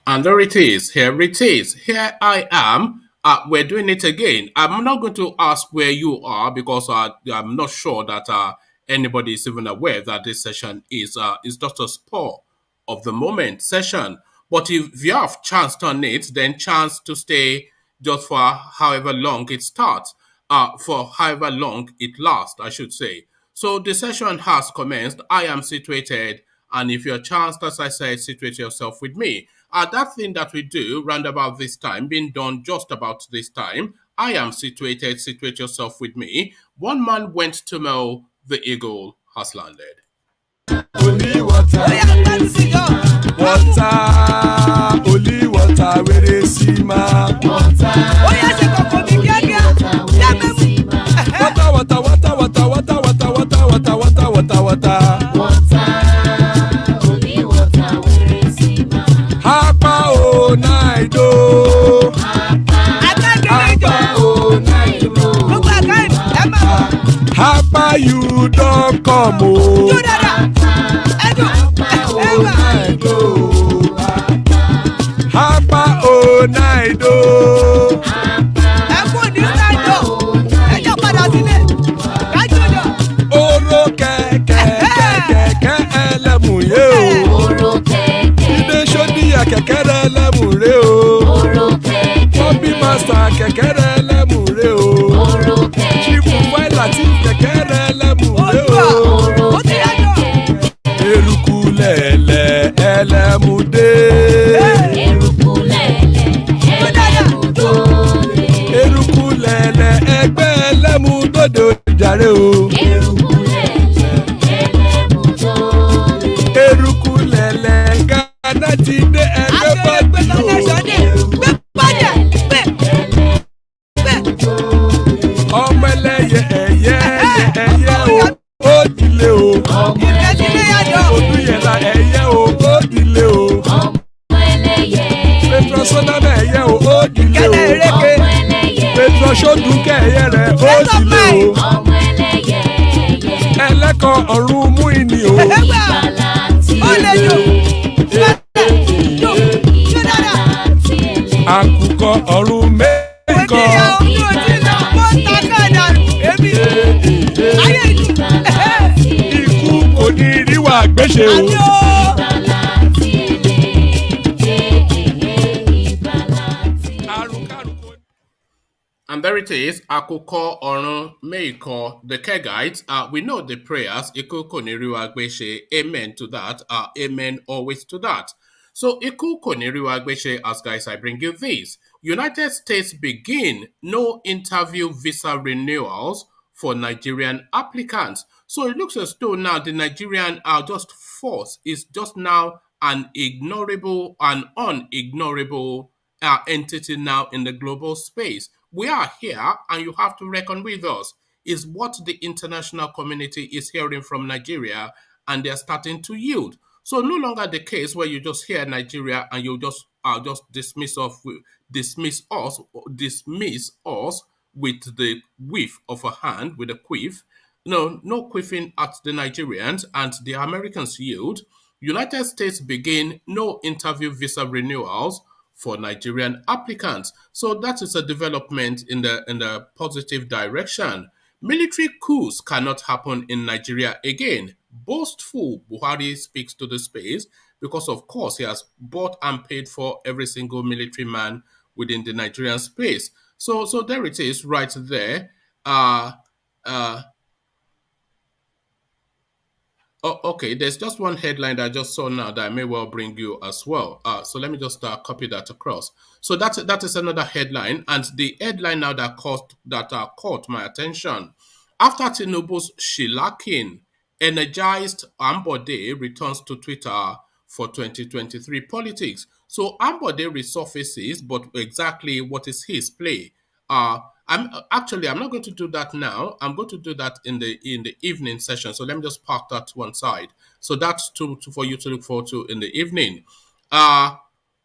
And there it is. Here it is. Here I am. We're doing it again. I'm not going to ask where you are because I'm not sure that anybody is even aware that this session is just a spur of the moment session. But if you have chanced on it, then chance to stay just for however long it starts, for however long it lasts, I should say. So the session has commenced. I am situated, and if you're chanced, as I said, situate yourself with me. That thing that we do round about this time, being done just about this time, I am situated, situate yourself with me. One man went to mow, the eagle has landed. Only water, only water, where they see ma. Water, water, water, water, water, water, water, water, water, water, water. Hapa o naido. Hapa you don't come o. Hapa o naido. Oro kẹ̀kẹ́ ẹlẹ́mù yé o. Ide sodi kẹ̀kẹ́ ẹlẹ́mù rẹ o. Bobby master kẹ̀kẹ́ ẹlẹ́mù rẹ o. Chief Waila ti kẹ̀kẹ́ ẹlẹ́mù rẹ o. Eruku lẹ̀lẹ̀ ẹlẹ́mù dé. Eruku lẹ̀lẹ̀ ẹgbẹ́ ẹlẹ́mù dòde òjàre o. Eruku lẹ̀lẹ̀ Ghana ti dé ẹgbẹ́ bọ́ọ̀dù o. Ọmọ ẹlẹ́yẹ ẹ̀yẹ o, ó dilé o. Odúyẹ̀lá ẹ̀yẹ o, ó dilé o. Petrosoname ẹ̀yẹ o, ó dilé o. Petrosodunke ẹ̀yẹ rẹ̀ ó dilé o. Ẹlẹ́kọ̀ ọ̀run mú ìní o. Àkùkọ ọ̀run mẹ́kọ̀. Ikú kò ní rí wa gbéṣe o. And there it is, Akoko Orun Meiko, the Kegites. We know the prayers, Iku Koniriwa Gbeshe, amen to that, amen always to that. So, Iku Koniriwa Gbeshe, as guys, I bring you this. United States begin no interview visa renewals for Nigerian applicants. So, it looks as though now the Nigerian are just force is just now an unignorable entity now in the global space. We are here and you have to reckon with us, is what the international community is hearing from Nigeria, and they're starting to yield. So no longer the case where you just hear Nigeria and you just dismiss us with the whiff of a hand, with a quiff. No quiffing at the Nigerians, and the Americans yield. United States begin no interview visa renewals for Nigerian applicants. So that is a development in the positive direction. Military coups cannot happen in Nigeria again. Boastful Buhari speaks to the space because, of course, he has bought and paid for every single military man within the Nigerian space. So there it is, right there. Oh, okay, there's just one headline that I just saw now that I may well bring you as well. So let me just copy that across. So that is another headline, and the headline now that caught my attention. After Tinubu's shellacking, energized Ambode returns to Twitter for 2023 politics. So Ambode resurfaces, but exactly what is his play? I'm not going to do that now. I'm going to do that in the evening session. So let me just park that to one side. So that's for you to look forward to in the evening.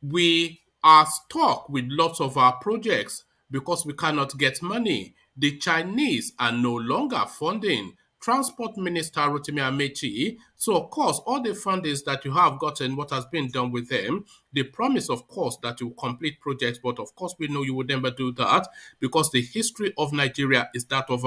We are stuck with lots of our projects because we cannot get money. The Chinese are no longer funding Transport Minister ROTIMI AMAECHI. So, of course, all the fundings that you have gotten, what has been done with them, the promise, of course, that you will complete projects, but of course, we know you would never do that because the history of Nigeria is that of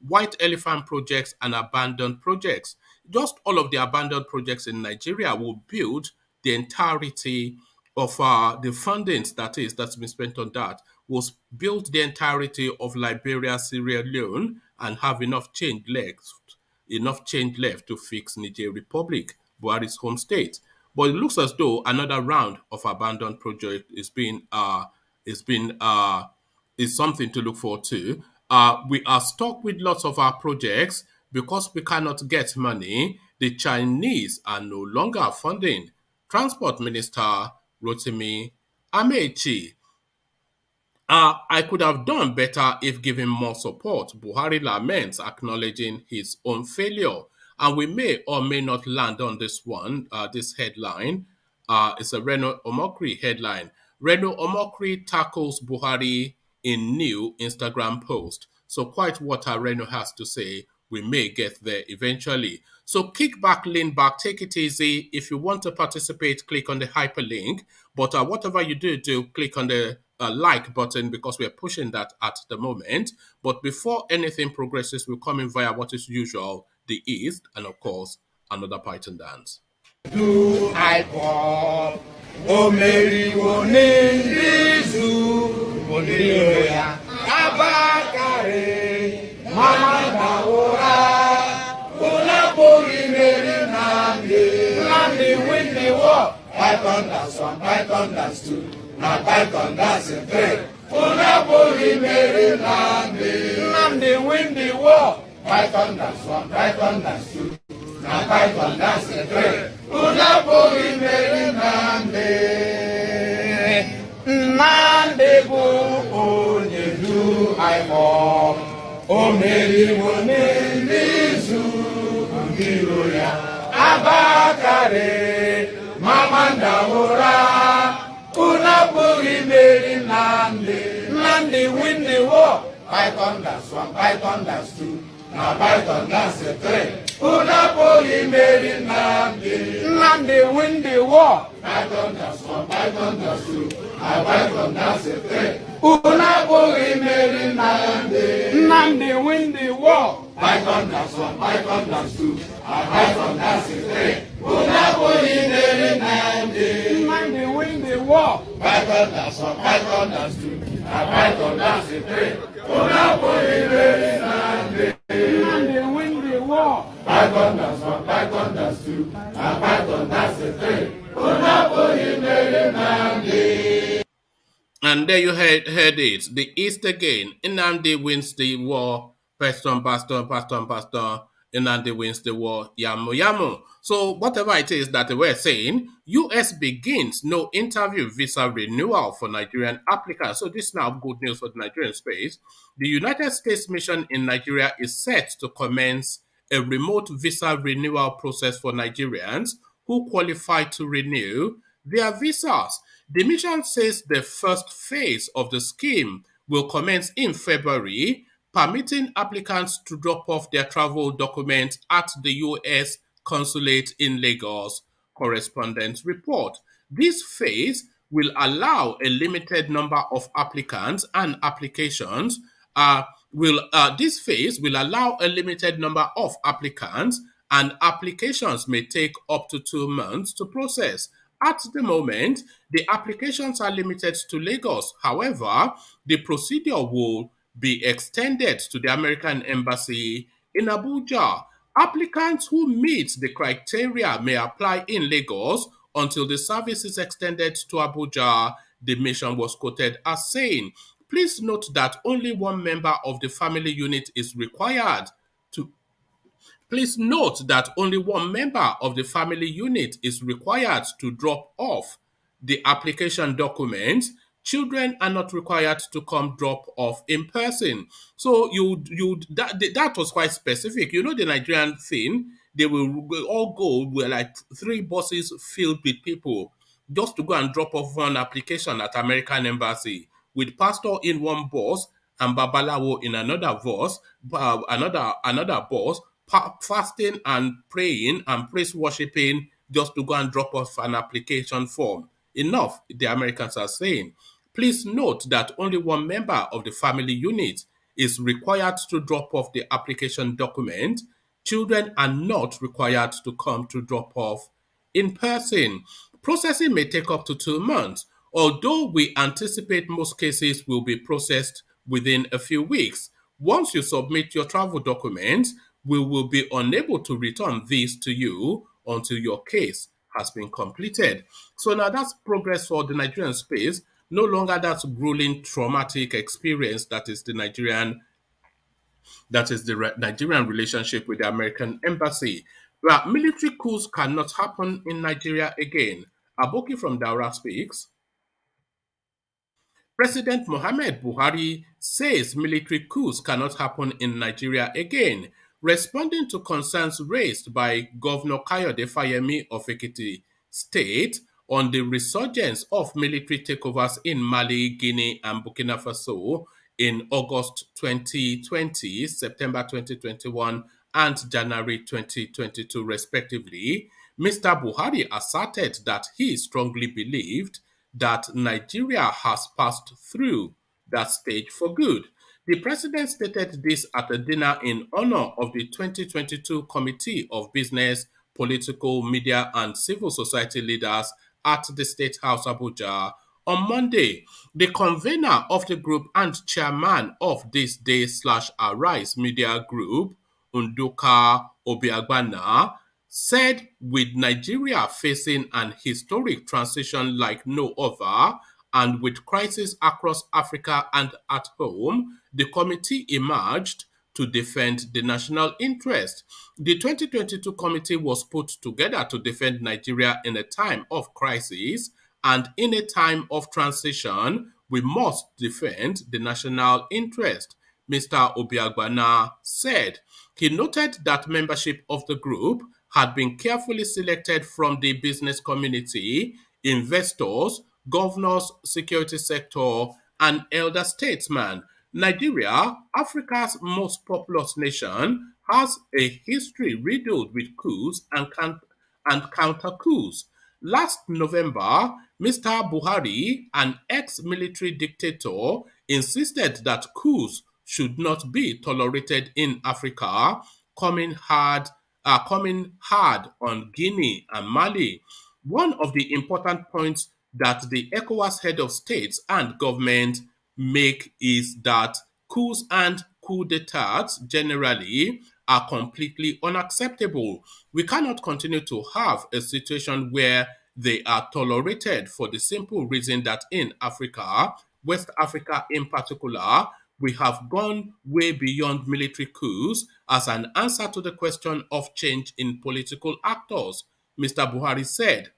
white elephant projects and abandoned projects. Just all of the abandoned projects in Nigeria will build the entirety of the fundings that's been spent on that was build the entirety of Liberia, Sierra Leone, and have enough change left to fix Niger Republic, Buhari's home state. But it looks as though another round of abandoned project is being is something to look forward to. We are stuck with lots of our projects because we cannot get money. The Chinese are no longer funding. Transport Minister Rotimi Amechi. I could have done better if given more support, Buhari laments, acknowledging his own failure. And we may or may not land on this one, this headline. It's a Reno Omokri headline. Reno Omokri tackles Buhari in new Instagram post. So quite what Reno has to say, we may get there eventually. So kick back, lean back, take it easy. If you want to participate, click on the hyperlink. But whatever you do click on the like button because we're pushing that at the moment. But before anything progresses, we'll come in via what is usual, the East, and of course, another Python dance. Do I call? O Mary, O Nindizu, O Nigeria, Abakare, Mama Daora, Unapuri Mary Nandi, win the war. Python dance 1, Python dance 2, now Python dance 3. Unapuri Mary Nandi, win the war. Python dance 1, Python dance 2. Na Python dance 3. Unapuri Mary Nandi bu onye du aimo. O Mary Nizu ngiro ya. Abakare Mamanda ora. Unapuri Mary Nandi win the war. Python dance 1, Python dance 2. Na Python dance 3. Unapoli Mary Nandi win the war. Python dance 1, Python dance 2. Na Python dance 3. Unapoli Mary Nandi win the war. Python dance 1, Python dance 2. Na Python dance 3. Unapoli Mary Nandi win the war. Python dance 1, Python dance 2. Na Python dance 3. Unapoli Mary Nandi win the war. Python dance 1, Python dance 2, and Python dance 3. Unapoli Mary Nandi. And there you heard it. The East again. Nnamdi wins the war. Paston. Nnamdi wins the war. Yamu. So whatever it is that they were saying, US begins no interview visa renewal for Nigerian applicants. So this is now good news for the Nigerian space. The United States mission in Nigeria is set to commence a remote visa renewal process for Nigerians who qualify to renew their visas. The mission says the first phase of the scheme will commence in February, permitting applicants to drop off their travel documents at the U.S. consulate in Lagos. Correspondents report. This phase will allow a limited number of applicants and applications. This phase will allow a limited number of applicants, and applications may take up to 2 months to process. At the moment, the applications are limited to Lagos. However, the procedure will be extended to the American Embassy in Abuja. Applicants who meet the criteria may apply in Lagos until the service is extended to Abuja, the mission was quoted as saying. Please note that only one member of the family unit is required to Please note that only one member of the family unit is required to drop off the application documents. Children are not required to come drop off in person. So that was quite specific. You know the Nigerian thing, they will all go with like 3 buses filled with people just to go and drop off one application at American Embassy with pastor in one bus and Babalawo in another bus, fasting and praying and praise worshiping just to go and drop off an application form. Enough, the Americans are saying. Please note that only one member of the family unit is required to drop off the application document. Children are not required to come to drop off in person. Processing may take up to 2 months, although we anticipate most cases will be processed within a few weeks. Once you submit your travel documents, we will be unable to return these to you until your case has been completed. So now that's progress for the Nigerian space. No longer that grueling traumatic experience that is the Nigerian relationship with the American embassy. Well, military coups cannot happen in Nigeria again. Aboki from Daura speaks. President Mohamed Buhari says military coups cannot happen in Nigeria again, responding to concerns raised by Governor Kayode Fayemi of Ekiti State on the resurgence of military takeovers in Mali, Guinea, and Burkina Faso in August 2020, September 2021, and January 2022, respectively. Mr. Buhari asserted that he strongly believed that Nigeria has passed through that stage for good. The president stated this at a dinner in honor of the 2022 Committee of Business, Political, Media, and Civil Society Leaders at the State House, Abuja. On Monday, the convener of the group and chairman of this day slash Arise Media Group, Unduka Obiagbana, said with Nigeria facing an historic transition like no other, and with crises across Africa and at home, the committee emerged to defend the national interest. The 2022 committee was put together to defend Nigeria in a time of crisis, and in a time of transition, we must defend the national interest, Mr. Obiagbana said. He noted that membership of the group had been carefully selected from the business community, investors, governors, security sector, and elder statesmen. Nigeria, Africa's most populous nation, has a history riddled with coups and counter coups. Last November, Mr. Buhari, an ex military dictator, insisted that coups should not be tolerated in Africa, coming hard on Guinea and Mali. One of the important points that the ECOWAS head of states and government make is that coups and coup d'etats generally are completely unacceptable. We cannot continue to have a situation where they are tolerated for the simple reason that in Africa, West Africa in particular, we have gone way beyond military coups as an answer to the question of change in political actors, Mr. Buhari said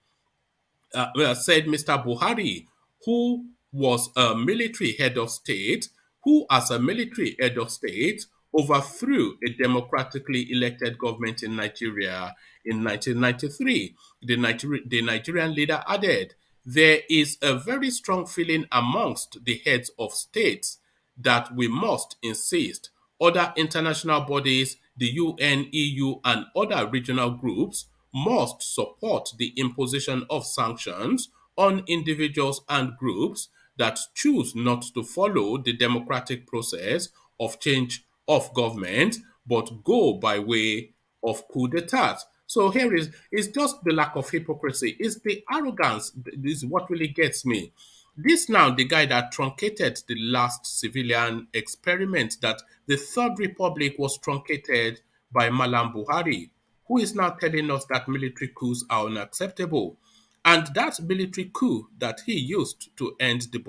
Mr. Buhari, who was a military head of state, who, as a military head of state, overthrew a democratically elected government in Nigeria in 1993. The Nigerian leader added, there is a very strong feeling amongst the heads of states that we must insist other international bodies, the UN, EU, and other regional groups must support the imposition of sanctions on individuals and groups that choose not to follow the democratic process of change of government but go by way of coup d'etat. So here is just the lack of hypocrisy. It's the arrogance. This is what really gets me. This now the guy that truncated the last civilian experiment, that the Third Republic was truncated by Mallam Buhari, who is now telling us that military coups are unacceptable. And that military coup that he used to end the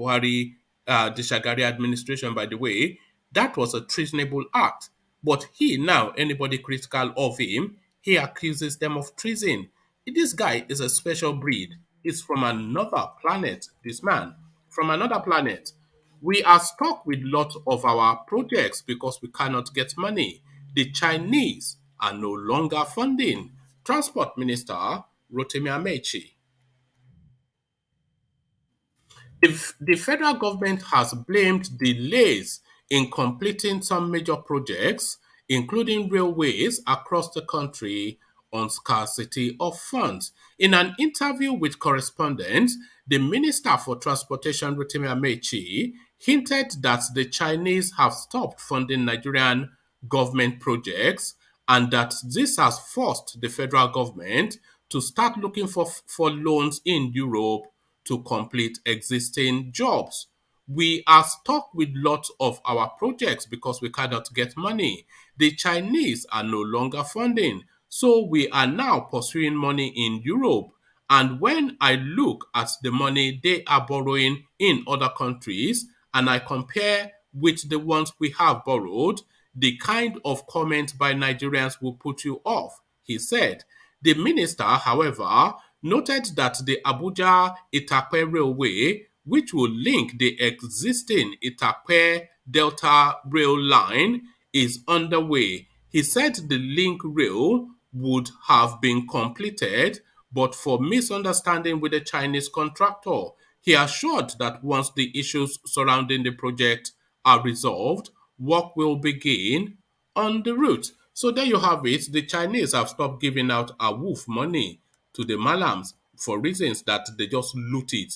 Shagari administration, by the way, that was a treasonable act. But he now, anybody critical of him, he accuses them of treason. This guy is a special breed. He's from another planet, this man, from another planet. We are stuck with lots of our projects because we cannot get money. The Chinese are no longer funding. Transport Minister ROTIMI AMAECHI. If the federal government has blamed delays in completing some major projects, including railways across the country, on scarcity of funds. In an interview with correspondents, the Minister for Transportation, ROTIMI AMAECHI, hinted that the Chinese have stopped funding Nigerian government projects and that this has forced the federal government to start looking for loans in Europe to complete existing jobs. We are stuck with lots of our projects because we cannot get money. The Chinese are no longer funding, so we are now pursuing money in Europe. And when I look at the money they are borrowing in other countries and I compare with the ones we have borrowed, the kind of comment by Nigerians will put you off, he said. The minister, however, noted that the Abuja Itakpe Railway, which will link the existing Itakpe Delta rail line, is underway. He said the link rail would have been completed, but for misunderstanding with the Chinese contractor. He assured that once the issues surrounding the project are resolved, work will begin on the route. So there you have it. The Chinese have stopped giving out AWOOF money to the Malams for reasons that they just loot it.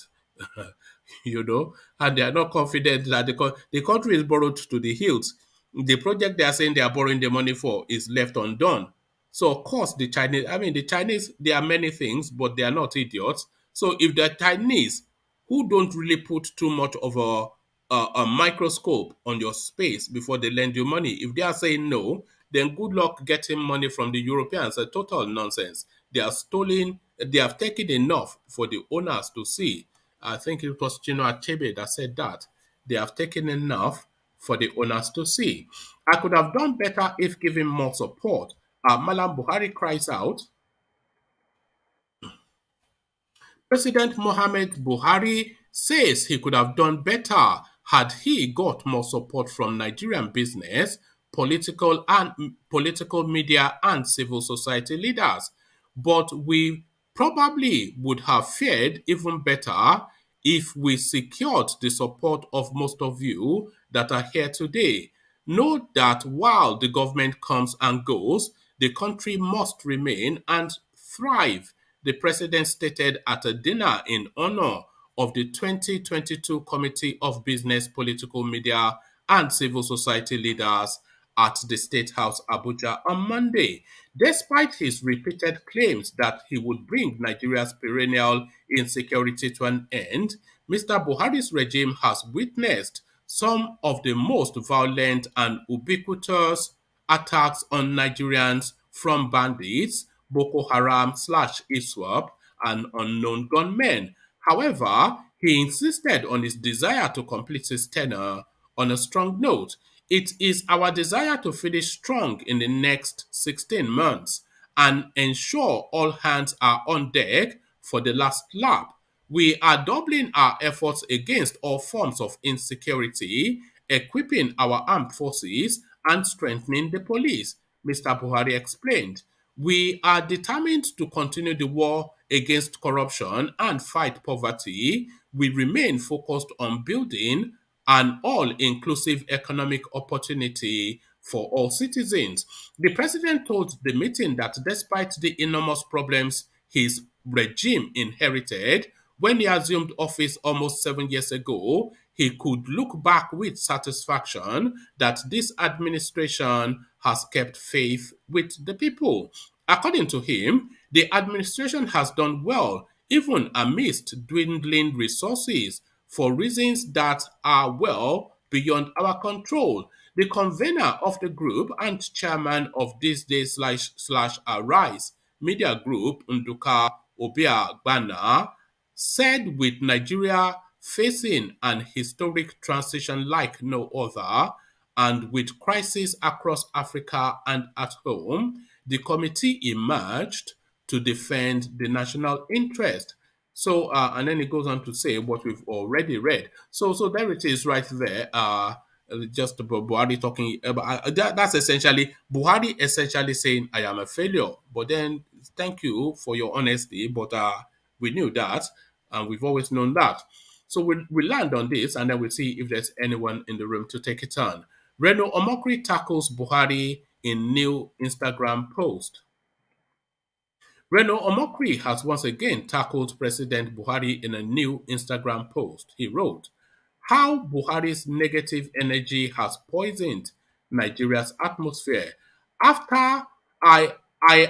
And they are not confident that the country is borrowed to the hills. The project they are saying they are borrowing the money for is left undone. So of course the Chinese, they are many things, but they are not idiots. So if the Chinese, who don't really put too much of a microscope on your space before they lend you money, if they are saying no, then good luck getting money from the Europeans. A total nonsense. They are stolen. They have taken enough for the owners to see. I think it was Chino Achebe that said that. They have taken enough for the owners to see. I could have done better if given more support. Mallam Buhari cries out. President Mohamed Buhari says he could have done better had he got more support from Nigerian business, political media and civil society leaders. But we probably would have fared even better if we secured the support of most of you that are here today. Note that while the government comes and goes, the country must remain and thrive, the president stated at a dinner in honor of the 2022 Committee of Business, Political Media, and Civil Society Leaders at the State House, Abuja, on Monday. Despite his repeated claims that he would bring Nigeria's perennial insecurity to an end, Mr. Buhari's regime has witnessed some of the most violent and ubiquitous attacks on Nigerians from bandits, Boko Haram slash ISWAP, and unknown gunmen. However, he insisted on his desire to complete his tenure on a strong note. It is our desire to finish strong in the next 16 months and ensure all hands are on deck for the last lap. We are doubling our efforts against all forms of insecurity, equipping our armed forces, and strengthening the police, Mr. Buhari explained. We are determined to continue the war against corruption and fight poverty. We remain focused on building an all inclusive economic opportunity for all citizens. The president told the meeting that despite the enormous problems his regime inherited when he assumed office almost 7 years ago, he could look back with satisfaction that this administration has kept faith with the people. According to him, the administration has done well, even amidst dwindling resources, for reasons that are well beyond our control. The convener of the group and chairman of this day slash Arise media group, Nduka Obia Gbana, said with Nigeria facing an historic transition like no other, and with crises across Africa and at home, the committee emerged to defend the national interest. So, and then it goes on to say what we've already read. So there it is, right there. Just about Buhari talking about that's essentially Buhari essentially saying I am a failure. But then, thank you for your honesty. But we knew that, and we've always known that. So we land on this, and then we'll see if there's anyone in the room to take it on. Reno Omokri tackles Buhari in new Instagram post. Reno Omokri has once again tackled President Buhari in a new Instagram post. He wrote, "How Buhari's negative energy has poisoned Nigeria's atmosphere. After I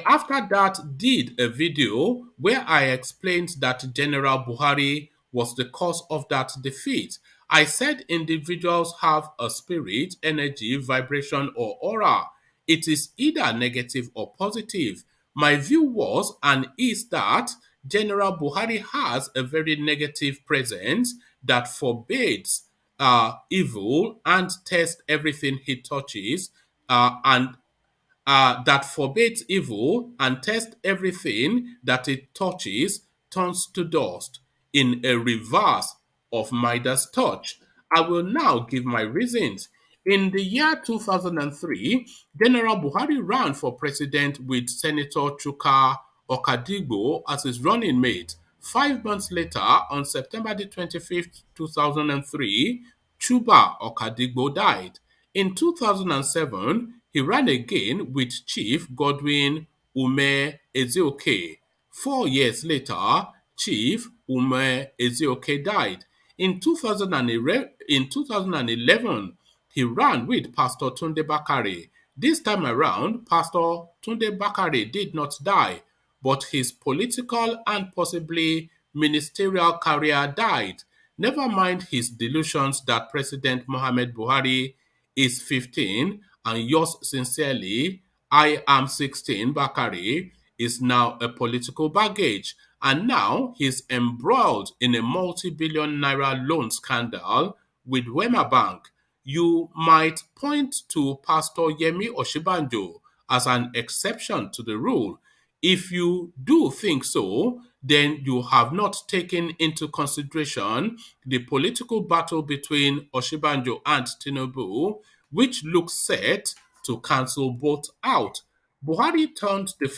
after that did a video where I explained that General Buhari was the cause of that defeat. I said individuals have a spirit, energy, vibration, or aura. It is either negative or positive. My view was and is that General Buhari has a very negative presence that forbids evil and tests everything he touches, and that forbids evil and tests everything that it touches, turns to dust. In a reverse of Midas' touch, I will now give my reasons. In the year 2003, General Buhari ran for president with Senator Chuka Okadigbo as his running mate. 5 months later, on September the 25th, 2003, Chuba Okadigbo died. In 2007, he ran again with Chief Godwin Ume Ezioke. 4 years later, Chief Ume Ezioke died. In 2011, he ran with Pastor Tunde Bakare. This time around, Pastor Tunde Bakare did not die, but his political and possibly ministerial career died. Never mind his delusions that President Mohamed Buhari is 15 and yours sincerely, I am 16, Bakari, is now a political baggage. And now he's embroiled in a multi-billion naira loan scandal with Wema Bank. You might point to Pastor Yemi Oshibanjo as an exception to the rule. If you do think so, then you have not taken into consideration the political battle between Oshibanjo and Tinubu, which looks set to cancel both out. Buhari turned the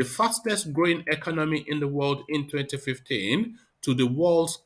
fastest growing economy in the world in 2015 to the world's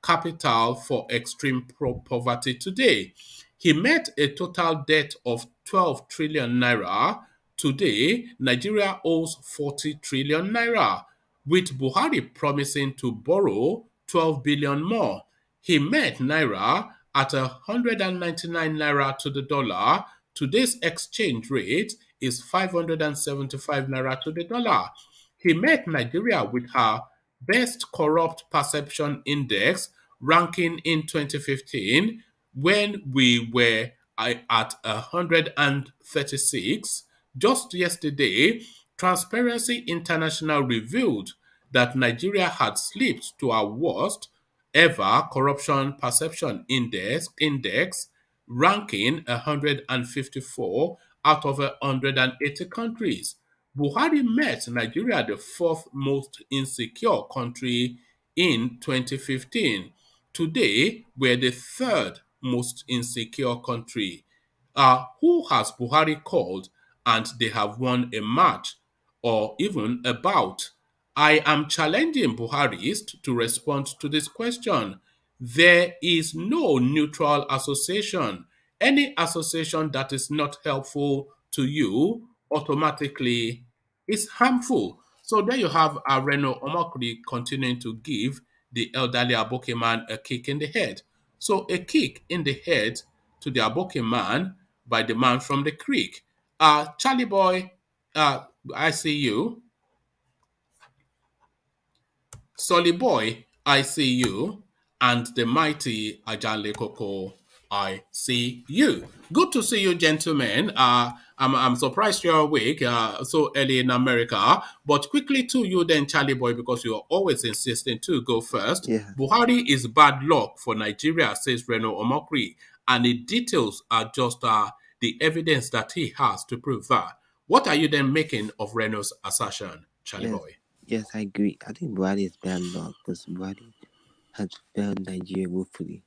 capital for extreme poverty today. He met a total debt of 12 trillion naira. Today, Nigeria owes 40 trillion naira, with Buhari promising to borrow 12 billion more. He met naira at 199 naira to the dollar. Today's exchange rate is 575 naira to the dollar. He met Nigeria with her best corrupt perception index ranking in 2015 when we were at 136. Just yesterday, Transparency International revealed that Nigeria had slipped to our worst ever corruption perception index ranking 154 out of 180 countries. Buhari met Nigeria the fourth most insecure country in 2015. Today, we're the third most insecure country. Who has Buhari called and they have won a match or even a bout? I am challenging Buharist to respond to this question. There is no neutral association. Any association that is not helpful to you automatically is harmful. So there you have Reno Omokri continuing to give the elderly Aboke man a kick in the head. So a kick in the head to the Aboke man by the man from the creek. Charlie boy, I see you. Solly Boy, I see you. And the mighty Ajanle Koko, I see you. Good to see you, gentlemen. I'm surprised you're awake so early in America. But quickly to you then, Charlie Boy, because you're always insisting to go first. Yeah. Buhari is bad luck for Nigeria, says Reno Omokri. And the details are just the evidence that he has to prove that. What are you then making of Reno's assertion, Charlie Yes. Boy? Yes, I agree. I think Buhari is bad luck because Buhari has failed Nigeria woefully.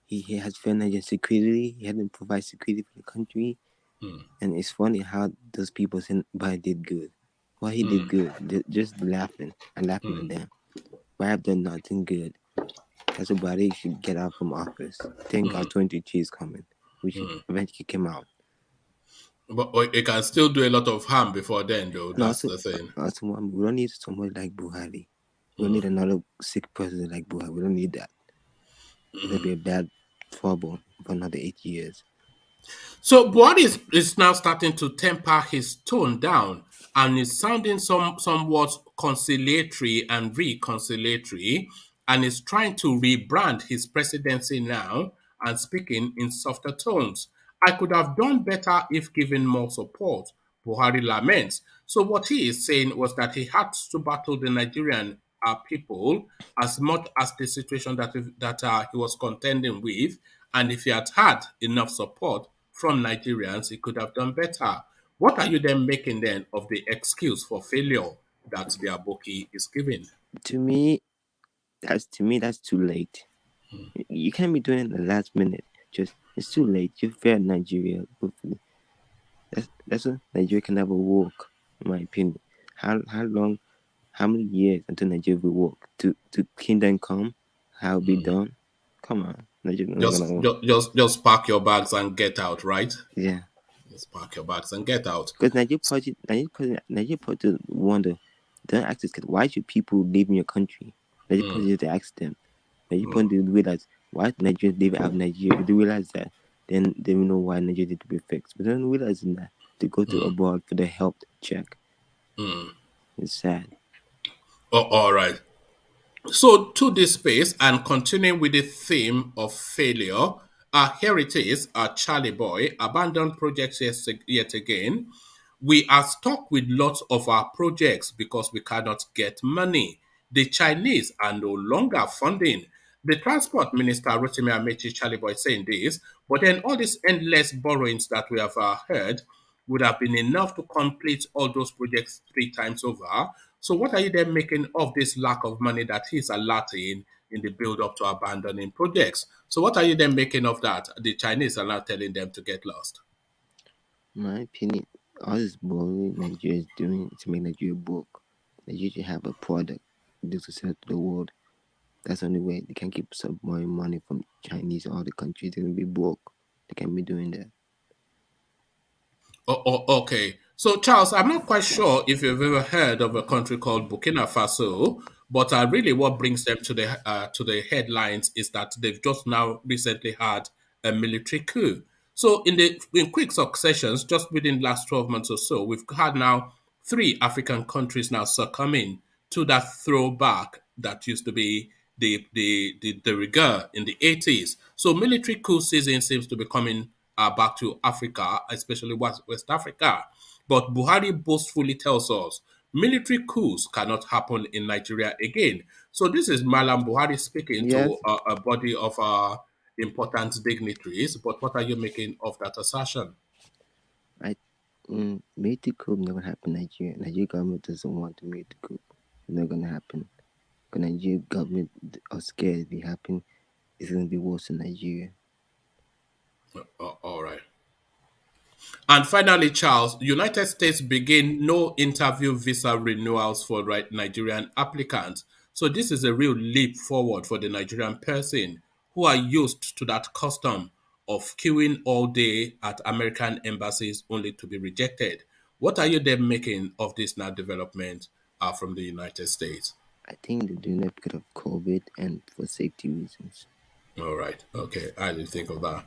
He has failed Nigeria security. He hadn't provided security for the country. And it's funny how those people say Buhari did good. Well, he did good. Just laughing at them. Buhari have done nothing good. That's why Buhari should get out from office. Thank God 2023 is coming. which eventually came out. But it can still do a lot of harm before then, though. And That's also, the thing. we don't need somebody like Buhari. We don't need another sick president like Buhari. We don't need that. It'll be a bad trouble for another 8 years. So Buhari is now starting to temper his tone down and is sounding somewhat conciliatory and reconciliatory and is trying to rebrand his presidency now and speaking in softer tones. I could have done better if given more support, Buhari laments. So what he is saying was that he had to battle the Nigerian people as much as the situation that he was contending with, and if he had had enough support from Nigerians, he could have done better. What are you then making then of the excuse for failure that the Aboki is giving? To me, that's too late. You can't be doing it in the last minute. Just it's too late. You failed Nigeria. That's what Nigeria can never work, in my opinion. How long? How many years until Nigeria will work? To kingdom come? How it be done? Come on, Nigeria not Just, gonna work. just pack your bags and get out, right? Yeah, Just pack your bags and get out. because Nigeria wonder. Don't ask this kid, why should people leave in your country? Nigeria Party to ask them. Nigeria Party realize why Nigerians leave out of Nigeria. If they realize that, then they will know why Nigeria need to be fixed. But they don't realize that they go to abroad for the health check. It's sad. Oh, all right. So, to this space and continuing with the theme of failure, here it is, Charlie Boy, abandoned projects yet again. We are stuck with lots of our projects because we cannot get money. The Chinese are no longer funding. The transport minister, ROTIMI AMAECHI Charlie Boy, saying this, but then all these endless borrowings that we have heard would have been enough to complete all those projects 3 times over. So, what are you then making of this lack of money that he's allotting in the build up to abandoning projects? So, what are you then making of that? The Chinese are now telling them to get lost. In my opinion, all this borrowing Nigeria is doing to make Nigeria broke. Nigeria should have a product to sell to the world. That's the only way they can keep some more money from Chinese or other countries. They're gonna be broke. They can't be doing that. Okay. So, Charles, I'm not quite sure if you've ever heard of a country called Burkina Faso, but really what brings them to the headlines is that they've just now recently had a military coup. So, in quick successions, just within the last 12 months or so, we've had now 3 African countries now succumbing to that throwback that used to be the rigueur in the 80s. So military coup season seems to be coming back to Africa, especially West Africa. But Buhari boastfully tells us military coups cannot happen in Nigeria again. So this is Mallam Buhari speaking Yes, to a body of important dignitaries. But what are you making of that assertion? I military coup never happen in Nigeria. Nigeria government doesn't want to military coup. It's not gonna happen. Because Nigeria government are scared if it happen, it's gonna be worse in Nigeria. All right. And finally, Charles, United States begin no interview visa renewals for Nigerian applicants. So this is a real leap forward for the Nigerian person who are used to that custom of queuing all day at American embassies only to be rejected. What are you then making of this now development from the United States? I think they're doing that because of COVID and for safety reasons. All right. Okay. I didn't think of that.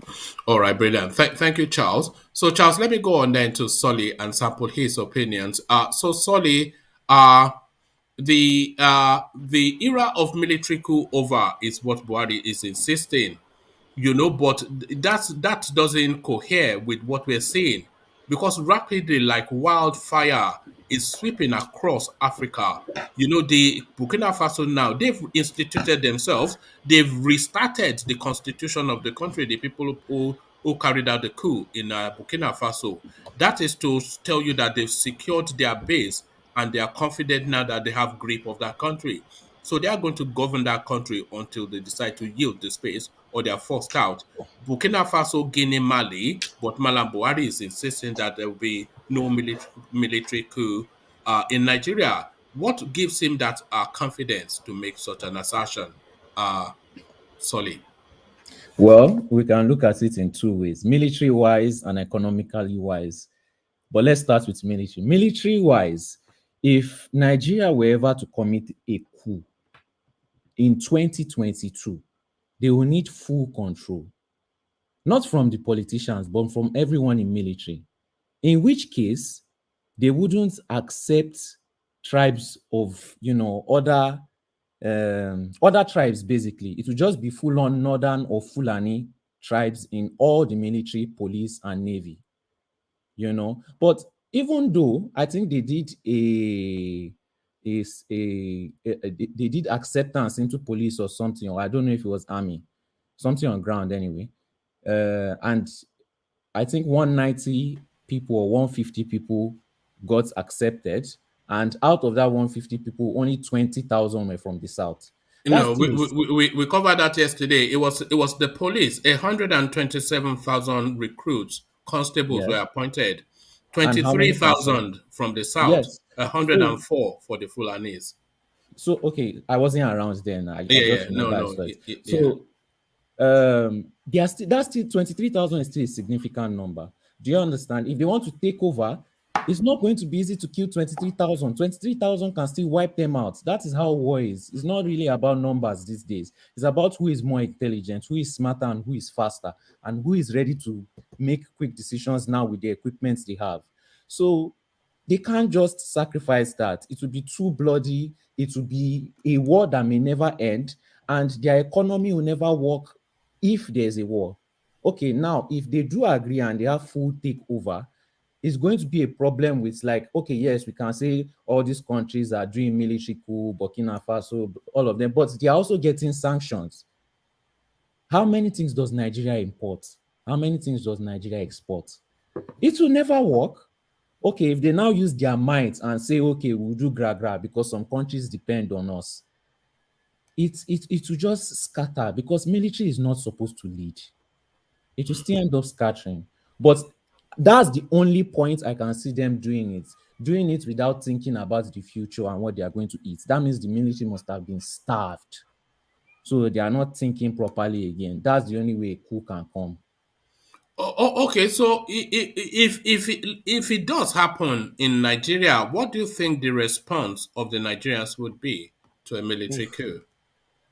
All right. Brilliant. Thank you, Charles. So, Charles, let me go on then to Solly and sample his opinions. So, Solly, the era of military coup over is what Buhari is insisting, but that doesn't cohere with what we're seeing because rapidly, like wildfire, is sweeping across Africa. The Burkina Faso now, they've instituted themselves, they've restarted the constitution of the country, the people who carried out the coup in Burkina Faso. That is to tell you that they've secured their base and they are confident now that they have grip of that country. So they are going to govern that country until they decide to yield the space or they are forced out. Burkina Faso, Guinea, Mali, but Mallam Buhari is insisting that there will be no military coup in Nigeria. What gives him that confidence to make such an assertion, Solly? Well, we can look at it in two ways: military wise and economically wise. But let's start with military. Military wise, if Nigeria were ever to commit a coup in 2022, they will need full control, not from the politicians, but from everyone in military. In which case, they wouldn't accept tribes of, other tribes. Basically, it would just be full on northern or Fulani tribes in all the military, police, and navy. But even though I think they did they did acceptance into police or something, or I don't know if it was army, something on ground anyway. And I think 190 people or 150 people got accepted, and out of that 150 people, only 20,000 were from the south. You That know, still is, we covered that yesterday. It was the police. 127,000 recruits, constables yeah. were appointed. And how many from south? 23,000 from the south. Yes. So 104 for the Fulanis. okay, I wasn't around then. I Yeah, just yeah, no, remember I no, saw it. yeah. So they are still, that's still 23,000 is still a significant number. Do you understand? If they want to take over, it's not going to be easy to kill 23,000. 23,000 can still wipe them out. That is how war is. It's not really about numbers these days. It's about who is more intelligent, who is smarter, and who is faster, and who is ready to make quick decisions now with the equipment they have. So they can't just sacrifice that. It would be too bloody. It would be a war that may never end, and their economy will never work if there's a war. Okay, now if they do agree and they have full takeover, it's going to be a problem with, like, okay, yes, we can say all these countries are doing military coup, Burkina Faso, all of them, but they're also getting sanctions. How many things does Nigeria import? How many things does Nigeria export? It will never work. Okay, if they now use their might and say, okay, we'll do gra because some countries depend on us, it will just scatter, because military is not supposed to lead. It will still end up scattering. But that's the only point I can see them doing it without thinking about the future and what they are going to eat. That means the military must have been starved. So they are not thinking properly again. That's the only way a coup can come. Okay, so if it does happen in Nigeria, what do you think the response of the Nigerians would be to a military Oof. coup?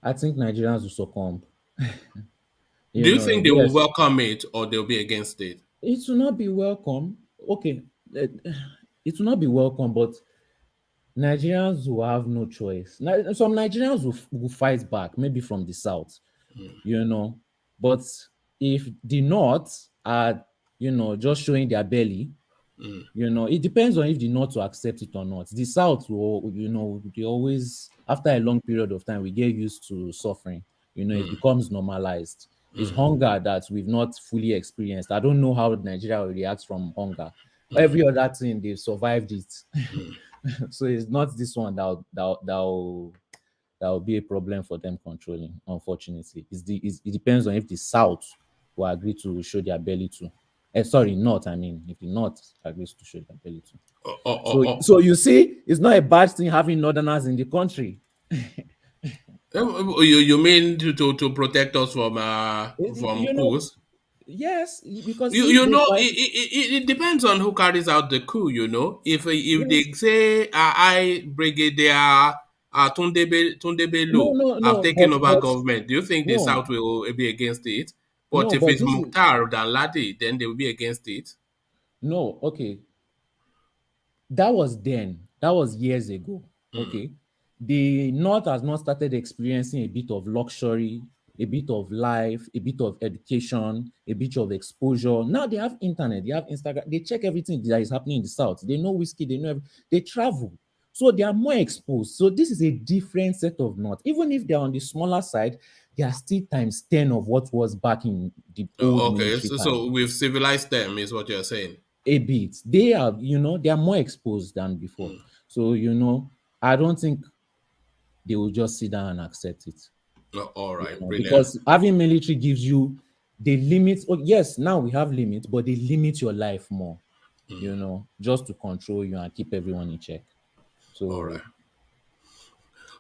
I think Nigerians will succumb. Do you think they will Yes, welcome it or they'll be against it? it will not be welcome. Okay, it will not be welcome, but Nigerians will have no choice. Some Nigerians will fight back, maybe from the south, but if the north are, just showing their belly, it depends on if the north will accept it or not. The south will, they always, after a long period of time, we get used to suffering. It becomes normalized. It's hunger that we've not fully experienced. I don't know how Nigeria will react from hunger. Every other thing, they've survived it. So it's not this one that will be a problem for them controlling, unfortunately. It depends on if the south will agree to show their belly to. Sorry, not, I mean, if the north agrees to show their belly to. So you see, it's not a bad thing having northerners in the country. You mean to protect us from You know, coups? yes, because You if you they know fight, it depends on who carries out the coup. If yes, they say I Brigadier Tundebe no, Lu no, have no, taken but over government, do you think the no, South will be against it? But no, if but it's this is Mukhtar Danladi, then they will be against it. no, okay. That was then. That was years ago. Okay. The North has not started experiencing a bit of luxury, a bit of life, a bit of education, a bit of exposure. Now they have internet, they have Instagram, they check everything that is happening in the South. They know whiskey, they know they travel. So they are more exposed. So this is a different set of North. Even if they're on the smaller side, they are still times 10 of what was back in the old Okay, military time. so we've civilized them, is what you're saying. A bit. They are, they are more exposed than before. So, I don't think they will just sit down and accept it. All right, brilliant. Because having military gives you the limits. Oh, yes, now we have limits, but they limit your life more, just to control you and keep everyone in check. All right.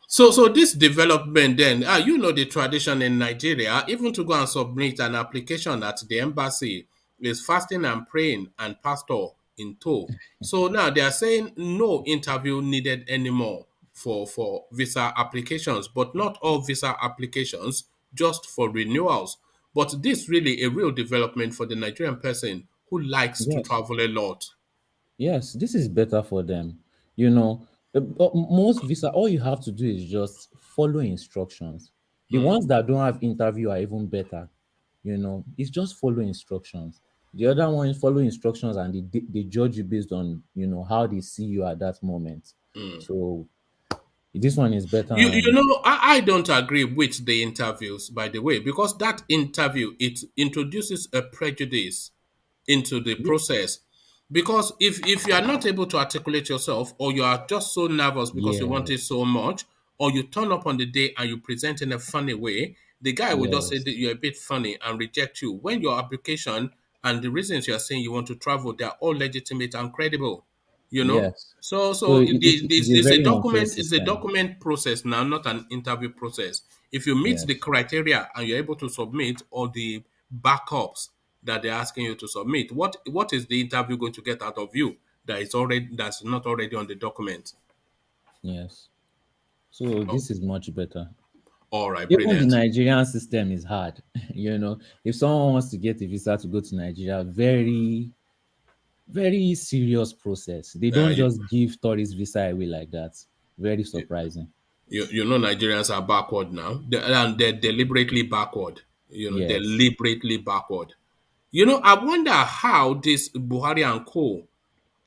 So So this development then, you know the tradition in Nigeria, even to go and submit an application at the embassy is fasting and praying and pastor in tow. So now they are saying no interview needed anymore for visa applications, but not all visa applications, just for renewals. But this really a real development for the Nigerian person who likes to Yes. travel a lot. Yes, this is better for them. Most visa, all you have to do is just follow instructions. The ones that don't have interview are even better. It's just follow instructions. The other one is follow instructions and they judge you based on, how they see you at that moment. So this one is better. You And know, I don't agree with the interviews, by the way, because that interview it introduces a prejudice into the process. Because if you are not able to articulate yourself, or you are just so nervous because you want it yes, so much, or you turn up on the day and you present in a funny way, the guy will just say yes, that you're a bit funny and reject you. When your application and the reasons you are saying you want to travel, they are all legitimate and credible. You know, yes. so So it is a this a very unfair document is a system. document process now, not an interview process. If you meet the Yes, criteria and you're able to submit all the backups that they're asking you to submit, what is the interview going to get out of you that's not already on the document? yes. So Oh, this is much better. all right, Even the brilliant. Nigerian system is hard. If someone wants to get a visa to go to Nigeria, very, very serious process. They Uh, don't you, just give tourist visa away like that. Very surprising. you know Nigerians are backward now, and they're deliberately backward. You know, Yes. deliberately backward. You know, I wonder how this Buhari and Co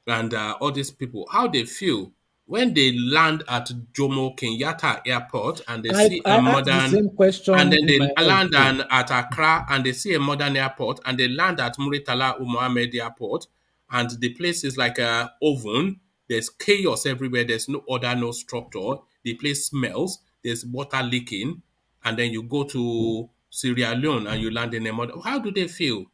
and all these people, how they feel when they land at Jomo Kenyatta Airport and they see a I asked the modern, same and question then in they my head land too. at Accra and they see a modern airport and they land at Muritala Mohammed Airport and the place is like a oven. There's chaos everywhere. There's no order, no structure. The place smells. There's water leaking. And then you go to Sierra Leone and you land in a modern. How do they feel?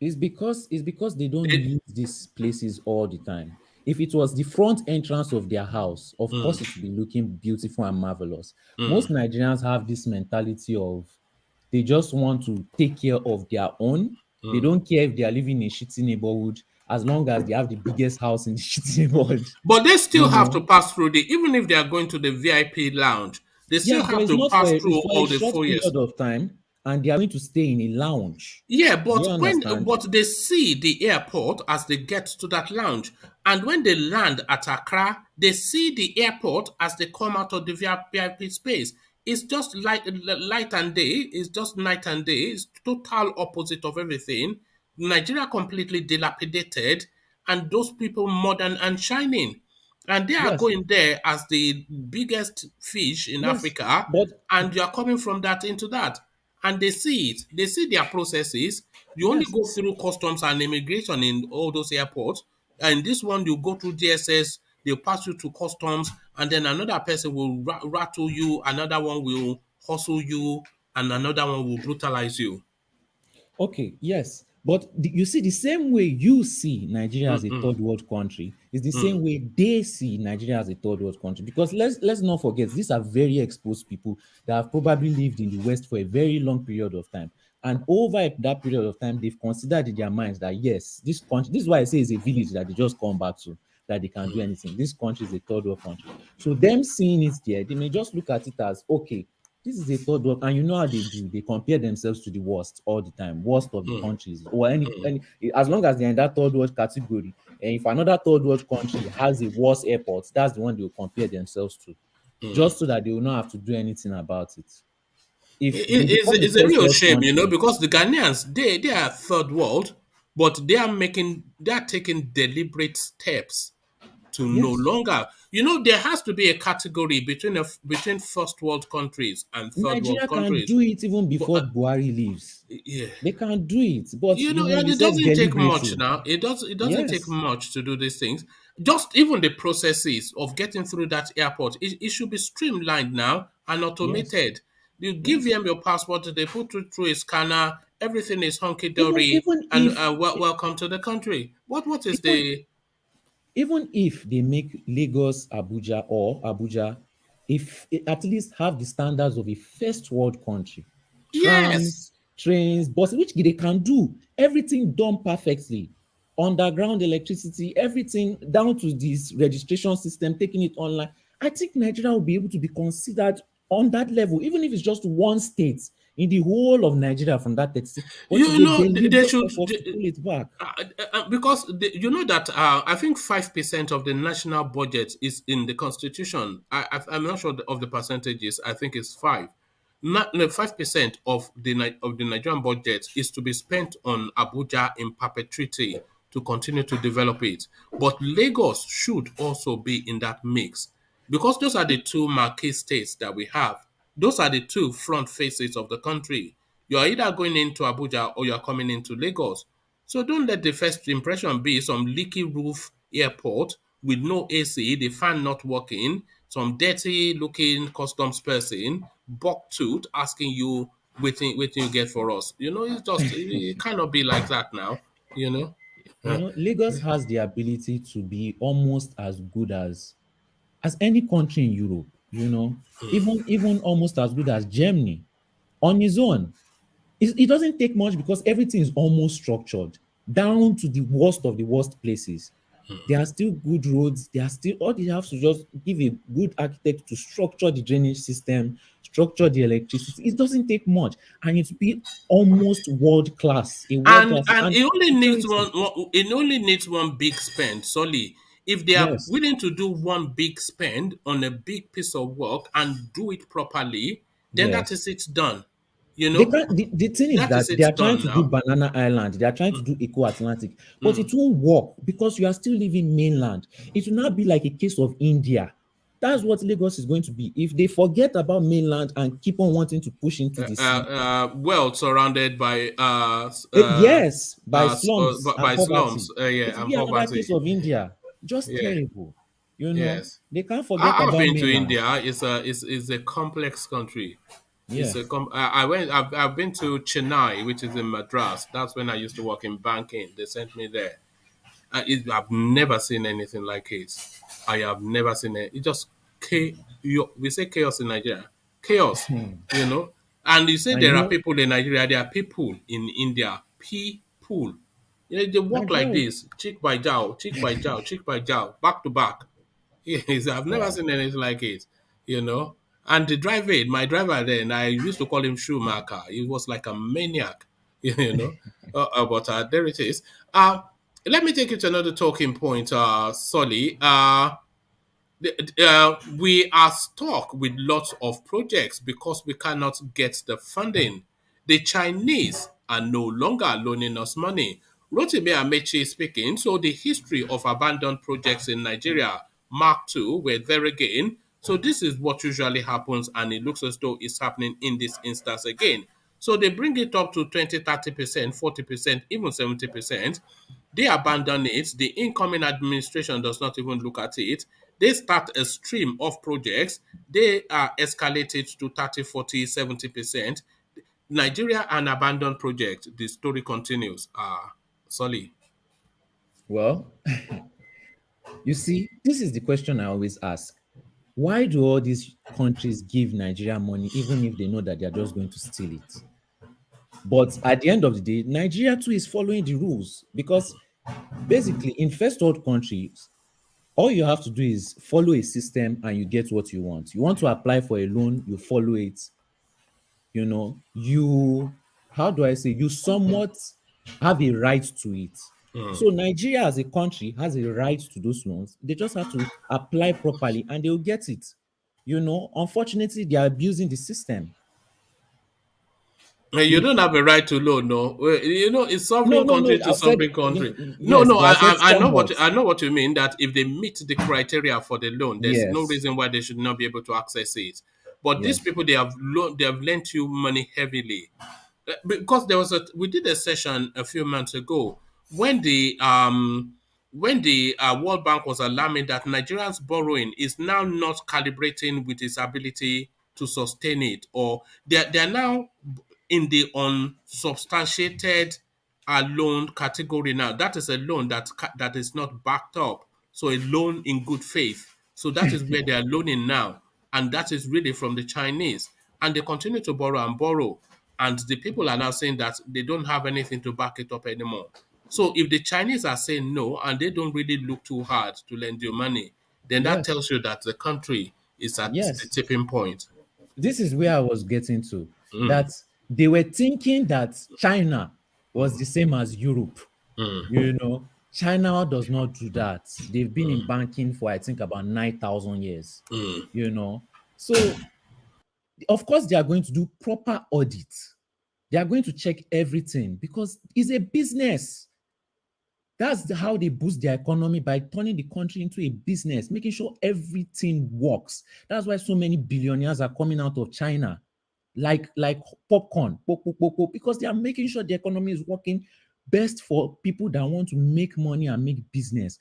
It's because they don't They, use these places all the time. If it was the front entrance of their house, of course it would be looking beautiful and marvelous. Most Nigerians have this mentality of they just want to take care of their own. They don't care if they are living in a shitty neighborhood as long as they have the biggest house in the shitty neighborhood. But they still You have to know, pass through even if they are going to the VIP lounge, they still yes, but have to pass it's through for a all the short foyers. period of time, and they are going to stay in a lounge. Yeah, Do you understand? but they see the airport as they get to that lounge, and when they land at Accra, they see the airport as they come out of the VIP space. It's just light and day. It's just night and day. It's total opposite of everything. Nigeria completely dilapidated, and those people modern and shining, and they are Yes, going there as the biggest fish in yes, Africa, but and you are coming from that into that and they see it. They see their processes. You only yes. go through customs and immigration in all those airports. And this one, you go through DSS, they'll pass you to customs, and then another person will rattle you, another one will hustle you, and another one will brutalize you. Okay, yes. But you see, the same way you see Nigeria as a third world country is the same way they see Nigeria as a third world country. Because let's not forget, these are very exposed people that have probably lived in the West for a very long period of time. And over that period of time, they've considered in their minds that yes, this country, this is why I say it's a village that they just come back to, that they can do anything. This country is a third world country. So them seeing it there, they may just look at it as okay, this is a third world, and you know how they do. They compare themselves to the worst all the time, worst of the countries, or any as long as they're in that third world category. And if another third world country has a worse airport, that's the one they will compare themselves to, just so that they will not have to do anything about it. If they become a It's a first real world shame, you know, country, because the Ghanaians, they are third world, but they are taking deliberate steps to no yes, longer. You know, there has to be a category between first world countries and third world Nigeria can countries. do it even But before Buhari leaves. yeah, They can do it, but you know, and you it said doesn't take much deliberately. now. It doesn't take Yes, much to do these things. Just even the processes of getting through that airport, it should be streamlined now and yes, automated. You give yes. them your passport, they put it through a scanner, everything is hunky Even dory, even and if welcome to the country. What is even the even if they make Lagos Abuja or Abuja if at least have the standards of a first world country. Yes. Trams, trains, buses, which they can do. Everything done perfectly. Underground electricity, everything down to this registration system, taking it online. I think Nigeria will be able to be considered on that level, even if it's just one state in the whole of Nigeria from that 36. But it's You a know, they deliberate should effort to pull it back. because you know that I think 5% of the national budget is in the constitution. I'm not sure of the percentages. I think it's five. Not no, 5% of the Nigerian budget is to be spent on Abuja in perpetuity to continue to develop it. But Lagos should also be in that mix because those are the two marquee states that we have. Those are the two front faces of the country. You are either going into Abuja or you are coming into Lagos. So don't let the first impression be some leaky roof airport with no AC, the fan not working, some dirty looking customs person, buck tooth asking you waiting you get for us. You know, it cannot be like that now, you know. Lagos has the ability to be almost as good as any country in Europe, even almost as good as Germany on its own. It doesn't take much because everything is almost structured down to the worst of the worst places. There are still good roads. There are still all you have to just give a good architect to structure the drainage system, structure the electricity. It doesn't take much, and it will be almost world class, a world And class, and and it only needs security. it only needs one big spend, solely. If they are Yes, willing to do one big spend on a big piece of work and do it properly, then that yes. is it done. You They know, can't. The thing is that is that they it are trying done to do now. Banana Island. They are trying to do Eco Atlantic, but it won't work because you are still living mainland. It will not be like a case of India. That's what Lagos is going to be if they forget about mainland and keep on wanting to push into the sea. Well surrounded by Yes, by slums and by poverty. slums, It will and be another poverty. case of India. Just Yeah, terrible. yes. They can't forget I've about been to mainland. India. It's a complex country. Yeah. I went. I've been to Chennai, which is in Madras. That's when I used to work in banking. They sent me there. I've never seen anything like it. I have never seen it. It just we say chaos in Nigeria. Chaos, you know. And you say And there are people in Nigeria. There are people in India. People. They walk like Nigeria, this, cheek by jowl, cheek by jowl, cheek by jowl, back to back. Yes, I've never wow. seen anything like it, you know. And the driver, my driver then, I used to call him Schumacher. He was like a maniac, you know. But there it is. Let me take you to another talking point, Solly. We are stuck with lots of projects because we cannot get the funding. The Chinese are no longer loaning us money. Rotimi Amechi speaking. So the history of abandoned projects in Nigeria, Mark II, were there again. So this is what usually happens, and it looks as though it's happening in this instance again. So they bring it up to 20, 30%, 40%, even 70%. They abandon it. The incoming administration does not even look at it. They start a stream of projects. They are escalated to 30, 40, 70%. Nigeria, an abandoned project. The story continues. Solly. Well, you see, this is the question I always ask. Why do all these countries give Nigeria money even if they know that they are just going to steal it? But at the end of the day, Nigeria too is following the rules because basically in first world countries, all you have to do is follow a system and you get what you want. You want to apply for a loan, you follow it. You, how do I say, you somewhat have a right to it. So Nigeria as a country has a right to those loans. They just have to apply properly and they'll get it. Unfortunately, they are abusing the system. You They don't have a right to loan, no. It's No, sovereign no, no. country to I've said, sovereign country. No, yes, no, but I said I know somewhat. I know what you mean. That if they meet the criteria for the loan, there's no Yes, reason why they should not be able to access it. But these yes. people, they have lent you money heavily. Because we did a session a few months ago when the World Bank was alarming that Nigerians borrowing is now not calibrating with its ability to sustain it, or they're now in the unsubstantiated loan category now. That is a loan that is not backed up, so a loan in good faith. So that is where they are loaning now. and that is really from the Chinese. And they continue to borrow and borrow. And the people are now saying that they don't have anything to back it up anymore. So if the Chinese are saying no and they don't really look too hard to lend you money, then that Yes, tells you that the country is at the yes. tipping point. This is where I was getting to. That they were thinking that China was the same as Europe. You know, China does not do that. They've been in banking for I think about 9,000 years. You know, so of course they are going to do proper audit. They are going to check everything because it's a business. That's how they boost their economy, by turning the country into a business, making sure everything works. That's why so many billionaires are coming out of China, like popcorn, pop, pop, pop, pop, because they are making sure the economy is working best for people that want to make money and make business.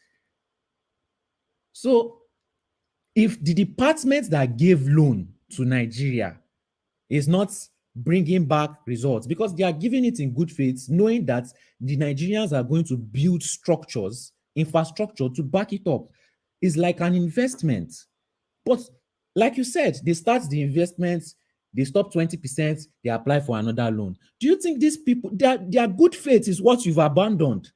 So if the department that gave loan to Nigeria is not bringing back results, because they are giving it in good faith, knowing that the Nigerians are going to build structures, infrastructure to back it up. It's like an investment. But like you said, they start the investment, they stop 20%, they apply for another loan. Do you think these people, their good faith is what you've abandoned?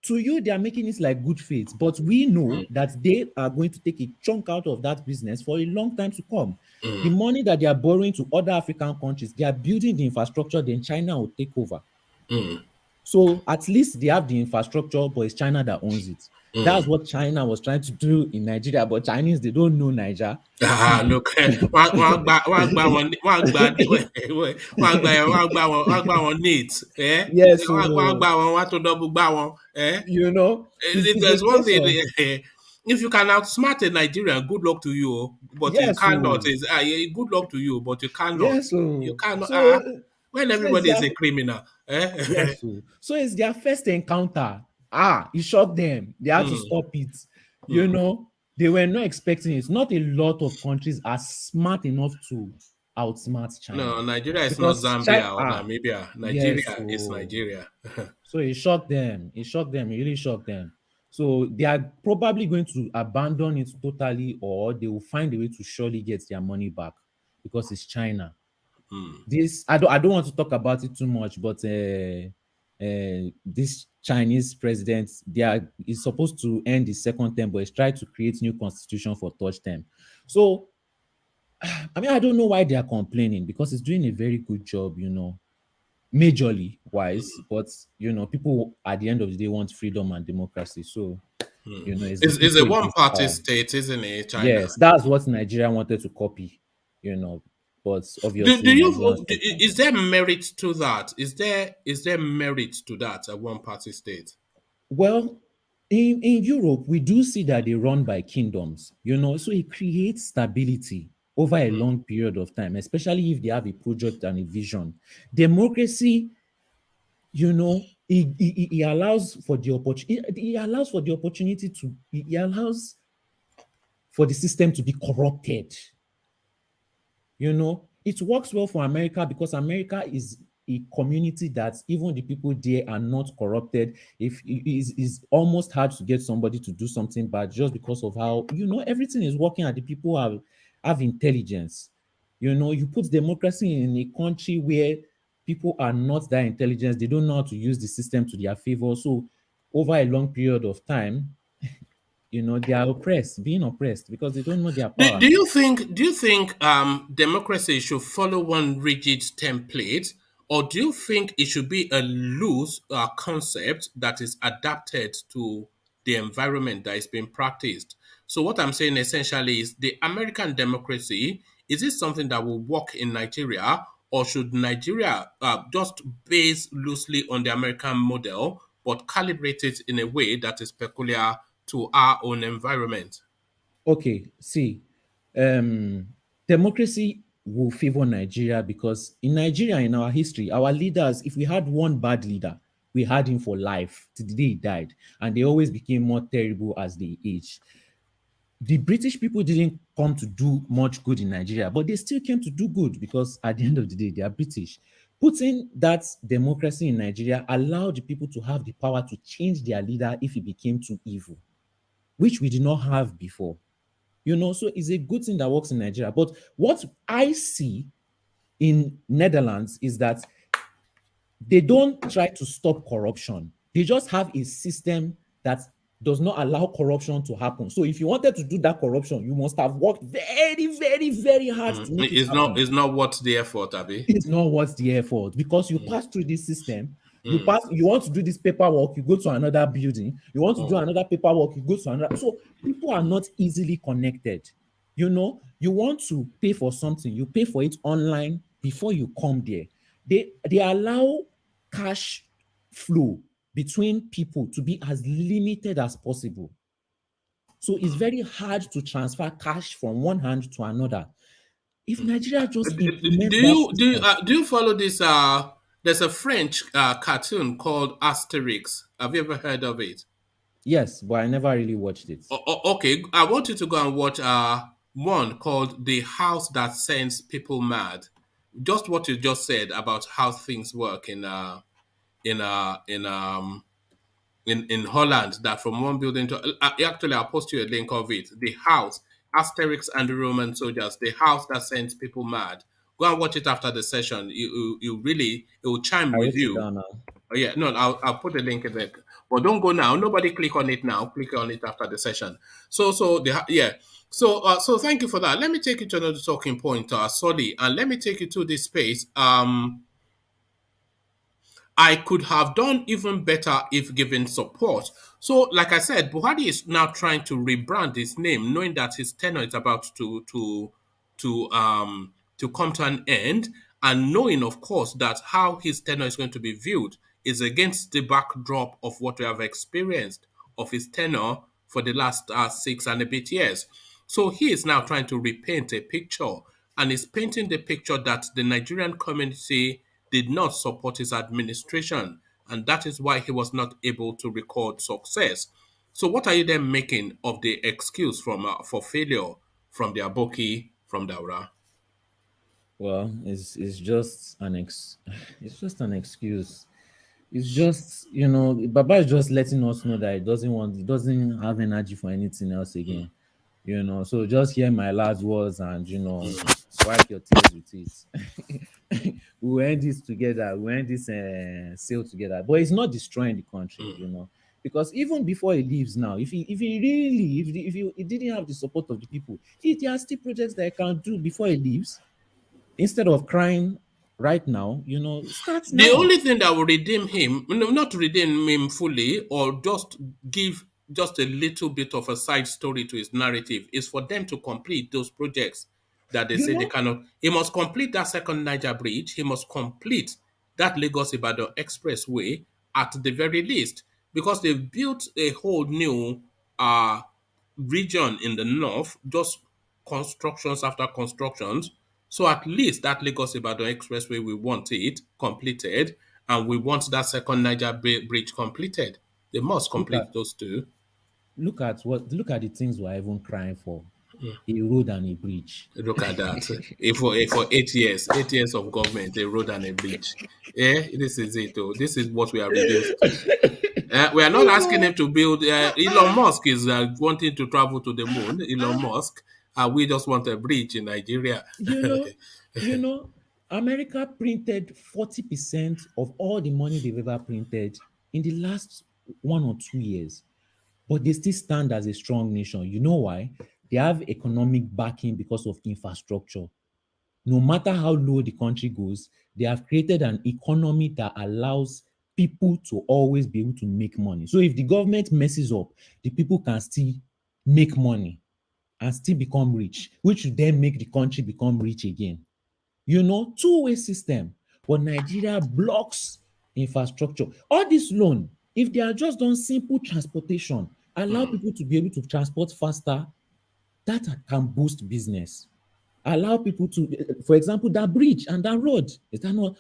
To you, they are making it like good faith, but we know that they are going to take a chunk out of that business for a long time to come. The money that they are borrowing to other African countries, they are building the infrastructure, then China will take over. So at least they have the infrastructure, but it's China that owns it. That's what China was trying to do in Nigeria, but Chinese, they don't know Niger. Look, wọ́n gbá wọn neat, eh? Yes, Wọ́n so, gbá wọn, wọ́n tó double gbá wọn, eh? you know, If it's a there's one case thing, of, if you can outsmart a Nigerian, good luck to you. But you yes, cannot. so, Good luck to you, but you cannot. yes, You so, cannot. When so it's everybody is their, a criminal, eh? yes, so it's their first encounter. It shocked them. They had to stop it. You know, they were not expecting it. Not a lot of countries are smart enough to outsmart No, China, Nigeria is not because China, Zambia or Namibia. yes, Nigeria is Nigeria. so it shocked them. It shocked them. It really shocked them. So they are probably going to abandon it totally, or they will find a way to surely get their money back because it's China. This I don't want to talk about it too much, but this Chinese president, is supposed to end his second term, but he's tried to create new constitution for third term. So I mean, I don't know why they are complaining, because he's doing a very good job, majorly wise, but people at the end of the day want freedom and democracy. So it's the It's a people one against party power. state, isn't it, China? Yes, that's what Nigeria wanted to copy, you know, but Do obviously you Nigerians don't want is it. there merit to that? Is there merit to that, a one party state? Well, in Europe, we do see that they run by kingdoms, so it creates stability over a long period of time, especially if they have a project and a vision. Democracy, it allows for the opportunity. It allows for the opportunity to. It allows for the system to be corrupted. It works well for America because America is a community that even the people there are not corrupted. If it is almost hard to get somebody to do something bad just because of how everything is working and the people have intelligence. You put democracy in a country where people are not that intelligent, they don't know how to use the system to their favor. So over a long period of time, they are being oppressed because they don't know their Do, power. do you think democracy should follow one rigid template, or do you think it should be a loose concept that is adapted to the environment that is being practiced? So what I'm saying essentially is, the American democracy, is it something that will work in Nigeria, or should Nigeria just base loosely on the American model but calibrate it in a way that is peculiar to our own environment? Okay, see, um, democracy will favor Nigeria because in Nigeria, in our history, our leaders, if we had one bad leader, we had him for life till the day he died, and they always became more terrible as they age. The British people didn't come to do much good in Nigeria, but they still came to do good because at the end of the day, they are British. Putting that democracy in Nigeria allowed the people to have the power to change their leader if he became too evil, which we did not have before. So it's a good thing that works in Nigeria. But what I see in Netherlands is that they don't try to stop corruption. They just have a system that does not allow corruption to happen. So if you wanted to do that corruption, you must have worked very, very, very hard to make it happen. It's not worth the effort, Abby. It's not worth the effort because you pass through this system. You want to do this paperwork, you go to another building. You want to do another paperwork, you go to another. So people are not easily connected. You want to pay for something, you pay for it online before you come there. They allow cash flow between people to be as limited as possible. So it's very hard to transfer cash from one hand to another. If Nigeria just implements that system, Do you follow this? There's a French cartoon called Asterix. Have you ever heard of it? yes, but I never really watched it. Okay, I want you to go and watch one called "The House That Sends People Mad." Just what you just said about how things work in uh in um in Holland, that from one building to actually I'll post you a link of it. The house, Asterix and the Roman soldiers, the house that sends people mad. Go and watch it after the session. You really, it will chime I with wrote it you. down now. Oh, yeah, no, I'll put the link in there. But don't go now. Nobody click on it now. Click on it after the session. So thank you for that. Let me take you to another talking point, Solly, and let me take you to this space. I could have done even better if given support. So, like I said, Buhari is now trying to rebrand his name, knowing that his tenure is about to come to an end, and knowing, of course, that how his tenure is going to be viewed is against the backdrop of what we have experienced of his tenure for the last 6 and a bit years. So he is now trying to repaint a picture, and is painting the picture that the Nigerian community did not support his administration, and that is why he was not able to record success. So, what are you then making of the excuse from for failure from the Aboki, from Daura? Well, it's just it's just an excuse. It's just Baba is just letting us know that he doesn't have energy for anything else again. So just hear my last words and wipe your tears with it. We'll end this together. We'll end this sale together. But it's not destroying the country, because even before he leaves now, if he really if he didn't have the support of the people, there are still projects that he can do before he leaves. Instead of crying right now, start The now. only thing that will redeem him, no, not redeem him fully, or just give just a little bit of a side story to his narrative, is for them to complete those projects that they You say they know, cannot. He must complete that second Niger bridge. He must complete that Lagos Ibadan expressway at the very least, because they've built a whole new uh region in the north, just constructions after constructions. So at least that Lagos Ibadan Expressway, we want it completed, and we want that second Niger bridge completed. They must look at complete those two. look at the things we're even crying for. A road and a bridge. Look at that. For 8 years of government, a road and a bridge. Yeah, this is it. Oh. This is what we are reduced to. We are not asking him to build. Elon Musk is wanting to travel to the moon. Elon Musk. We just want a bridge in Nigeria. You know, you know, America printed 40% of all the money they've ever printed in the last 1 or 2 years, but they still stand as a strong nation. You know why? They have economic backing because of infrastructure. No matter how low the country goes, they have created an economy that allows people to always be able to make money. So if the government messes up, the people can still make money and still become rich, which would then make the country become rich again. Two-way system. But Nigeria blocks infrastructure. All this loan, if they are just done simple transportation, allow people to be able to transport faster, that can boost business. Allow people to, for example, that bridge and that road. Is that not?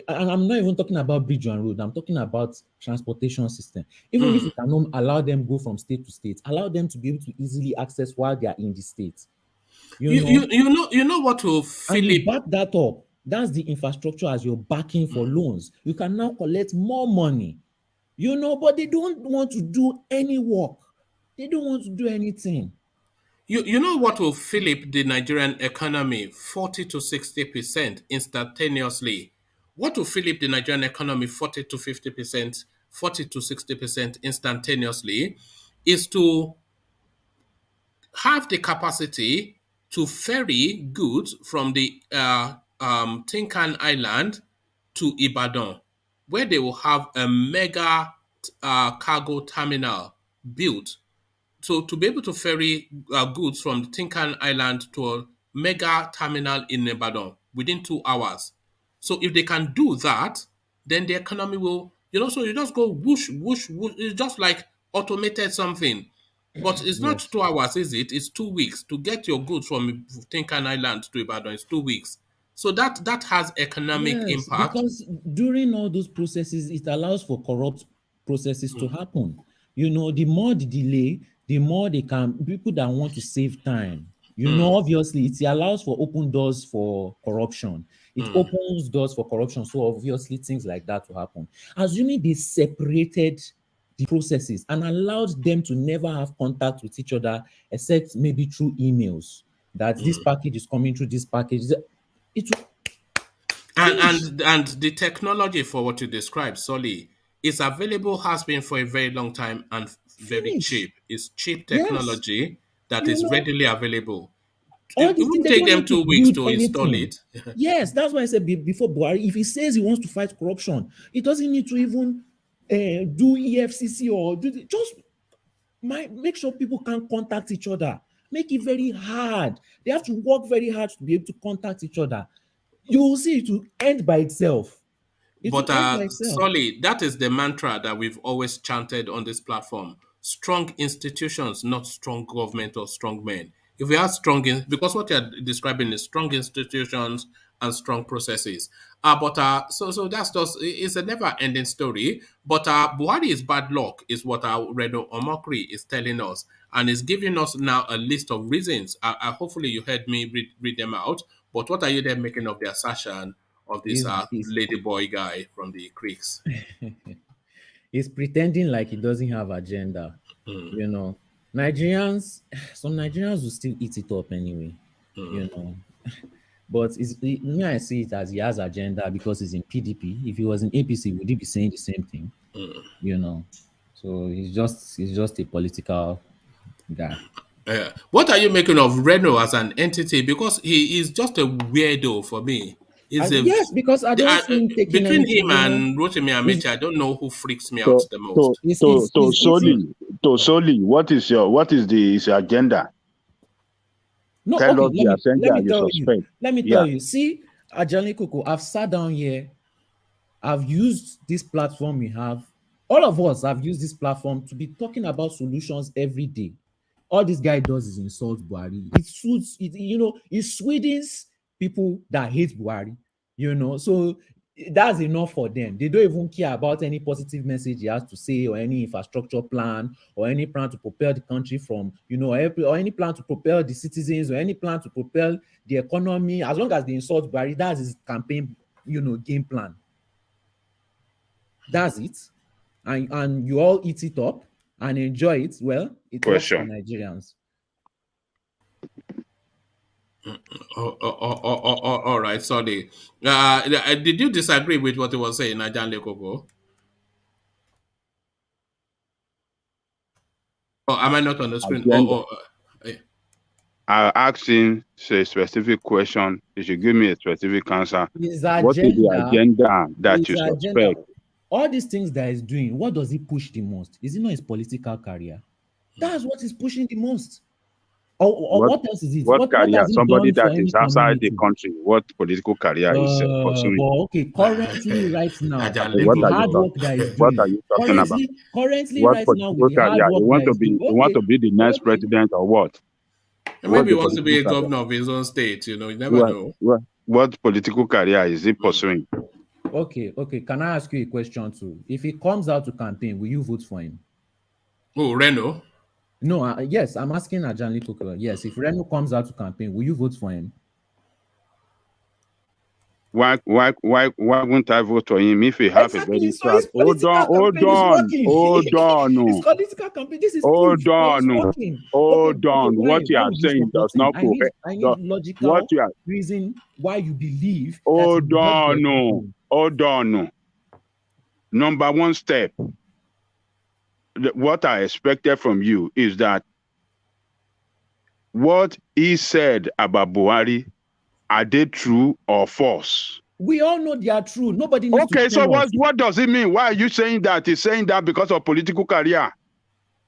I'm not even talking about bridge and road. I'm talking about transportation system. Even if you cannot allow them go from state to state, allow them to be able to easily access while they are in the state. You know what will And you Philip. back that up. That's the infrastructure as you're backing for loans. You can now collect more money. But they don't want to do any work. They don't want to do anything. You know what will flip the Nigerian economy 40 to 60% instantaneously? What will flip the Nigerian economy 40 to 50%, 40 to 60% instantaneously is to have the capacity to ferry goods from the Tinkan Island to Ibadan, where they will have a mega cargo terminal built. So to be able to ferry goods from Tinkan Island to a mega terminal in Ibadan within 2 hours. So if they can do that, then the economy will, so you just go whoosh, whoosh, whoosh. It's just like automated something. But it's not Yes. 2 hours, is it? It's 2 weeks. To get your goods from Tinkan Island to Ibadan, it's 2 weeks. So that has economic Yes, impact. because during all those processes, it allows for corrupt processes to happen. The more the delay, the more they can people that want to save time. Obviously, it allows for open doors for corruption. It opens doors for corruption. So obviously, things like that will happen. Assuming they separated the processes and allowed them to never have contact with each other except maybe through emails. That this package is coming through this package. It will And finish. and the technology for what you described, Solly, is available, has been for a very long time and very Finish. cheap. It's cheap Yes. technology that You is know, readily available. all It these things, won't they take don't them need to 2 weeks build to install anything. it. Yes, that's why I said before Buhari, if he says he wants to fight corruption, he doesn't need to even do EFCC or just make sure people can contact each other. Make it very hard. They have to work very hard to be able to contact each other. You will see it will end by itself. It will But end by itself. Solly, that is the mantra that we've always chanted on this platform. Strong institutions, not strong government or strong men. If we have because what you're describing is strong institutions and strong processes. So that's just, it's a never-ending story. But Buhari is bad luck, is what our Redo Omokri is telling us, and is giving us now a list of reasons. Hopefully you heard me read them out. But what are you then making of the assertion of this Is lady boy guy from the creeks? He's pretending like he doesn't have agenda. Nigerians, some Nigerians will still eat it up anyway. You know, but me, I see it as he has agenda because he's in PDP. If he was in APC, would he be saying the same thing? So he's just a political guy. What are you making of Reno as an entity? Because he is just a weirdo for me. Is a Yes, because I don't see him taking between anything. him and Rotimi He's, Amechi, I don't know who freaks me out To the to most. he's, to he's, to he's eating. Soli, what is his agenda? No, Tell okay, us the let agenda me you tell you. suspect. Let me Yeah. tell you. See, Ajani Koko, I've sat down here. I've used this platform we have. All of us have used this platform to be talking about solutions every day. All this guy does is insult Buhari. It suits it, it Sweden's people that hate Buhari, So that's enough for them. They don't even care about any positive message he has to say, or any infrastructure plan, or any plan to propel the country from, or any plan to propel the citizens, or any plan to propel the economy. As long as they insult Buhari, that's his campaign, game plan. That's it. And you all eat it up and enjoy it. Well, it works for Question. Nigerians. All right, sorry. Did you disagree with what he was saying, Ajan Lekoko? Or am I not on the screen? Agenda. Eh. I asked him a specific question. He should give me a specific answer. His What is the agenda, agenda that you his agenda, suspect? all these things that he's doing, what does he push the most? Is it not his political career? That's what he's pushing the most. Or What what else is it? what What career? has he Somebody done for that any is outside the community? country. What political career is pursuing? But okay, currently, right now, Ajan What with the are you hard Lekoko. talking? work that he's What doing, are you talking about? currently, What right now, with political the hard career? work that he's doing, You want to be the next okay, president or what? What's Maybe he the wants to be political a career? governor of his own state, you never know. What political career is he pursuing? okay. Can I ask you a question too? If he comes out to campaign, will you vote for him? Oh, Reno? No, yes, I'm asking Ajanli Koko. Yes, if Reno comes out to campaign, will you vote for him? Why won't I vote for him if he have a very So his political campaign is working. hold on. His political campaign, this is Hold proof that it's on. working. Hold Okay, on. What you why are would you saying does support him? not I need what logical you are reason why you believe that he hold will help the on. economy. Hold on. Number one step. What I expected from you is that what he said about Buhari, are they true or false? We all know they are true. Nobody needs to Okay, so tell us. what does it mean? Why are you saying that? He's saying that because of political career.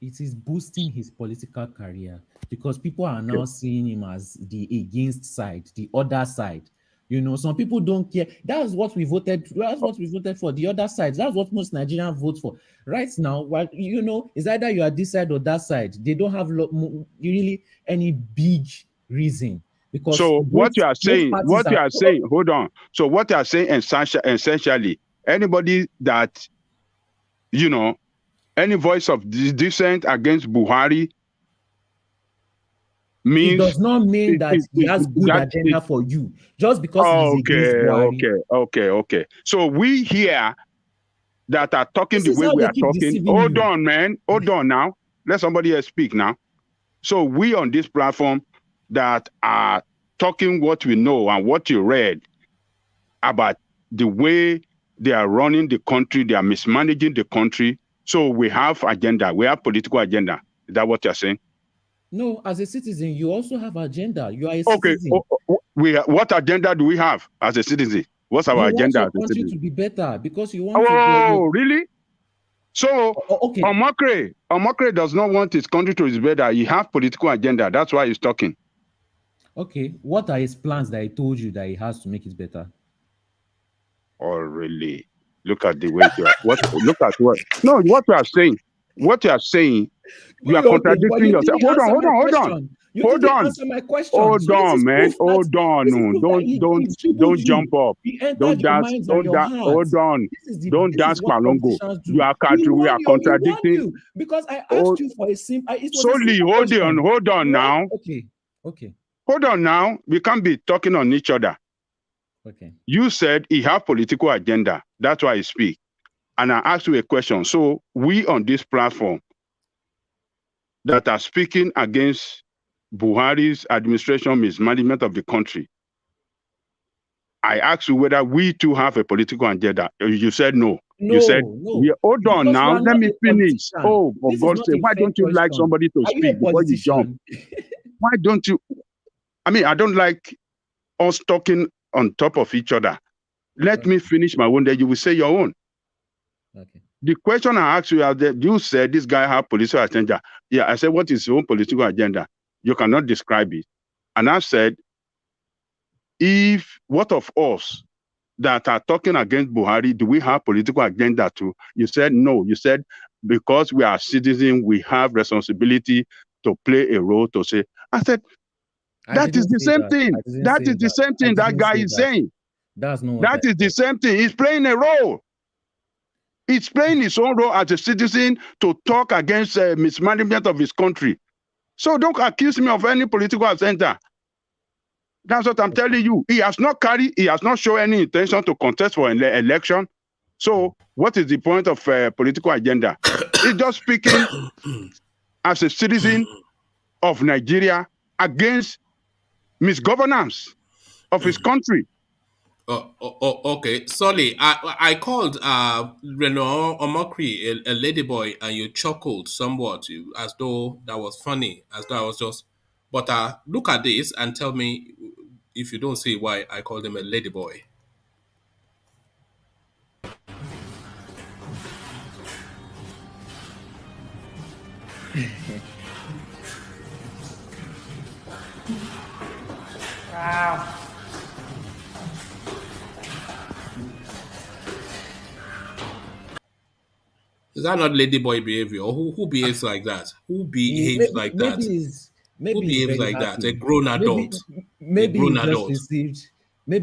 It is boosting his political career because people are now seeing him as the against side, the other side. You know, some people don't care. That's what we voted. That's what we voted for. The other side. That's what most Nigerians vote for. Right now, well, you know, it's either you are this side or that side. They don't have really any big reason because So what you are saying, parties hold on. So what you are saying essentially, anybody that, you know, any voice of dissent against Buhari means it does not mean that he has good agenda for you just because he's against Buhari. Okay. So we here that are talking the way we are talking. Hold on, man. Hold on now. Let somebody else speak now. So we on this platform that are talking what we know and what you read about the way they are running the country, they are mismanaging the country. So we have agenda. We have political agenda. Is that what you're saying? No, as a citizen, you also have agenda. You are a citizen. What agenda do we have as a citizen? What's our agenda as a citizen? You want your country to be better because you want to... really? So, okay. Omakre does not want his country to be better. He has political agenda. That's why he's talking. Okay. What are his plans that he told you that he has to make it better? Oh, really? Look at the way you are. Look at what? No, what you are saying. What you are saying, you are contradicting yourself. Hold on. You didn't answer my question. Hold on, man. Hold on. Don't jump up. Don't dance. Hold on. Don't dance Malongo. We are contradicting. Because I asked you for a simple. Solely, hold on now. Okay. Hold on now. We can't be talking on each other. Okay. You said he have political agenda. That's why he speak. And I asked you a question. So we on this platform that are speaking against Buhari's administration mismanagement of the country, I asked you whether we too have a political agenda. You said no. You said, no. Hold on now. Let me finish. Oh, for God's sake, why don't you like somebody to speak before you jump? Why don't you? I mean, I don't like us talking on top of each other. Let me finish my own, then you will say your own. Okay. The question I asked you, you said this guy have political agenda. Yeah, I said, what is his own political agenda? You cannot describe it. And I said, what of us that are talking against Buhari, do we have political agenda too? You said no. You said, because we are citizens, we have responsibility to play a role to say. I said, that is the same thing. That is the same thing that guy is saying. That's not that is the same thing. He's playing a role. He's playing his own role as a citizen to talk against mismanagement of his country. So don't accuse me of any political agenda. That's what I'm telling you. He has not shown any intention to contest for an election. So what is the point of political agenda? He's just speaking as a citizen of Nigeria against misgovernance of his country. Okay. Sorry, I called Renaud Omokri a ladyboy, and you chuckled somewhat as though that was funny, as though I was just. But look at this and tell me if you don't see why I called him a ladyboy. Wow. Is that not ladyboy behavior? Who behaves like that? Who behaves like that? Who behaves like that? A grown adult. Maybe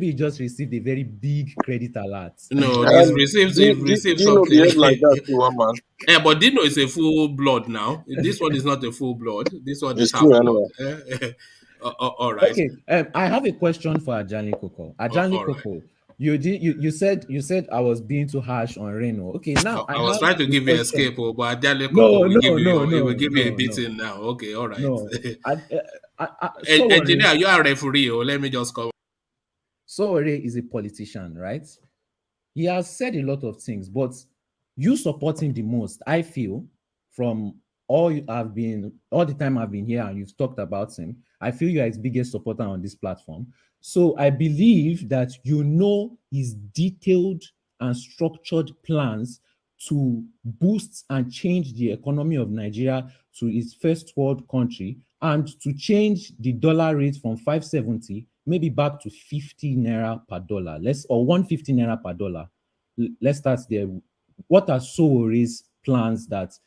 he just received a very big credit alert. No, he received something. Behave like that too, man. Yeah, but Dino is a full blood now. This one is not a full blood. This one is half true, blood. All right. Okay, I have a question for Ajani Koko. Ajani Koko, You said I was being too harsh on Reno. Okay, now I I was have trying to a give you question. escape, but Adele Coco No, will give no, you no, it will no, give you a no, no, beating now. Okay, all right. no. Sorry. Engineer, you are a referee. Let me just come. Sowore is a politician, right? He has said a lot of things, but you support him the most, I feel, from all the time I've been here and you've talked about him. I feel you are his biggest supporter on this platform. So I believe that you know his detailed and structured plans to boost and change the economy of Nigeria to its first world country and to change the dollar rate from 570 maybe back to 50 naira per dollar, or 150 naira per dollar. Let's start there. What are Sowore's plans that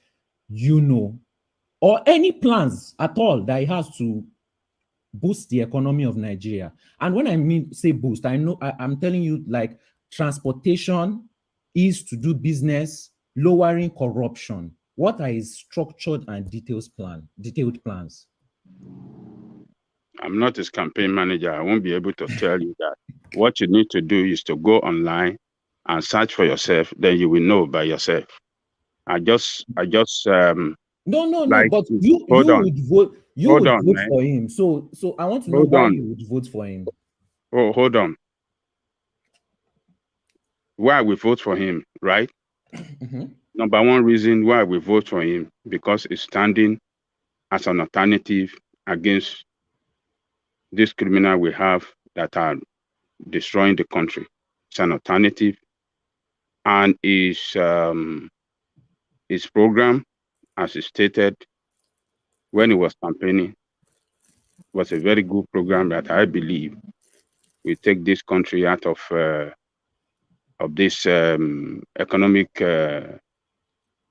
you know, or any plans at all that he has to boost the economy of Nigeria? And when I mean say boost, I know I'm telling you, like, transportation, ease to do business, lowering corruption. What are his structured and detailed plans? I'm not his campaign manager. I won't be able to tell you that. What you need to do is to go online and search for yourself. Then you will know by yourself. I just No. like But to you hold on, would vote. You hold would on, vote man. for him. So I want to know Hold why on. you would vote for him. Oh, hold on. Why we vote for him, right? Mm-hmm. Number one reason why we vote for him, because he's standing as an alternative against this criminal we have that are destroying the country. It's an alternative, and his program, as he stated when he was campaigning, was a very good program that I believe will take this country out of this economic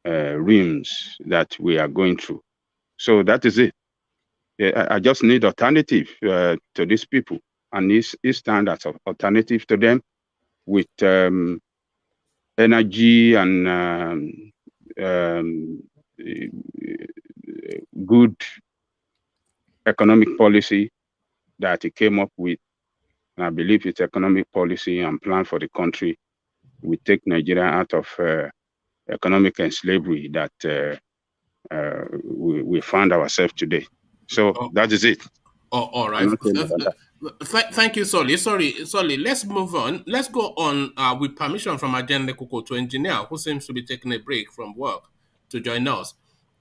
realms that we are going through. So that is it. I just need alternative to these people, and he stand as an alternative to them with energy and good economic policy that he came up with. And I believe its economic policy and plan for the country will take Nigeria out of economic slavery that we found ourselves today. So that is it. All I'm right. not saying more than that. Thank you, Solly. Sorry. Let's move on. Let's go on with permission from Agenda Coco to engineer, who seems to be taking a break from work to join us.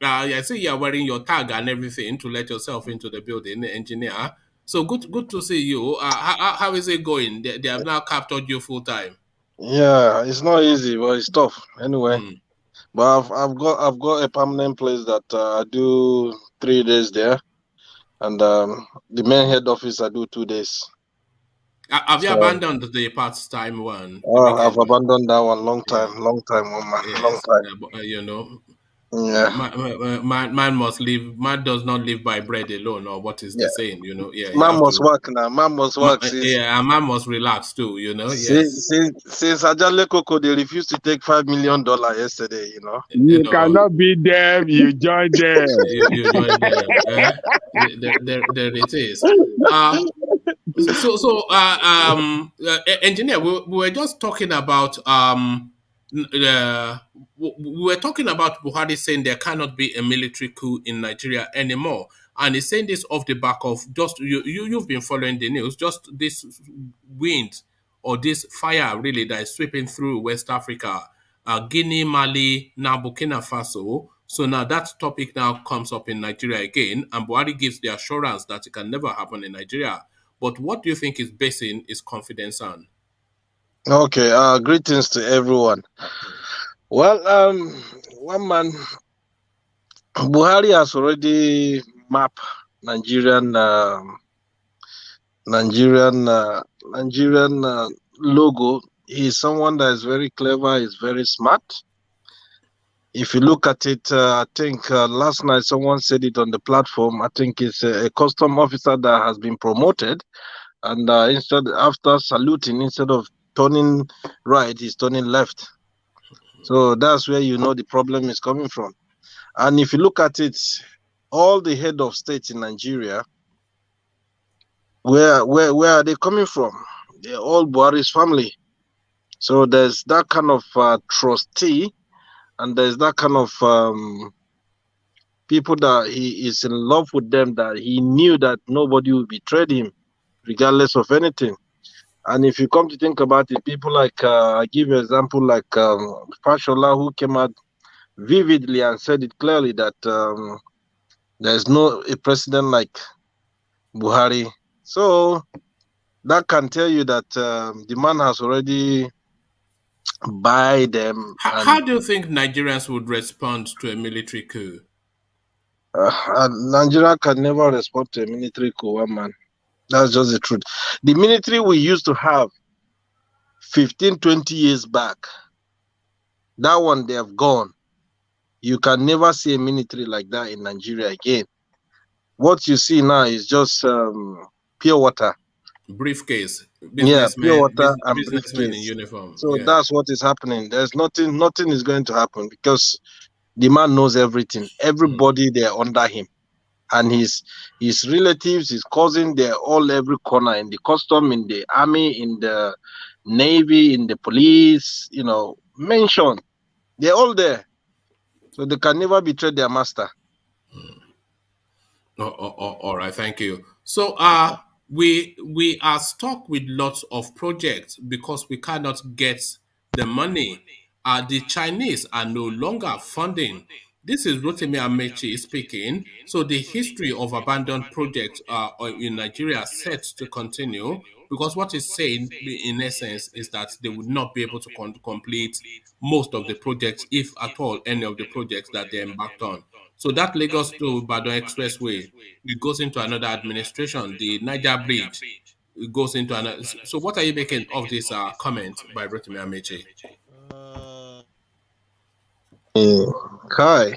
I see you're wearing your tag and everything to let yourself into the building, engineer. So good to see you. How is it going? They have now captured you full time. Yeah, it's not easy, but it's tough anyway. Mm. But I've got a permanent place that I do 3 days there, and the main head office I do 2 days. Have you So abandoned the part-time one, the I've weekend one? abandoned that one long Yeah. time, woman, long Yes. time. You know, Yeah, man must live. Man does not live by bread alone, or what is the yeah. saying? You know, yeah, you Man have must to. work now. Man must work. Yeah, a man must relax too. You know, yes. Since Ajale Koko, they refused to take $5 million yesterday. You know. You No, cannot be there. You join them. you join them. There it is. Engineer, we were just talking about we were talking about Buhari saying there cannot be a military coup in Nigeria anymore, and he's saying this off the back of just you've been following the news, just this wind or this fire really that is sweeping through West Africa, Guinea, Mali, now Burkina Faso. So now that topic now comes up in Nigeria again, and Buhari gives the assurance that it can never happen in Nigeria. But what do you think is basing his confidence on? Okay. Greetings to everyone. Well, one man, Buhari has already mapped Nigerian logo. He's someone that is very clever. He's very smart. If you look at it, I think last night someone said it on the platform. I think it's a custom officer that has been promoted, and after saluting, instead of turning right, he's turning left. So that's where you know the problem is coming from. And if you look at it, all the head of states in Nigeria, where are they coming from? They're all Buhari's family. So there's that kind of trustee, and there's that kind of people that he is in love with them, that he knew that nobody will betray him, regardless of anything. And if you come to think about it, people like, I give you an example like Fashola, who came out vividly and said it clearly that there's no a president like Buhari. So that can tell you that the man has already buy them. How do you think Nigerians would respond to a military coup? Nigeria can never respond to a military coup, man. That's just the truth. The military we used to have 15, 20 years back, that one they have gone. You can never see a military like that in Nigeria again. What you see now is just pure water. Briefcase. Yeah, pure water and businessmen in briefcase. uniform. So yeah. that's what is happening. There's nothing is going to happen because the man knows everything. Everybody they're under him. And his relatives, his cousin, they're all every corner, in the custom, in the army, in the navy, in the police, you know, mentioned. They're all there. So they can never betray their master. All right, thank you. So we are stuck with lots of projects because we cannot get the money. The Chinese are no longer funding. This is Rotimi Amechi speaking. So the history of abandoned projects in Nigeria is set to continue because what is saying in essence is that they would not be able to complete most of the projects, if at all any of the projects that they embarked on. So that Lagos to Ibadan Expressway, it goes into another administration. The Niger Bridge, it goes into another. So what are you making of this comment by Rotimi Amechi? Kai,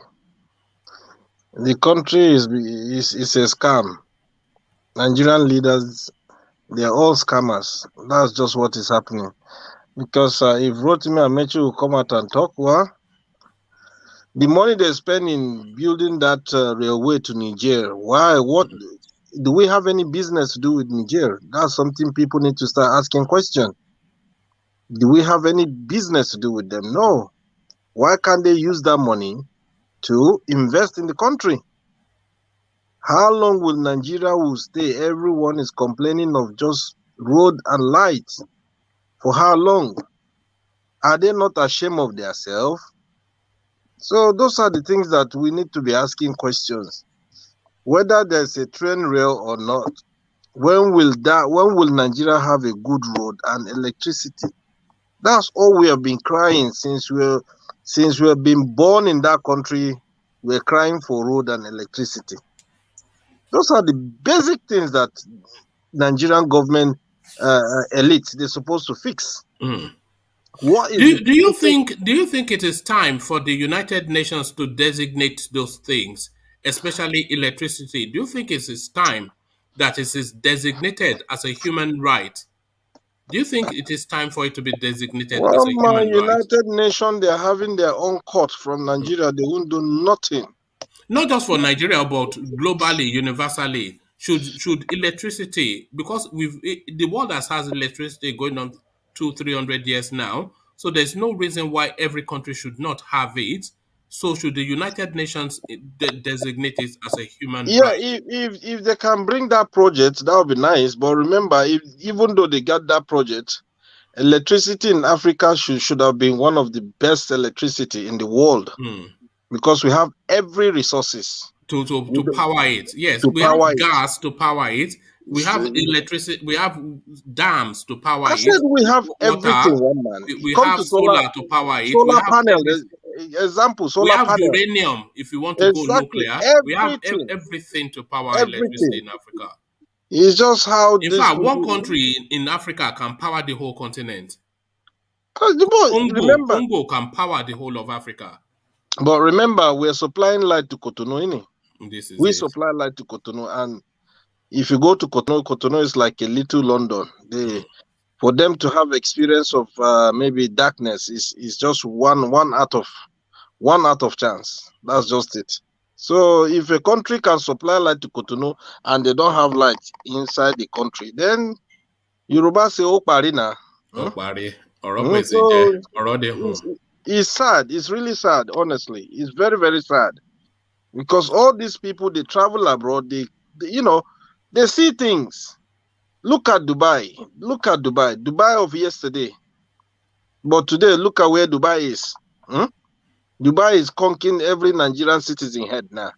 the country is a scam. Nigerian leaders, they are all scammers. That's just what is happening. Because if Rotimi Amechi will come out and talk, well, the money they spend in building that railway to Niger, why? What do we have any business to do with Niger? That's something people need to start asking questions. Do we have any business to do with them? No. Why can't they use that money to invest in the country? How long will Nigeria will stay? Everyone is complaining of just road and lights. For how long? Are they not ashamed of themselves? So those are the things that we need to be asking questions. Whether there's a train rail or not, when will Nigeria have a good road and electricity? That's all we have been crying since we have been born in that country. We're crying for road and electricity. Those are the basic things that Nigerian government elite they're supposed to fix. What is do you think it is time for the United Nations to designate those things, especially electricity? Do you think it is time that it is designated as a human right? Do you think it is time for it to be designated as a human right? United Nations, they are having their own court from Nigeria. They won't do nothing. Not just for Nigeria, but globally, universally. Should electricity, because the world has electricity going on 200-300 years now, so there's no reason why every country should not have it. So should the United Nations designate it as a human right? If they can bring that project, that would be nice. But remember, even though they got that project, electricity in Africa should have been one of the best electricity in the world. Because we have every resources to power it. Yes, we have gas to power it. We have electricity. We have dams to power it. I said we have everything. We have solar to power it. Solar panel. Example, solar panel. We have uranium if you want to go nuclear. We have everything to power electricity in Africa. It's just how. In fact, one country in Africa can power the whole continent. Congo can power the whole of Africa. But remember, we're supplying light to Cotonou. We it. supply light to Cotonou, and if you go to Cotonou is like a little London. For them to have experience of maybe darkness is just one out of chance. That's just it. So if a country can supply light to Cotonou and they don't have light inside the country, then Yoruba say Okpari na. Okpari. So it's sad. It's really sad, honestly. It's very, very sad. Because all these people, they travel abroad, they they see things. Look at Dubai. Look at Dubai. Dubai of yesterday. But today, look at where Dubai is. Dubai is conking every Nigerian citizen head now.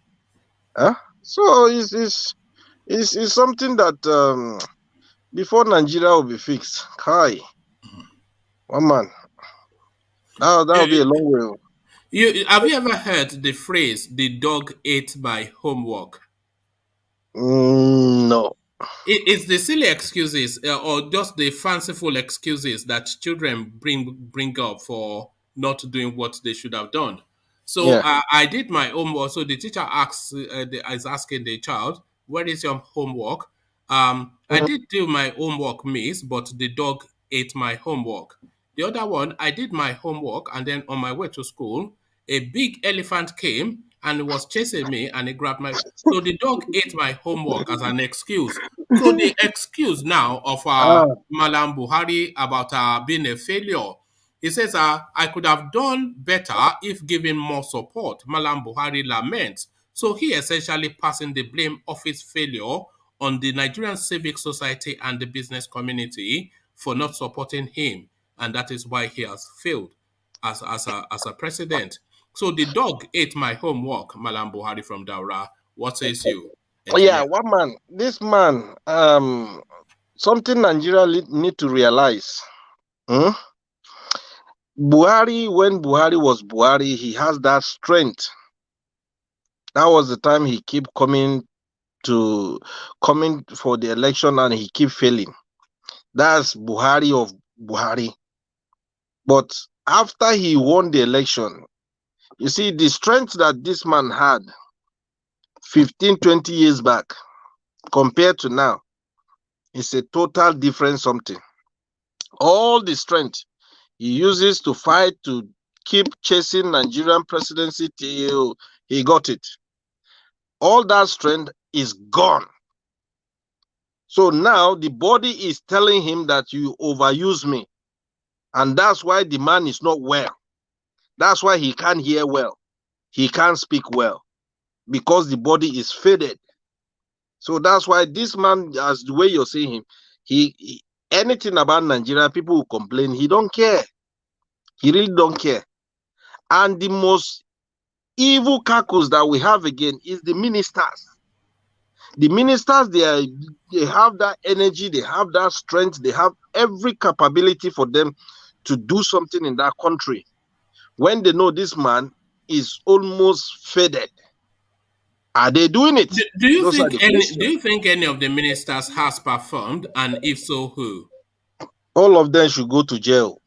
So it's something that before Nigeria will be fixed. Kai. One man. That'll be a long way. Have you ever heard the phrase "the dog ate my homework"? No. It's the silly excuses or just the fanciful excuses that children bring up for not doing what they should have done. So I did my homework. So the teacher is asking the child, "Where is your homework?" I did do my homework, miss, but the dog ate my homework. The other one, I did my homework, and then on my way to school, a big elephant came and was chasing me, and he grabbed my. So the dog ate my homework as an excuse. So the excuse now of Mallam Buhari about being a failure, he says, I could have done better if given more support. Mallam Buhari laments. So he essentially passing the blame of his failure on the Nigerian civic society and the business community for not supporting him. And that is why he has failed as a president. So the dog ate my homework, Mallam Buhari from Daura. What says you? Yeah, one man. This man, something Nigeria need to realize. Buhari, when Buhari was Buhari, he has that strength. That was the time he keep coming for the election and he keep failing. That's Buhari of Buhari. But after he won the election, you see the strength that this man had 15, 20 years back compared to now, it's a total different something. All the strength he uses to fight to keep chasing Nigerian presidency till he got it. All that strength is gone. So now the body is telling him that you overuse me. And that's why the man is not well. That's why he can't hear well. He can't speak well. Because the body is faded. So that's why this man, as the way you're saying him, he anything about Nigeria, people will complain. He don't care. He really don't care. And the most evil cackles that we have again is the ministers. The ministers, they have that energy, they have that strength, they have every capability for them to do something in that country. When they know this man is almost faded, are they doing it? Do you think any of the ministers has performed, and if so, who? All of them should go to jail.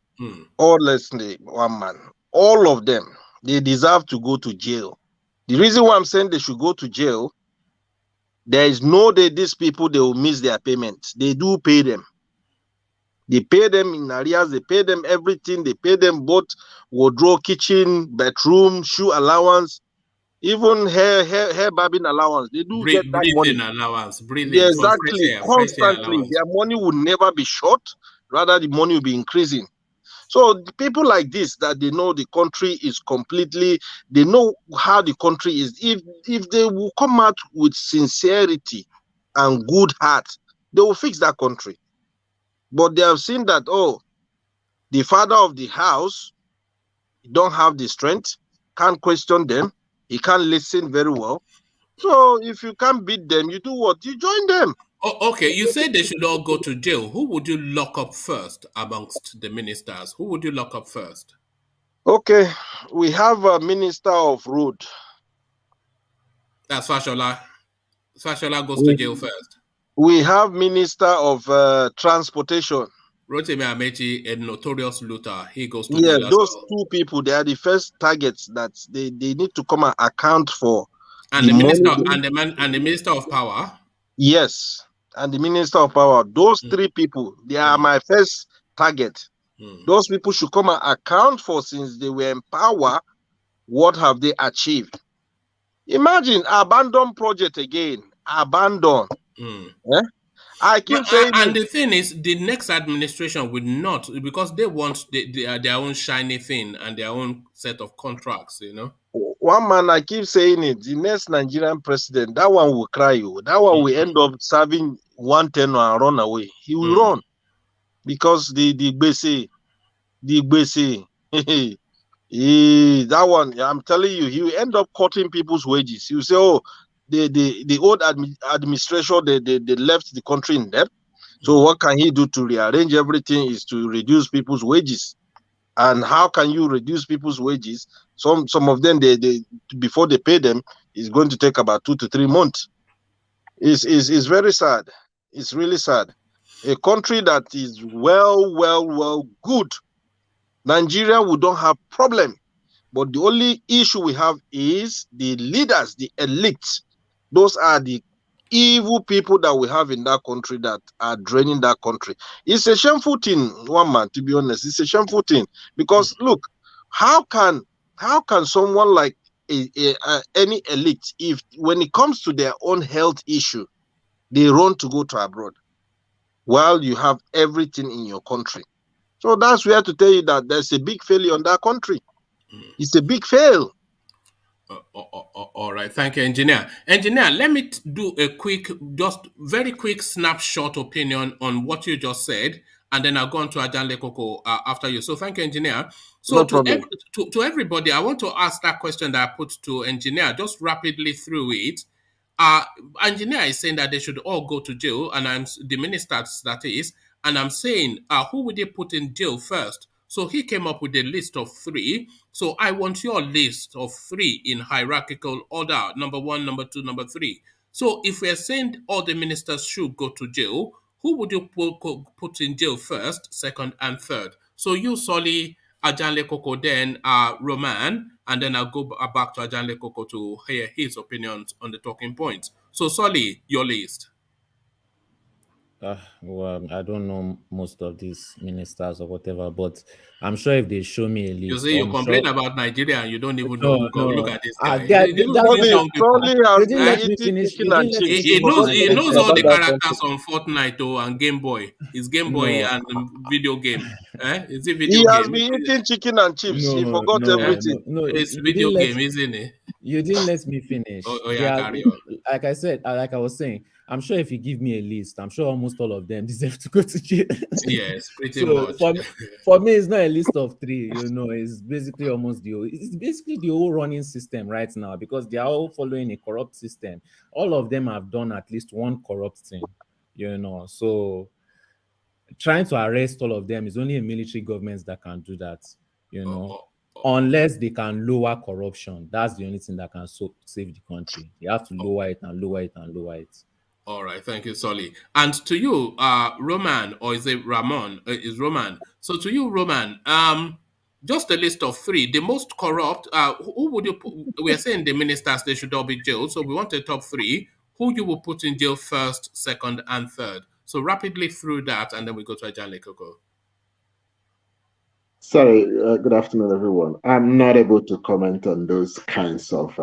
Honestly, one man. All of them, they deserve to go to jail. The reason why I'm saying they should go to jail, there is no day these people, they will miss their payments. They do pay them. They pay them in arrears. They pay them everything. They pay them both wardrobe, kitchen, bedroom, shoe allowance, even hair barbing allowance. They do get that money. Allowance, breathing, yeah, exactly, constantly. Their money will never be short. Rather, the money will be increasing. So the people like this, that they know the country is completely, they know how the country is. If they will come out with sincerity and good heart, they will fix that country. But they have seen that, oh, the father of the house don't have the strength, can't question them, he can't listen very well. So if you can't beat them, you do what? You join them. Oh, okay, you said they should all go to jail. Who would you lock up first amongst the ministers? Who would you lock up first? Okay, we have a minister of road. That's Fashola. Fashola goes to jail first. We have minister of transportation. ROTIMI AMAECHI, a notorious looter, he goes to jail. Yeah, those two people, they are the first targets that they need to come and account for. And the minister and the minister of power. Yes, and the minister of power. Those three people, they are my first target. Those people should come and account for, since they were in power, what have they achieved? Imagine abandon project again. Abandon. I keep saying And it. the thing is, the next administration would not, because they want their own shiny thing and their own set of contracts, you know. One man, I keep saying it, the next Nigerian president, that one will cry you. That one will end up serving 110 and run away. He will run because the BC, that one, I'm telling you, he will end up cutting people's wages. He will say, oh, the old administration, they left the country in debt. So what can he do to rearrange everything is to reduce people's wages. And how can you reduce people's wages? Some of them, they before they pay them, is going to take about 2 to 3 months. It's very sad. It's really sad. A country that is well good. Nigeria, we don't have problem. But the only issue we have is the leaders, the elites. Those are the evil people that we have in that country that are draining that country. It's a shameful thing, one man, to be honest. It's a shameful thing because look, how can someone like any elite, if when it comes to their own health issue, they run to go to abroad while you have everything in your country? So that's where to tell you that there's a big failure on that country. It's a big fail. All right, thank you, engineer. Engineer, let me do a quick, just very quick snapshot opinion on what you just said, and then I'll go on to Ajanle Koko after you. So thank you, engineer. So No problem. to everybody, I want to ask that question that I put to engineer, just rapidly through it. Engineer is saying that they should all go to jail, and I'm the ministers that is, and I'm saying, who would they put in jail first? So he came up with a list of 3. So I want your list of 3 in hierarchical order: number 1, number 2, number 3. So if we're saying all the ministers should go to jail, who would you put in jail first, second, and third? So you, Solly, Ajanle Koko, then Roman, and then I'll go back to Ajanle Koko to hear his opinions on the talking points. So Solly, your list. Well, I don't know most of these ministers or whatever, but I'm sure if they show me a list, You see, you I'm complain sure. about Nigeria and you don't even know No, who go. no. Look at this guy. These These young people. Probably you has didn't been let me eating finish. chicken You and didn't let me chips. He knows finish. he knows all the About that characters country. on Fortnite though and Game Boy. It's Game Boy No, and video game. Is it He video has game? been eating chicken and chips. He no, forgot no, everything. no. It's You video didn't let. game, isn't it? You didn't let me finish. Oh yeah, carry on. Like I said, like I was saying, I'm sure if you give me a list, I'm sure almost all of them deserve to go to jail. Yes, pretty So much. for me, it's not a list of 3. It's basically it's basically the whole running system right now, because they are all following a corrupt system. All of them have done at least one corrupt thing, So trying to arrest all of them is only a military government that can do that, unless they can lower corruption. That's the only thing that can save the country. They have to lower it and lower it and lower it. All right, thank you, Solly. And to you, Roman, or is it Ramon? Is Roman. So to you, Roman, just a list of 3. The most corrupt, who would you put? We are saying the ministers, they should all be jailed. So we want a top 3. Who you will put in jail first, second, and third? So rapidly through that, and then we go to Ajanle Koko. Sorry, good afternoon, everyone. I'm not able to comment on those kinds of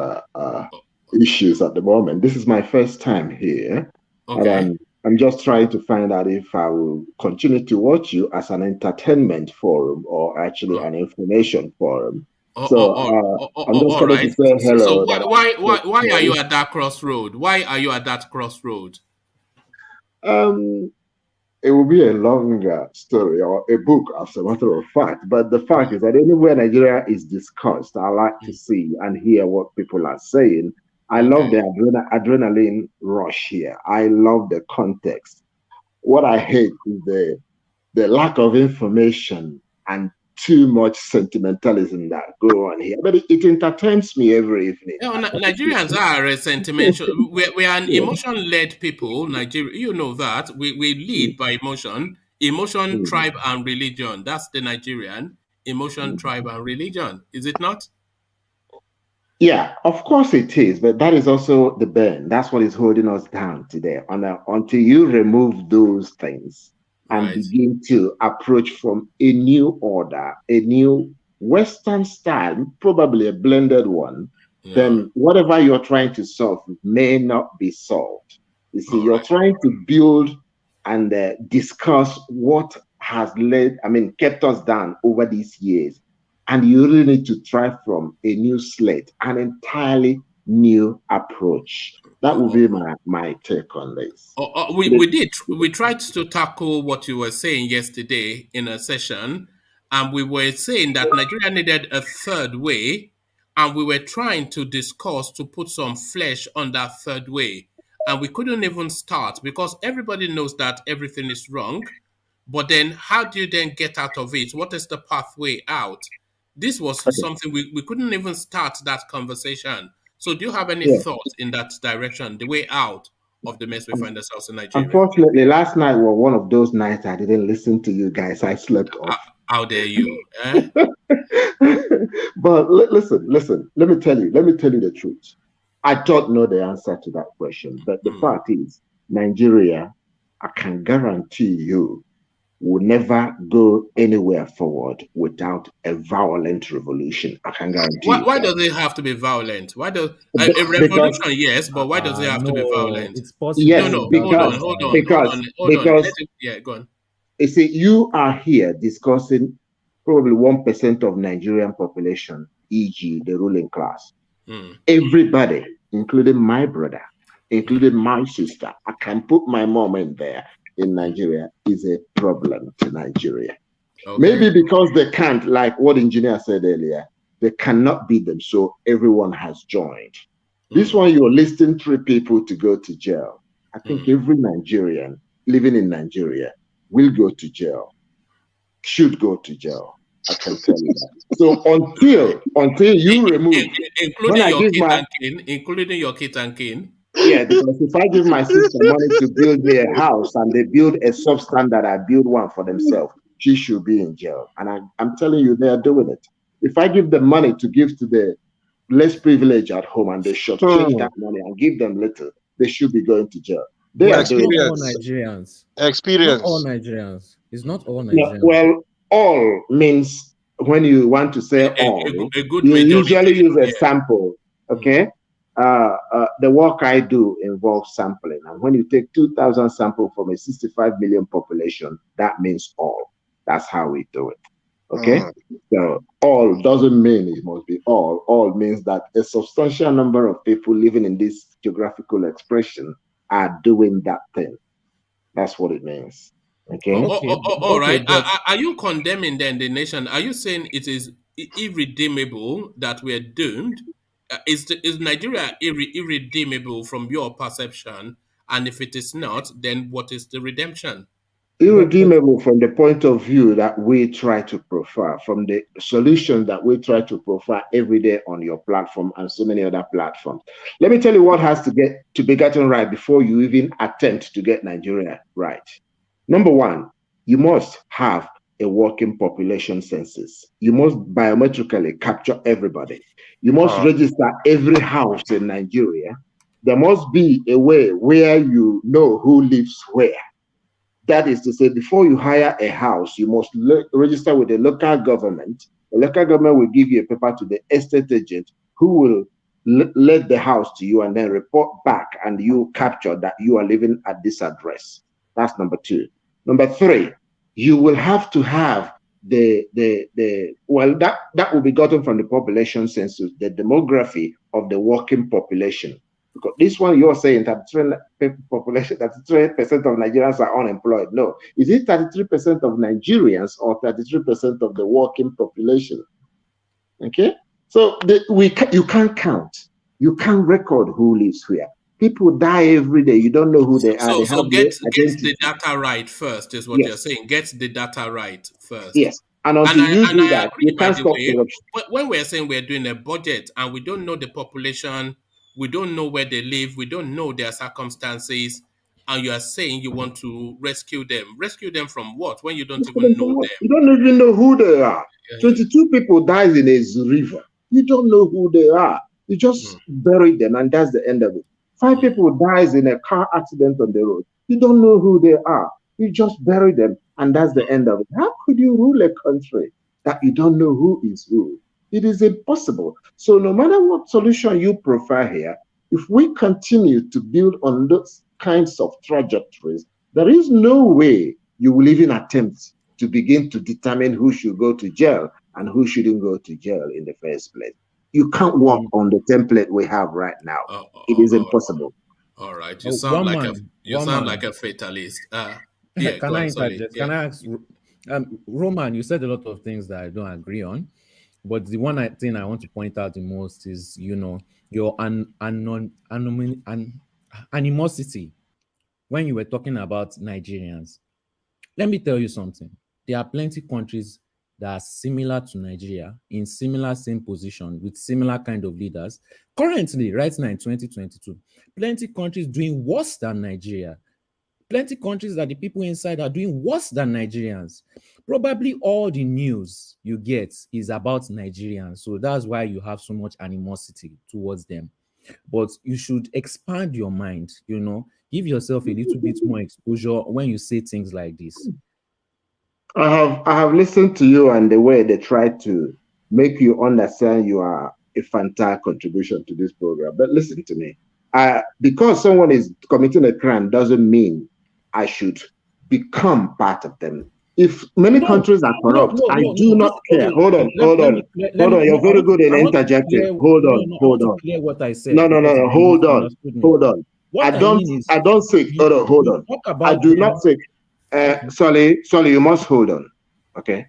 issues at the moment. This is my first time here. Okay. And I'm just trying to find out if I will continue to watch you as an entertainment forum or actually an information forum. I'm just going to say hello. So why are you at that crossroad? Why are you at that crossroad? It will be a longer story or a book, as a matter of fact. But the fact is that anywhere Nigeria is discussed, I like to see and hear what people are saying. I love the adrenaline rush here. I love the context. What I hate is the lack of information and too much sentimentalism that go on here. But it entertains me every evening. Nigerians are sentimental. We are an emotion-led people. Nigeria, you know that. We lead by emotion. Emotion, tribe, and religion. That's the Nigerian. Emotion, tribe, and religion. Is it not? Yeah, of course it is, but that is also the burn. That's what is holding us down today. Until you remove those things and begin to approach from a new order, a new Western style, probably a blended one, then whatever you're trying to solve may not be solved. You see, you're trying to build and discuss what has kept us down over these years. And you really need to try from a new slate, an entirely new approach. That would be my take on this. We tried to tackle what you were saying yesterday in a session, and we were saying that Nigeria needed a third way, and we were trying to discuss to put some flesh on that third way, and we couldn't even start because everybody knows that everything is wrong. But then, how do you then get out of it? What is the pathway out? This was something we couldn't even start that conversation. So, do you have any thoughts in that direction, the way out of the mess we find ourselves in Nigeria? Unfortunately, last night was one of those nights I didn't listen to you guys. I slept off. How dare you? Eh? But listen. Let me tell you the truth. I don't know the answer to that question, but the fact is, Nigeria, I can guarantee you, will never go anywhere forward without a violent revolution. I can guarantee you. Why does it have to be violent? Why does a revolution? Yes, but why does it have to be violent? It's possible. Yes, hold on. Yeah, go on. You see, you are here discussing probably 1% of Nigerian population, e.g., the ruling class. Everybody, including my brother, including my sister, I can put my mom in there, in Nigeria, is a problem to Nigeria. Okay. Maybe because they can't, like what engineer said earlier, they cannot beat them, so everyone has joined. This one, you're listing 3 people to go to jail. I think every Nigerian living in Nigeria will go to jail, should go to jail. I can tell you that. So until you remove, including your kit and kin. Yeah, because if I give my sister money to build me a house and they build a substandard, I build one for themselves, she should be in jail. And I'm telling you, they are doing it. If I give them money to give to the less privileged at home and they should change that money and give them little, they should be going to jail. They are doing all Nigerians. Experience. Not all Nigerians. It's not all Nigerians. No, well, all means when you want to say all, you usually use a sample. Okay. The work I do involves sampling, and when you take 2,000 samples from a 65 million population, that means all. That's how we do it. Okay. So all doesn't mean it must be all. All means that a substantial number of people living in this geographical expression are doing that thing. That's what it means. Okay. All right. Are you condemning then the nation? Are you saying it is irredeemable that we are doomed? Is Nigeria irredeemable from your perception? And if it is not, then what is the redemption? Irredeemable from the point of view that we try to profile, from the solution that we try to profile every day on your platform and so many other platforms. Let me tell you what has to be gotten right before you even attempt to get Nigeria right. Number one, you must have a working population census. You must biometrically capture everybody. You must register every house in Nigeria. There must be a way where you know who lives where. That is to say, before you hire a house, you must register with the local government. The local government will give you a paper to the estate agent who will let the house to you and then report back, and you capture that you are living at this address. That's number two. Number three, you will have to have that will be gotten from the population census, the demography of the working population. Because this one you're saying that 33% of Nigerians are unemployed. No, is it 33% of Nigerians or 33% of the working population? Okay, so you can't count, you can't record who lives where. People die every day. You don't know who they are. So get the data right first, is what you're saying. Get the data right first. Yes. And until you do that, you can't stop corruption. When we're saying we're doing a budget and we don't know the population, we don't know where they live, we don't know their circumstances, and you are saying you want to rescue them. Rescue them from what? When you don't even know them. You don't even know who they are. 22 people died in a river. You don't know who they are. You just bury them, and that's the end of it. 5 people dies in a car accident on the road. You don't know who they are. You just bury them, and that's the end of it. How could you rule a country that you don't know who is who? It is impossible. So no matter what solution you prefer here, if we continue to build on those kinds of trajectories, There is no way you will even attempt to begin to determine who should go to jail and who shouldn't go to jail in the first place. You can't work on the template we have right now. It is impossible. All right, you Oh, sound one like man, you one sound man. like a fatalist. Yeah, Can go I on, sorry. interject? Yeah. Can I ask, Roman? You said a lot of things that I don't agree on, but the thing I want to point out the most is, your animosity when you were talking about Nigerians. Let me tell you something. There are plenty countries that are similar to Nigeria in similar same position with similar kind of leaders. Currently, right now in 2022, plenty countries doing worse than Nigeria. Plenty countries that the people inside are doing worse than Nigerians. Probably all the news you get is about Nigerians. So that's why you have so much animosity towards them. But you should expand your mind, give yourself a little bit more exposure when you say things like this. I have listened to you and the way they try to make you understand you are a fantastic contribution to this program. But listen to me. Because someone is committing a crime doesn't mean I should become part of them. If many countries are corrupt, I do not care. Hold on. You're very good in interjecting. Hold on. Clear what I said. No. Hold on. What I mean is, I don't seek. Hold on. I do not seek. Solly, you must hold on. Okay.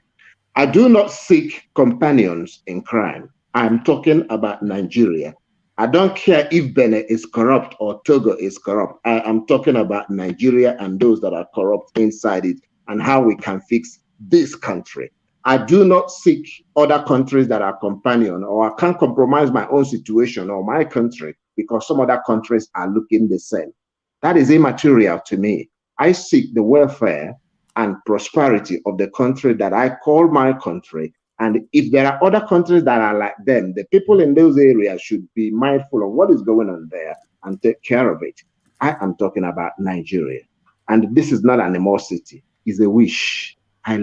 I do not seek companions in crime. I'm talking about Nigeria. I don't care if Benin is corrupt or Togo is corrupt. I am talking about Nigeria and those that are corrupt inside it and how we can fix this country. I do not seek other countries that are companion, or I can't compromise my own situation or my country because some other countries are looking the same. That is immaterial to me. I seek the welfare and prosperity of the country that I call my country. And if there are other countries that are like them, the people in those areas should be mindful of what is going on there and take care of it. I am talking about Nigeria. And this is not animosity, it's a wish. I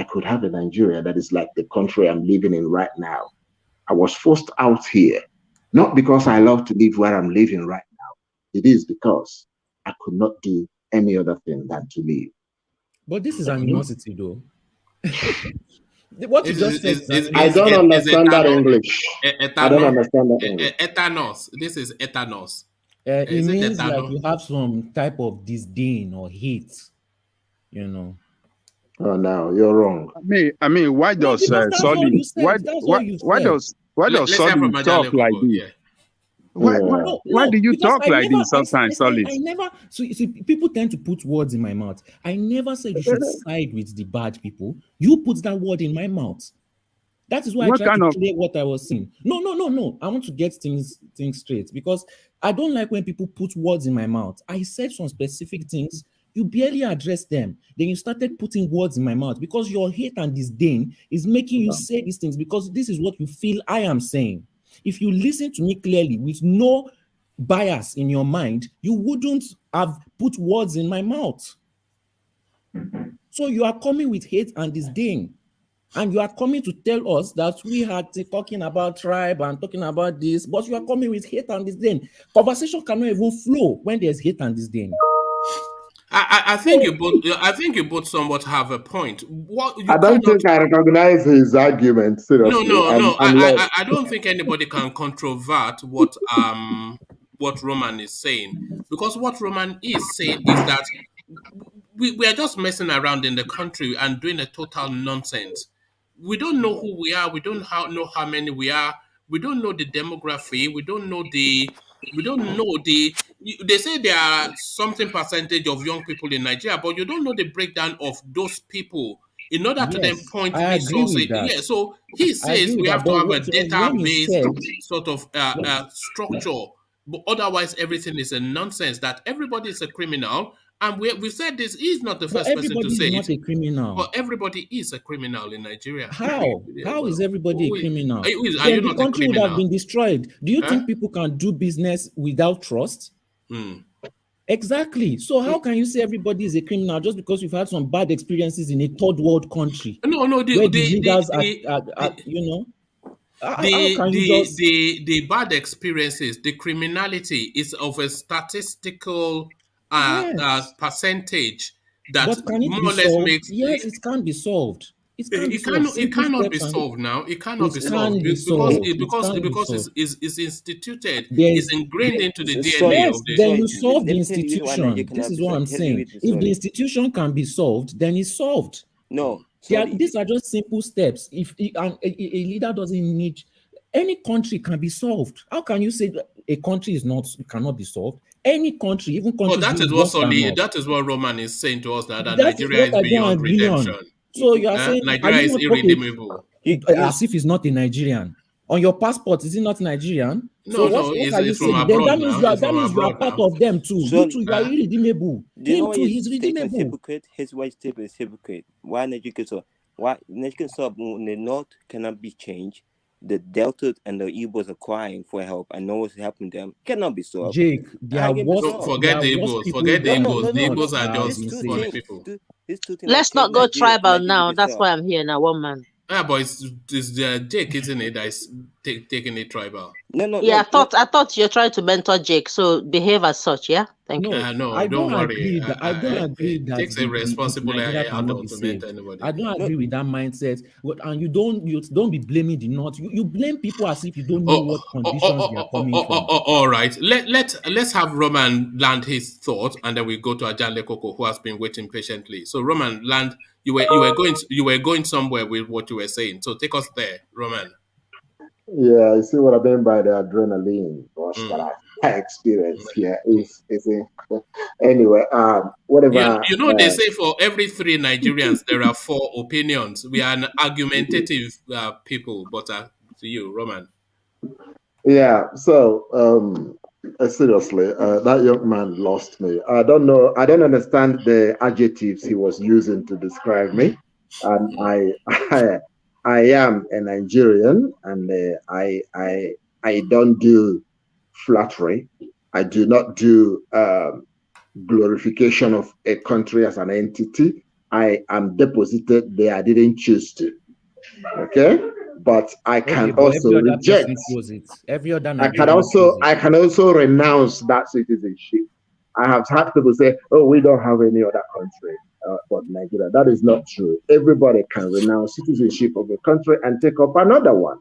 could have a Nigeria that is like the country I'm living in right now. I was forced out here, not because I love to live where I'm living right now. It is because I could not do any other thing than to live. But this is animosity, though. What you just said, I don't understand that English. I don't understand that English. Etanos. This is etanos. It means like you have some type of disdain or hate, Oh no, you're wrong. I mean, why does Solly? Why does Solly talk like this? Why do you talk like this sometimes, Solly? I never. So you see, people tend to put words in my mouth. I never said you should side with the bad people. You put that word in my mouth. That is why I tried to clear what I was saying. No. I want to get things straight because I don't like when people put words in my mouth. I said some specific things. You barely addressed them. Then you started putting words in my mouth because your hate and disdain is making you say these things because this is what you feel I am saying. If you listen to me clearly with no bias in your mind, you wouldn't have put words in my mouth. So you are coming with hate and disdain. And you are coming to tell us that we are talking about tribe and talking about this, but you are coming with hate and disdain. Conversation cannot even flow when there's hate and disdain. I think you both somewhat have a point. I don't think I recognize his argument. Seriously. No. I don't think anybody can controvert what Roman is saying, because what Roman is saying is that we are just messing around in the country and doing a total nonsense. We don't know who we are. We don't know how many we are. We don't know the demography. We don't know the. They say there are something percentage of young people in Nigeria, but you don't know the breakdown of those people in order to then point resources. Yeah, so he says we have to have a database sort of structure, but otherwise everything is a nonsense. That everybody is a criminal. And we said this, he's not the first person to say it. Everybody is not a criminal. But everybody is a criminal in Nigeria. How? How is everybody a criminal? Then the country would have been destroyed. Do you think people can do business without trust? Exactly. So how can you say everybody is a criminal just because you've had some bad experiences in a third world country? No. The bad experiences, the criminality is of a statistical percentage that But can it more be or less solved? makes Yes, it can be solved. It can be it solved. cannot. It Simple cannot be steps and solved now. It cannot be it solved can be because solved. It can be solved. it's instituted. It's There's ingrained into the DNA Sorry, of yes, the. then you let solve the me tell you reason why Nigeria institution. This cannot is be what solved. I'm Tell you saying. reason, If the sorry. institution can be solved, then it's solved. No, sorry. These are just simple steps. If a leader doesn't need, any country can be solved. How can you say that a country cannot be solved? Any country, even Oh, countries that is doing what worse than us. That is what Roman is saying to us now, that That is Nigeria what is I don't beyond agree on. redemption. So you are saying, are Nigeria you is not okay? irredeemable. As if it's not a Nigerian. On your passport, is it not Nigerian? So No, what are you it's from saying? Then abroad that means now. It's from you are abroad part now. of them too. So, You too, you are irredeemable. Do you know Him why too, his he's statement is redeemable. hypocrite? His white statement is hypocrite. Why Nigeria so? Why Nigeria so when the North cannot be changed? The Delta and the Igbos are crying for help, and no one's helping them. Cannot be solved. Jake, there are worse No, forget the Igbos. people Forget the than Igbos. The what Igbos are have just been These two funny things. saved. people. These two things. Let's not go tribal now. That's why I'm here now. One man. Yeah, but it's Jake, isn't it, that is taking it tribal? Yeah, I thought you're trying to mentor Jake, so behave as such. Yeah, thank you. No, I don't don't worry. agree that It that takes a responsible Nigeria cannot be adult to saved. mentor anybody. I don't agree with that mindset. And you don't be blaming the North. You blame people as if you don't know what conditions they are coming from. All right. Let's have Roman land his thought, and then we go to Ajanle Koko, who has been waiting patiently. So Roman, land. You were going somewhere with what you were saying. So take us there, Roman. Yeah, I see what I mean by the adrenaline rush that I experienced here. Anyway, whatever. They say for every 3 Nigerians there are 4 opinions. We are an argumentative people, but to you, Roman. Yeah. So, seriously, that young man lost me. I don't know. I don't understand the adjectives he was using to describe me, and I am a Nigerian, and I don't do flattery. I do not do glorification of a country as an entity. I am deposited there. I didn't choose to. Okay, but I can also reject. Every other I can also renounce that citizenship. I have had people say, "Oh, we don't have any other country but Nigeria." That is not true. Everybody can renounce citizenship of a country and take up another one.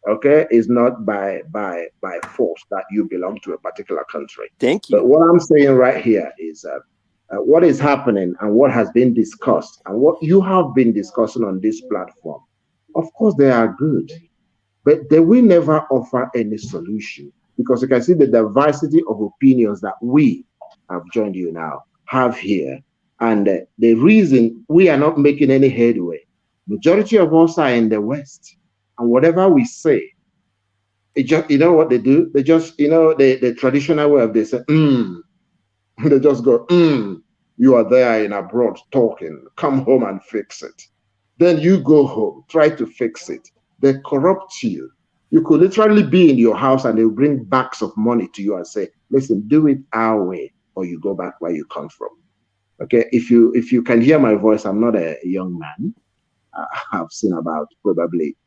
Okay, it's not by force that you belong to a particular country. Thank you. But what I'm saying right here is what is happening and what has been discussed and what you have been discussing on this platform. Of course, they are good, but they will never offer any solution, because you can see the diversity of opinions that we have joined you now have here. And the reason we are not making any headway, majority of us are in the West. And whatever we say, it just, you know what they do? They just, the traditional way of they say, they just go, you are there in abroad talking, come home and fix it. Then you go home, try to fix it. They corrupt you. You could literally be in your house and they'll bring bags of money to you and say, listen, do it our way, or you go back where you come from. Okay, if you can hear my voice, I'm not a young man. I've seen about probably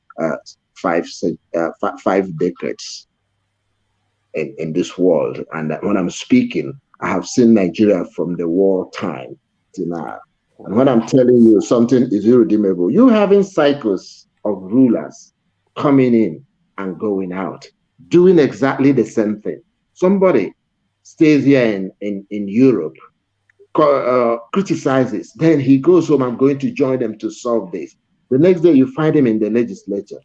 5 decades in this world. And when I'm speaking, I have seen Nigeria from the war time to now. And when I'm telling you something is irredeemable, you having cycles of rulers coming in and going out, doing exactly the same thing. Somebody stays here in Europe, criticizes, then he goes home, I'm going to join them to solve this. The next day you find him in the legislature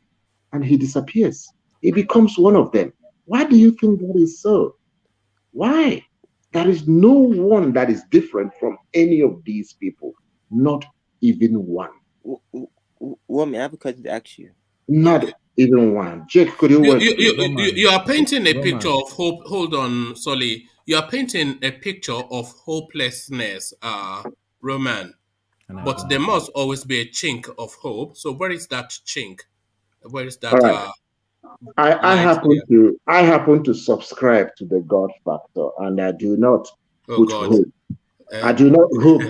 and he disappears. He becomes one of them. Why do you think that is so? Why? There is no one that is different from any of these people. Not even one. Woman, I have a question to ask you. Not even one. Jake, could you you are painting a picture of hope. Hold on, Solly. You are painting a picture of hopelessness, Roman. But there must always be a chink of hope. So where is that chink? Where is that? Right. I happen to subscribe to the God factor, and I do not put hope. I do not hope.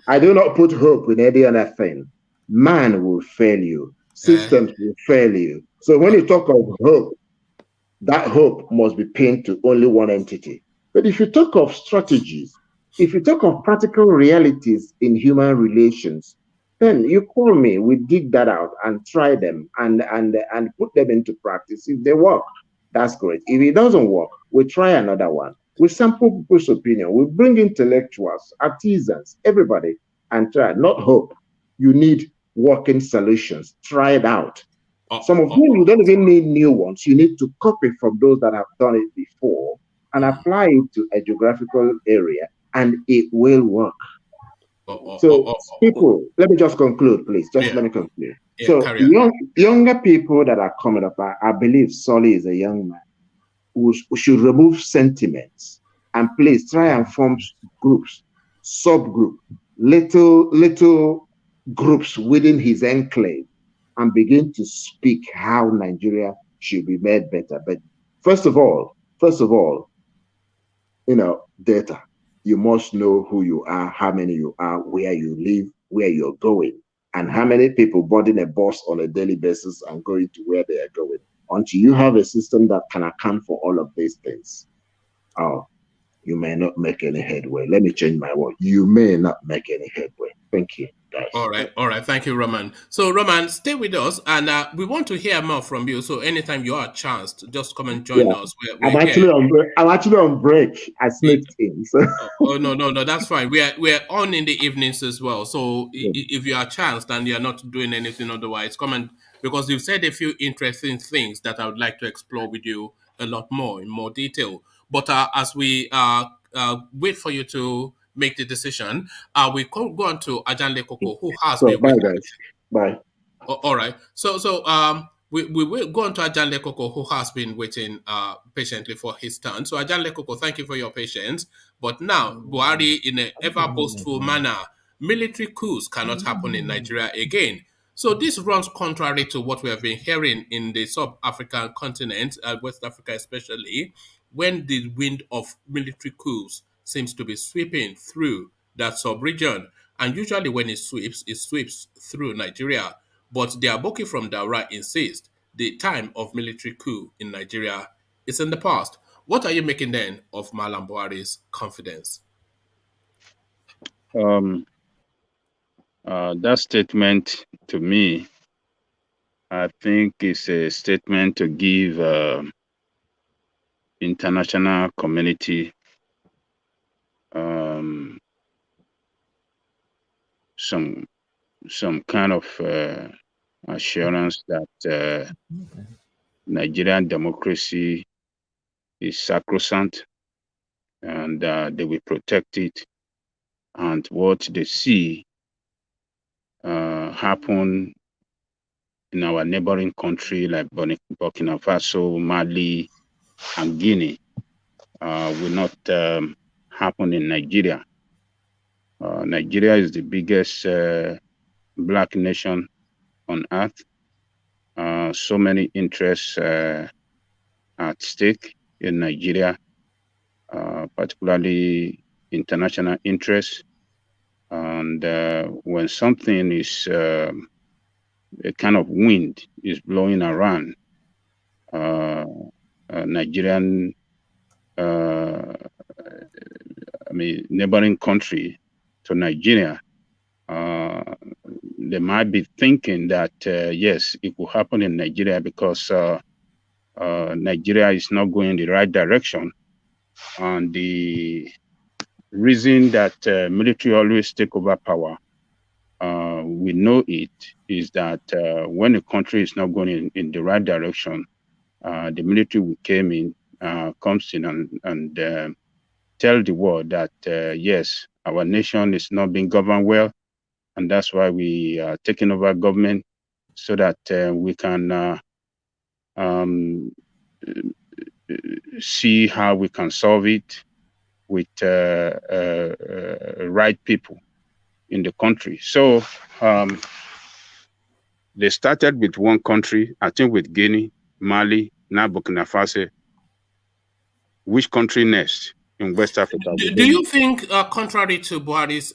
I do not put hope in any other thing. Man will fail you. Systems will fail you. So when you talk of hope, that hope must be pinned to only one entity. But if you talk of strategies, If you talk of practical realities in human relations, then you call me, we dig that out and try them and put them into practice. If they work, that's great. If it doesn't work, we try another one. We sample people's opinion. We bring intellectuals, artisans, everybody, and try. Not hope. You need working solutions. Try it out. Some of them you don't even need new ones. You need to copy from those that have done it before and apply it to a geographical area, and it will work. So people, let me just conclude, please. Just let me conclude. So younger people that are coming up, I believe Solly is a young man who should remove sentiments and please try and form groups, subgroup, little groups within his enclave and begin to speak how Nigeria should be made better. But first of all, data. You must know who you are, how many you are, where you live, where you're going, and how many people boarding a bus on a daily basis and going to where they are going. Until you have a system that can account for all of these things, you may not make any headway. Let me change my word. You may not make any headway. Thank you, guys. All right. Thank you, Roman. So, Roman, stay with us, and we want to hear more from you. So, anytime you are a chance, to just come and join us. I'm actually on break. I slipped in. So. No, that's fine. We're on in the evenings as well. So, if you are a chance and you're not doing anything otherwise, come and, because you've said a few interesting things that I would like to explore with you a lot more in more detail. But as we wait for you to make the decision, we go on to Ajanle Koko, who has been bye, guys. Bye. All right. So we will go on to Ajanle Koko, who has been waiting patiently for his turn. So Ajanle Koko, thank you for your patience. But now, Buhari, in an ever boastful manner, military coups cannot happen in Nigeria again. So this runs contrary to what we have been hearing in the sub-African continent, West Africa especially, when the wind of military coups seems to be sweeping through that sub-region. And usually when it sweeps through Nigeria. But the Aboki from Daura insist the time of military coup in Nigeria is in the past. What are you making then of Mallam Buhari's confidence? That statement to me, I think, is a statement to give international community some kind of assurance that Nigerian democracy is sacrosanct and they will protect it. And what they see happen in our neighboring country like Burkina Faso, Mali, and Guinea will not happen in Nigeria. Nigeria is the biggest black nation on earth. So many interests at stake in Nigeria, particularly international interests. And when something is a kind of wind is blowing around Nigerian, neighboring country to Nigeria, they might be thinking that yes, it will happen in Nigeria because Nigeria is not going in the right direction. And the reason that military always take over power, we know it, is that when a country is not going in the right direction, the military will comes in and tell the world that yes, our nation is not being governed well, and that's why we are taking over government so that we can see how we can solve it with right people in the country. So they started with one country, I think with Guinea, Mali, now Burkina Faso. Which country next in West Africa? Do you think, contrary to Buhari's,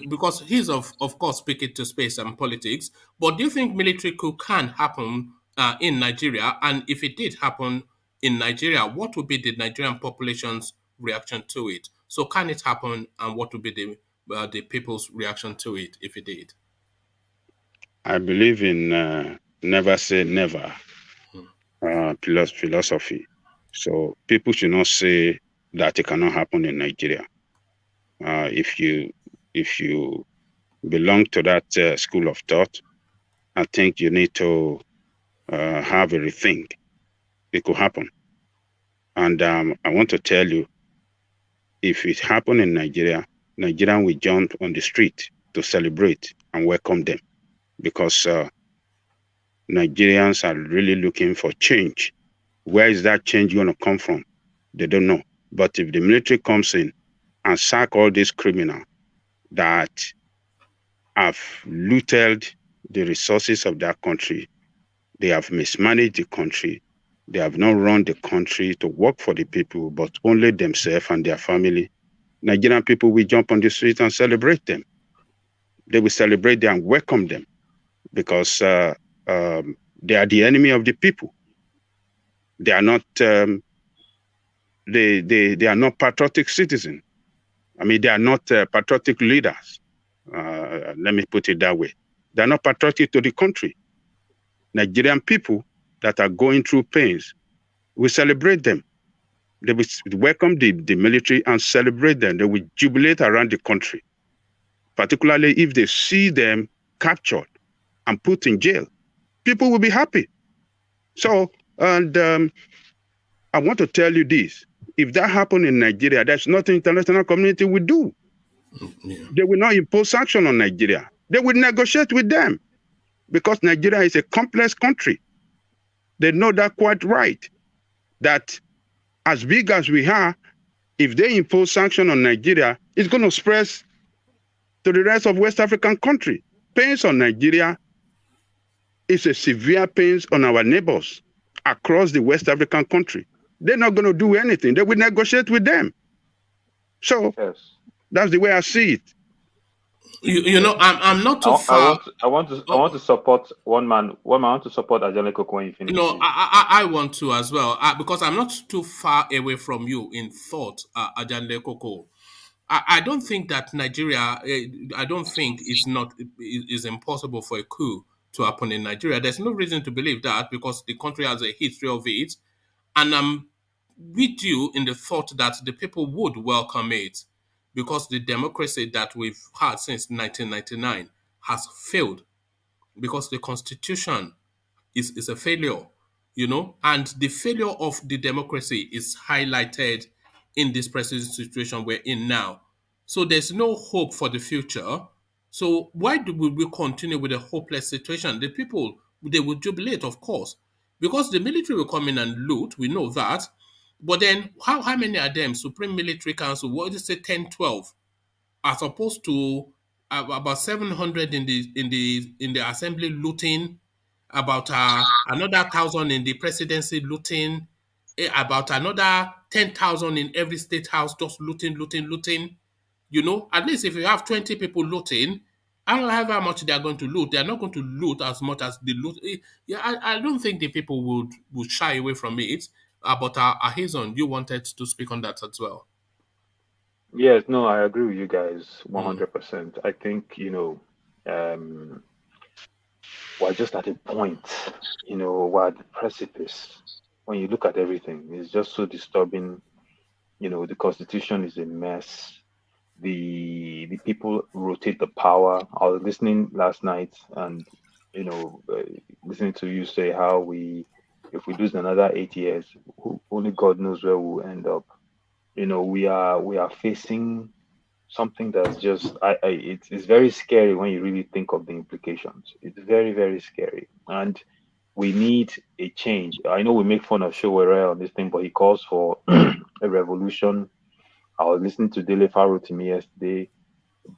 because he's of course speaking to space and politics, but do you think military coup can happen in Nigeria? And if it did happen in Nigeria, what would be the Nigerian population's reaction to it? So can it happen, and what would be the people's reaction to it if it did? I believe in never say never philosophy. So people should not say that it cannot happen in Nigeria. If you belong to that school of thought, I think you need to have a rethink. It could happen. And I want to tell you, if it happened in Nigeria, Nigerians will jump on the street to celebrate and welcome them, because Nigerians are really looking for change. Where is that change going to come from? They don't know. But if the military comes in and sack all these criminals that have looted the resources of that country, they have mismanaged the country, they have not run the country to work for the people, but only themselves and their family, Nigerian people will jump on the street and celebrate them. They will celebrate them and welcome them, because they are the enemy of the people. They are not they are not patriotic citizens. I mean, they are not patriotic leaders. Let me put it that way. They are not patriotic to the country. Nigerian people that are going through pains, we celebrate them. They will welcome the military and celebrate them. They will jubilate around the country, particularly if they see them captured and put in jail. People will be happy. So, and I want to tell you this. If that happened in Nigeria, there's nothing international community will do. Yeah. They will not impose sanctions on Nigeria. They will negotiate with them, because Nigeria is a complex country. They know that quite right, that as big as we are, if they impose sanctions on Nigeria, it's going to spread to the rest of West African country. Pains on Nigeria is a severe pains on our neighbors across the West African country. They're not going to do anything. They will negotiate with them. So that's the way I see it. You know, I'm not too far. I want to support one man. I want to support Ajale Koko when you finish. You know, I want to as well, because I'm not too far away from you in thought, Ajale Koko. I don't think that Nigeria. I don't think it's impossible for a coup to happen in Nigeria. There's no reason to believe that, because the country has a history of it, and I'm with you in the thought that the people would welcome it, because the democracy that we've had since 1999 has failed, because the constitution is a failure, you know, and the failure of the democracy is highlighted in this present situation we're in now. So there's no hope for the future. So why do we continue with a hopeless situation? The people, they will jubilate, of course, because the military will come in and loot. We know that. But then how many are them? Supreme Military Council, what did you say, 10, 12, as opposed to about 700 in the assembly looting, about another 1,000 in the presidency looting, about another 10,000 in every state house, just looting. You know, at least if you have 20 people looting, I don't know how much they are going to loot. They are not going to loot as much as they loot. Yeah, I don't think the people would shy away from it. But Ahizon, you wanted to speak on that as well. Yes, no, I agree with you guys 100%. I think, we're just at a point, we're at the precipice. When you look at everything, it's just so disturbing. The Constitution is a mess. The people rotate the power. I was listening last night and, listening to you say how if we lose another 8 years, only God knows where we'll end up. We are facing something that's just it's very scary when you really think of the implications. It's very, very scary, and we need a change. I know we make fun of Showere on this thing, but he calls for a revolution. I was listening to Dele ROTIMI yesterday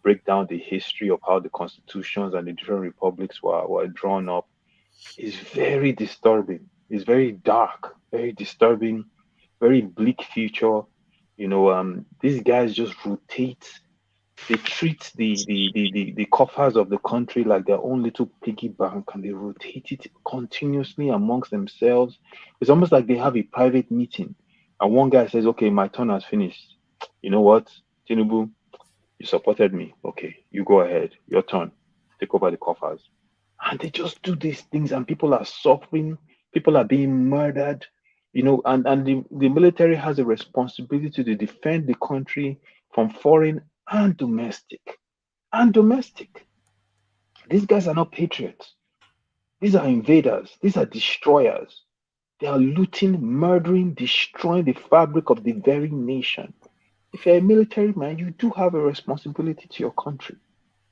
break down the history of how the constitutions and the different republics were drawn up. It's very disturbing. It's very dark, very disturbing, very bleak future. These guys just rotate. They treat the coffers of the country like their own little piggy bank, and they rotate it continuously amongst themselves. It's almost like they have a private meeting, and one guy says, "Okay, my turn has finished. You know what? Tinubu, you supported me. Okay, you go ahead. Your turn. Take over the coffers. And they just do these things, and people are suffering. People are being murdered. And the military has a responsibility to defend the country from foreign and domestic. And domestic. These guys are not patriots. These are invaders. These are destroyers. They are looting, murdering, destroying the fabric of the very nation. If you're a military man, you do have a responsibility to your country.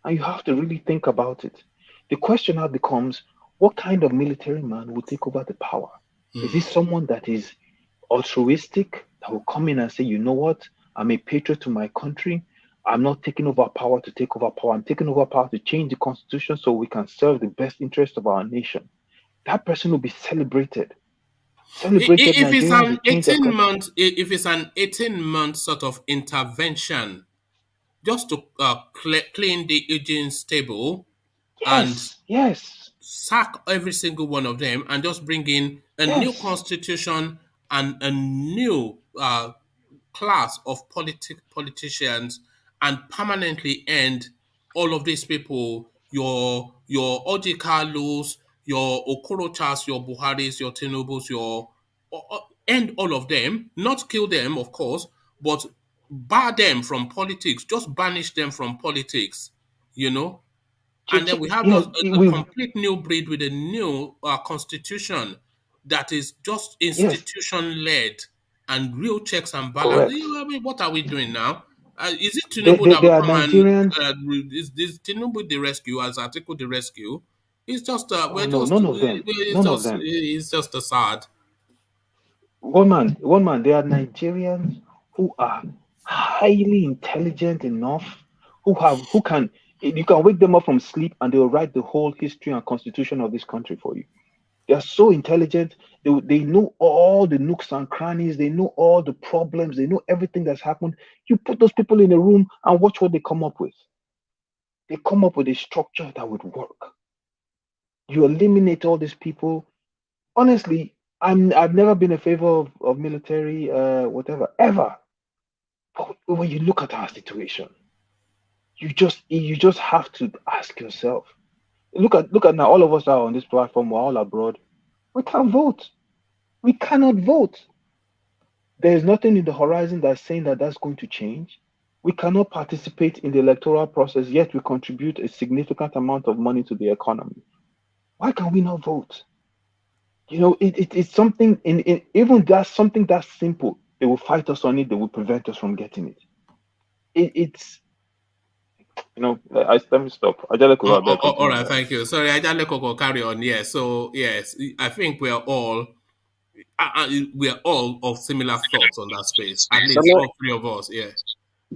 And you have to really think about it. The question now becomes, what kind of military man will take over the power? Is this someone that is altruistic, that will come in and say, you know what, I'm a patriot to my country. I'm not taking over power to take over power. I'm taking over power to change the constitution so we can serve the best interest of our nation. That person will be celebrated. Celebrated If it's Nigerians an will change their country. if it's an 18-month sort of intervention, just to clean the agent's table and Yes, yes, sack every single one of them and just bring in a new yes. constitution and a new class of politicians and permanently end all of these people, your Oji Carlos, your Okorochas, your Buharis, your Tinubus, end all of them, not kill them, of course, but bar them from politics, just banish them from politics, you know, and then we have Yeah, just a complete new breed with a new constitution that is just yes, institution led and real checks and balances. correct. I mean, what are we doing now? Is it They, Tinubu they, that they will are come and Nigerians. is this Tinubu the rescue as Atiku the rescue? It's just Oh no, none of them. None of them. it's just a sad. One man. They are Nigerians who are highly intelligent enough, who can you can wake them up from sleep and they will write the whole history and constitution of this country for you. They are so intelligent. They know all the nooks and crannies. They know all the problems. They know everything that's happened. You put those people in a room and watch what they come up with. They come up with a structure that would work. You eliminate all these people. Honestly, I've never been a favor of military, whatever, ever. But when you look at our situation, you just have to ask yourself. Look at now, all of us are on this platform, we're all abroad. We can't vote. We cannot vote. There is nothing in the horizon that's saying that that's going to change. We cannot participate in the electoral process, yet we contribute a significant amount of money to the economy. Why can we not vote? It's something even that's something that's simple. They will fight us on it. They will prevent us from getting it. It's let me stop. All right, thank you. Sorry, I just let Coco carry on. Yes, so yes, I think we are all of similar thoughts on that space. At least all three of us. Yeah.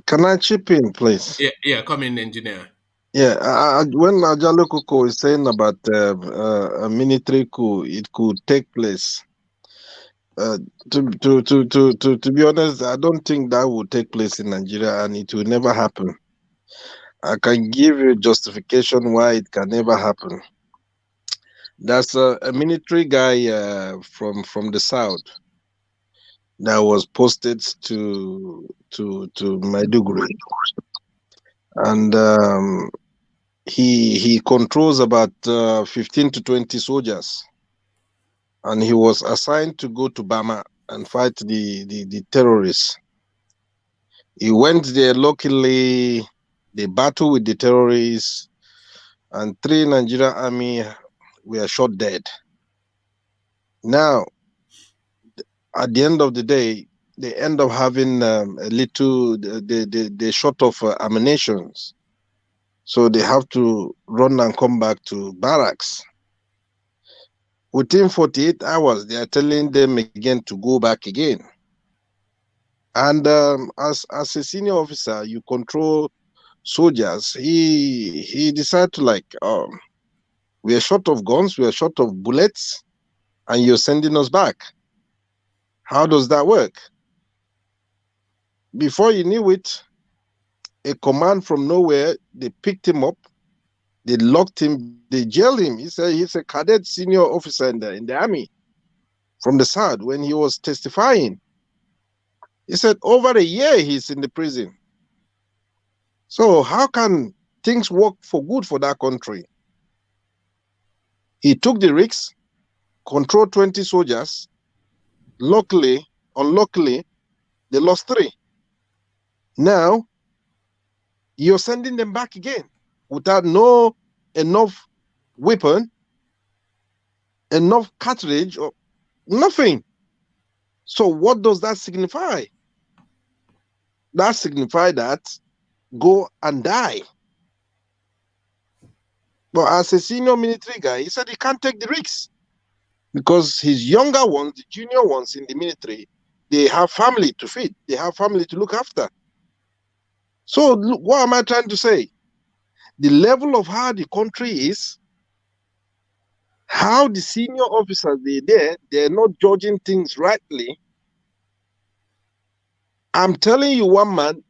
Can I chip in, please? Yeah. Come in, engineer. Yeah, when Ajalo Koko is saying about a military coup, it could take place. To be honest, I don't think that will take place in Nigeria, and it will never happen. I can give you justification why it can never happen. There's a military guy from the south that was posted to Maiduguri, and he controls about 15 to 20 soldiers, and he was assigned to go to Bama and fight the terrorists. He went there. Luckily, they battled with the terrorists, and 3 Nigerian army were shot dead. Now, at the end of the day, they end up having a little, they short of ammunition. So they have to run and come back to barracks. Within 48 hours, they are telling them again to go back again. And as a senior officer, you control soldiers. He decided to we are short of guns, we are short of bullets, and you're sending us back. How does that work? Before you knew it, a command from nowhere, they picked him up, they locked him, they jailed him. He's a cadet senior officer in the army from the South. When he was testifying, he said over a year he's in the prison. So how can things work for good for that country? He took the risk, controlled 20 soldiers. Luckily, unluckily, they lost 3. Now, you're sending them back again without enough weapon, enough cartridge, or nothing. So what does that signify? That signifies that go and die. But as a senior military guy, he said he can't take the risks because his younger ones, the junior ones in the military, they have family to feed. They have family to look after. So look, what am I trying to say? The level of how the country is, how the senior officers they're not judging things rightly. I'm telling you, one man,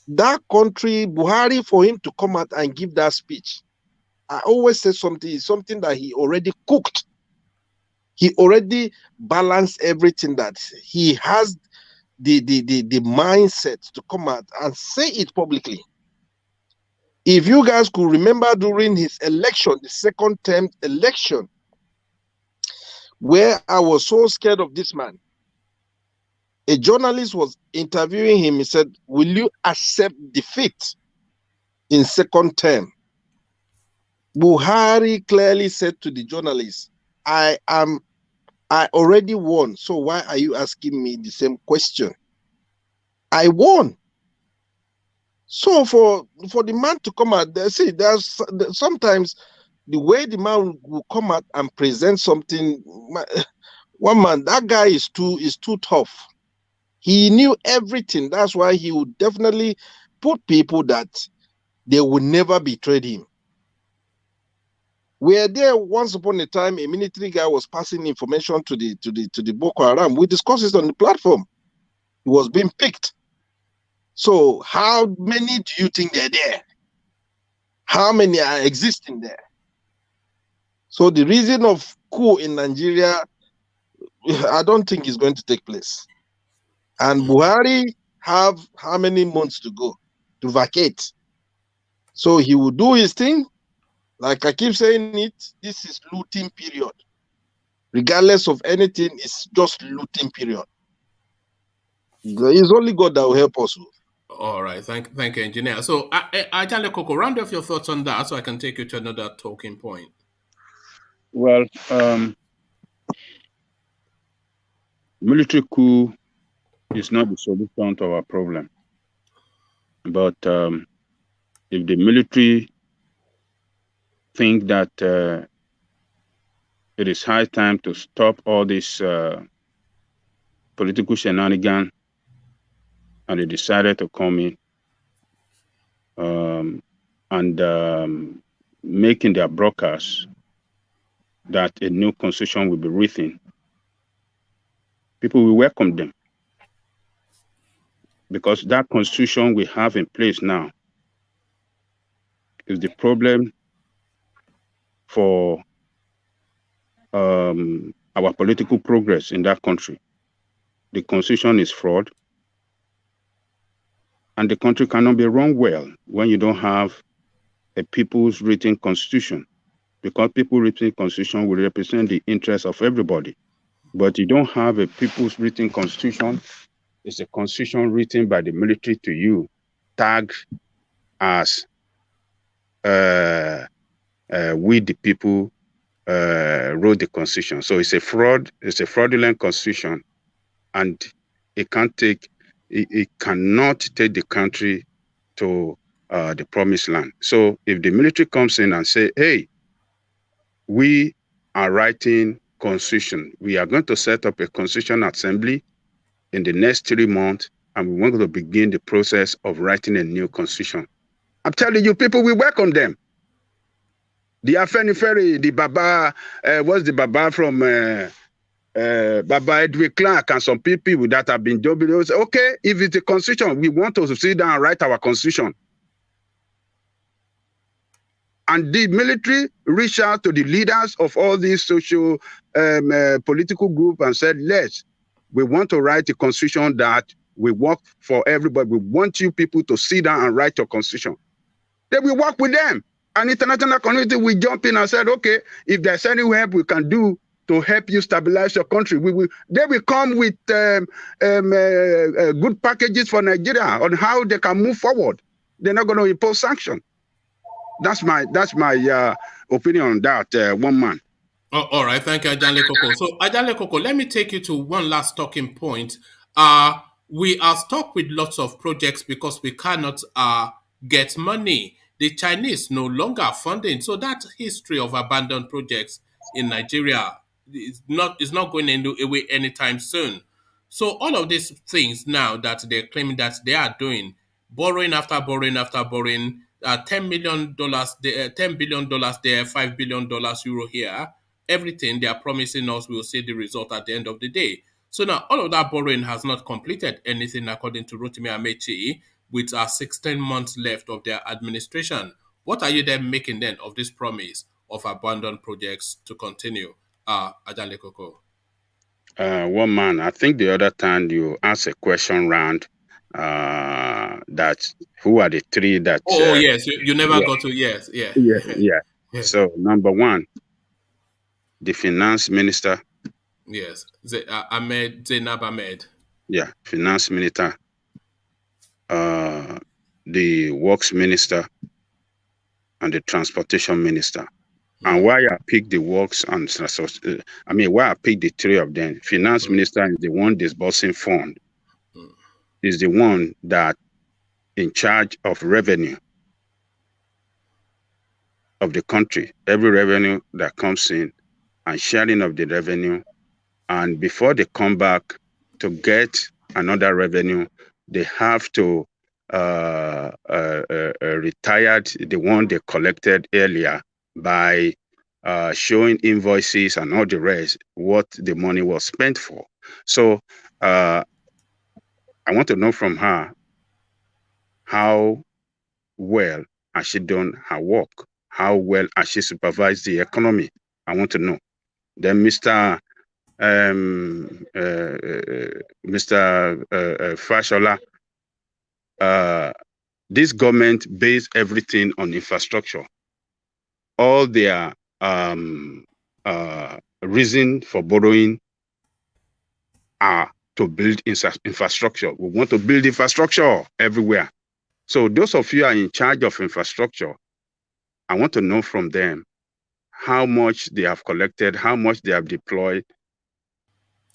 that country, Buhari, for him to come out and give that speech, I always say something that he already cooked. He already balanced everything, that he has the mindset to come out and say it publicly. If you guys could remember during his election, the second term election, where I was so scared of this man, a journalist was interviewing him. He said, will you accept defeat in second term? Buhari clearly said to the journalist, I already won, so why are you asking me the same question? I won. So for the man to come out there, see, there's sometimes the way the man will come out and present something, one man, that guy is too tough. He knew everything. That's why he would definitely put people that they would never betray him. We are there once upon a time, a military guy was passing information to the Boko Haram. We discussed it on the platform. He was being picked. So how many do you think they're there? How many are existing there? So the reason of coup in Nigeria, I don't think is going to take place. And Buhari have how many months to go to vacate? So he will do his thing. Like I keep saying it, this is looting period. Regardless of anything, it's just looting period. It's only God that will help us. All right, thank you, engineer. So, Ajale Koko, round off your thoughts on that, so I can take you to another talking point. Well, military coup is not the solution to our problem. But if the military think that it is high time to stop all this political shenanigans, and they decided to come in and making their broadcast that a new constitution will be written, people will welcome them, because that constitution we have in place now is the problem for our political progress in that country. The constitution is fraud, and the country cannot be run well when you don't have a people's written constitution, because people's written constitution will represent the interests of everybody. But you don't have a people's written constitution. It's a constitution written by the military to you, tagged as we the people wrote the constitution. So it's a fraud, it's a fraudulent constitution, and it cannot take the country to the promised land. So if the military comes in and say, hey, we are writing constitution, we are going to set up a constitution assembly in the next 3 months, and we want to begin the process of writing a new constitution, I'm telling you, people will welcome them. The Afenifere, the Baba, what's the Baba from Baba Edwin Clark, and some people that have been doing, okay, if it's a constitution, we want to sit down and write our constitution. And the military reached out to the leaders of all these social political groups and said, we want to write a constitution that We work for everybody. We want you people to sit down and write your constitution. Then we work with them. And international community will jump in and said, okay, if there's any help we can do to help you stabilize your country, they will come with good packages for Nigeria on how they can move forward. They're not going to impose sanctions. That's my opinion on that, one man. Oh, all right, thank you, Ajale Koko. So, Ajale Koko, let me take you to one last talking point. We are stuck with lots of projects because we cannot get money. The Chinese no longer are funding, so that history of abandoned projects in Nigeria is not going away anytime soon. So all of these things now that they're claiming that they are doing, borrowing after borrowing after borrowing, $10 million, $10 billion there, $5 billion euro here, everything they are promising us we'll see the result at the end of the day. So now all of that borrowing has not completed anything according to Rotimi AMAECHI, with 16 months left of their administration. What are you then making then of this promise of abandoned projects to continue? Ajale Koko. One man, I think the other time you asked a question round that who are the three that... yes, you never got to, yes. So number one, the finance minister. Yes, Zainab Ahmed. Yeah, finance minister. The works minister and the transportation minister. And why I picked the works and why I picked the three of them. Finance minister is the one disbursing fund. Is the one that in charge of revenue of the country. Every revenue that comes in and sharing of the revenue. And before they come back to get another revenue, they have to retired the one they collected earlier by showing invoices and all the rest, what the money was spent for. So I want to know from her how well has she done her work? How well has she supervised the economy? I want to know. Then Mr. Fashola, this government based everything on infrastructure. All their reason for borrowing are to build infrastructure. We want to build infrastructure everywhere. So those of you are in charge of infrastructure, I want to know from them how much they have collected, how much they have deployed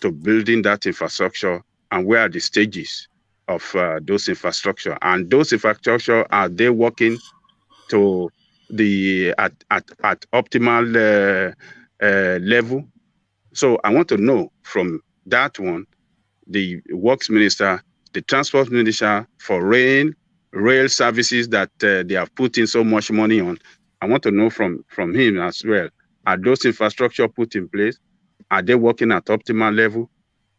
to building that infrastructure, and where are the stages of those infrastructure. And those infrastructure, are they working to the at optimal level? So I want to know from that one, the works minister, the transport minister for rail services that they have put in so much money on. I want to know from him as well. Are those infrastructure put in place? Are they working at optimal level?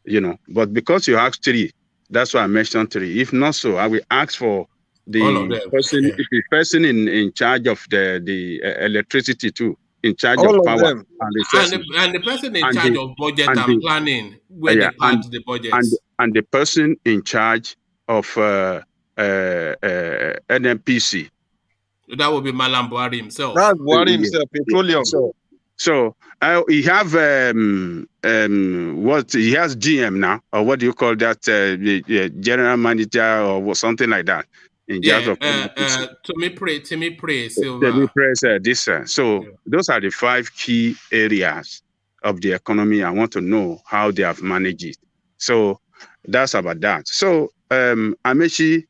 You know, but because you asked three, that's why I mentioned three. If not so, I will ask for the person in charge of the electricity too, in charge of power and resources. And the person in charge of budget and planning, where they part the budgets. And the person in charge of NNPC. That would be Mallam Buhari himself. That's Buhari himself, petroleum. So he have what he has GM now, or what do you call that? General manager or something like that. In charge of Timmy Pray, Silva. So those are the 5 key areas of the economy. I want to know how they have managed it. So that's about that. So AMAECHI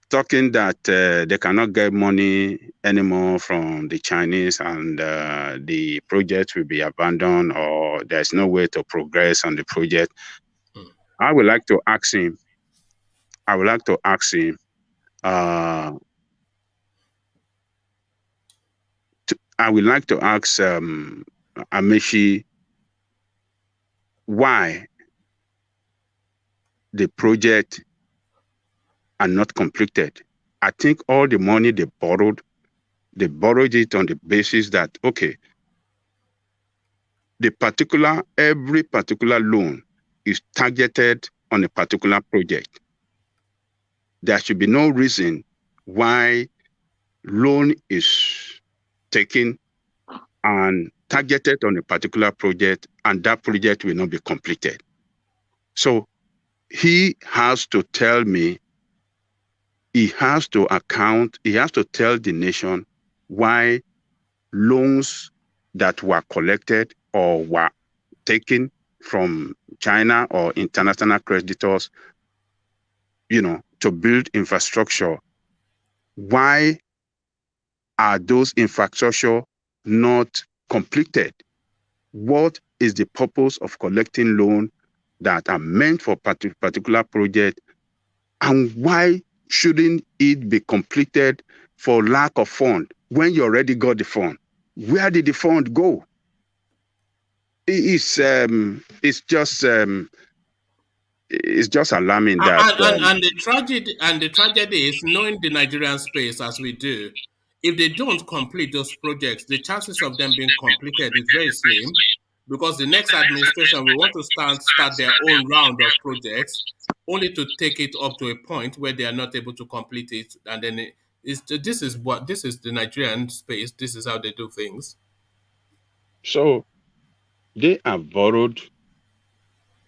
talking that they cannot get money anymore from the Chinese, and the project will be abandoned, or there's no way to progress on the project. I would like to ask him. I would like to ask AMAECHI why the project are not completed. I think all the money they borrowed it on the basis that, okay, every particular loan is targeted on a particular project. There should be no reason why loan is taken and targeted on a particular project and that project will not be completed. So he has to tell me, he has to tell the nation why loans that were collected or were taken from China or international creditors, to build infrastructure, why are those infrastructure not completed? What is the purpose of collecting loans that are meant for particular project, and why shouldn't it be completed for lack of fund when you already got the fund? Where did the fund go? It's just alarming that And the tragedy is, knowing the Nigerian space as we do, if they don't complete those projects, the chances of them being completed is very slim, because the next administration will want to start their own round of projects, only to take it up to a point where they are not able to complete it, and then this is the Nigerian space. This is how they do things. So they have borrowed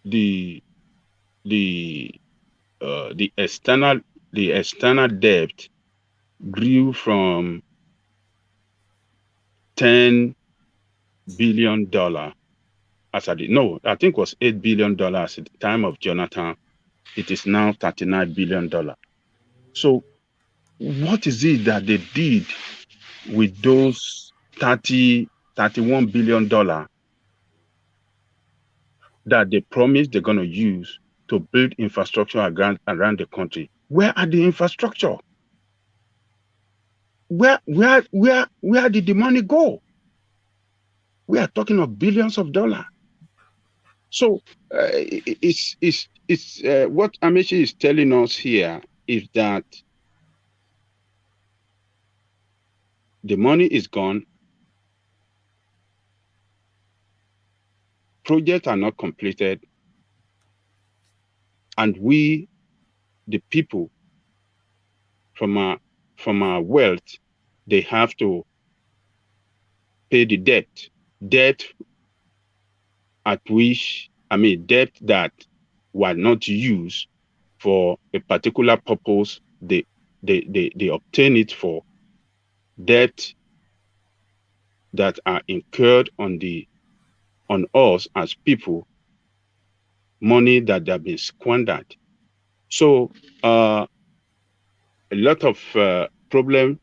the external debt grew from $10 billion I think it was $8 billion at the time of Jonathan. It is now $39 billion. So what is it that they did with those $31 billion that they promised they're going to use to build infrastructure around the country? Where are the infrastructure? Where did the money go? We are talking of billions of dollars. So it's what AMAECHI is telling us here is that the money is gone, projects are not completed, and we, the people, from our wealth, they have to pay the debt that were not used for a particular purpose. They obtain it for debt that are incurred on us as people, money that have been squandered. So a lot of problems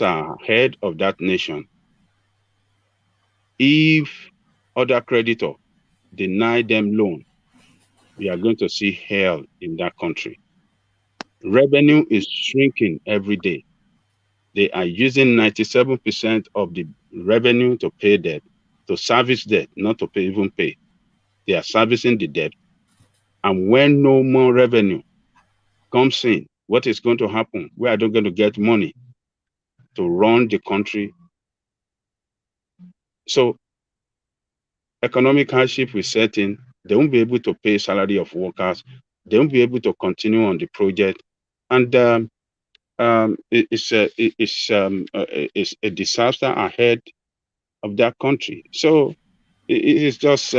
are ahead of that nation. If other creditor deny them loan, we are going to see hell in that country. Revenue is shrinking every day. They are using 97% of the revenue to pay debt, to service debt, not to even pay. They are servicing the debt. And when no more revenue comes in, what is going to happen? We are not going to get money to run the country. So economic hardship will set in. They won't be able to pay salary of workers. They won't be able to continue on the project. And it's a disaster ahead of that country. So it is just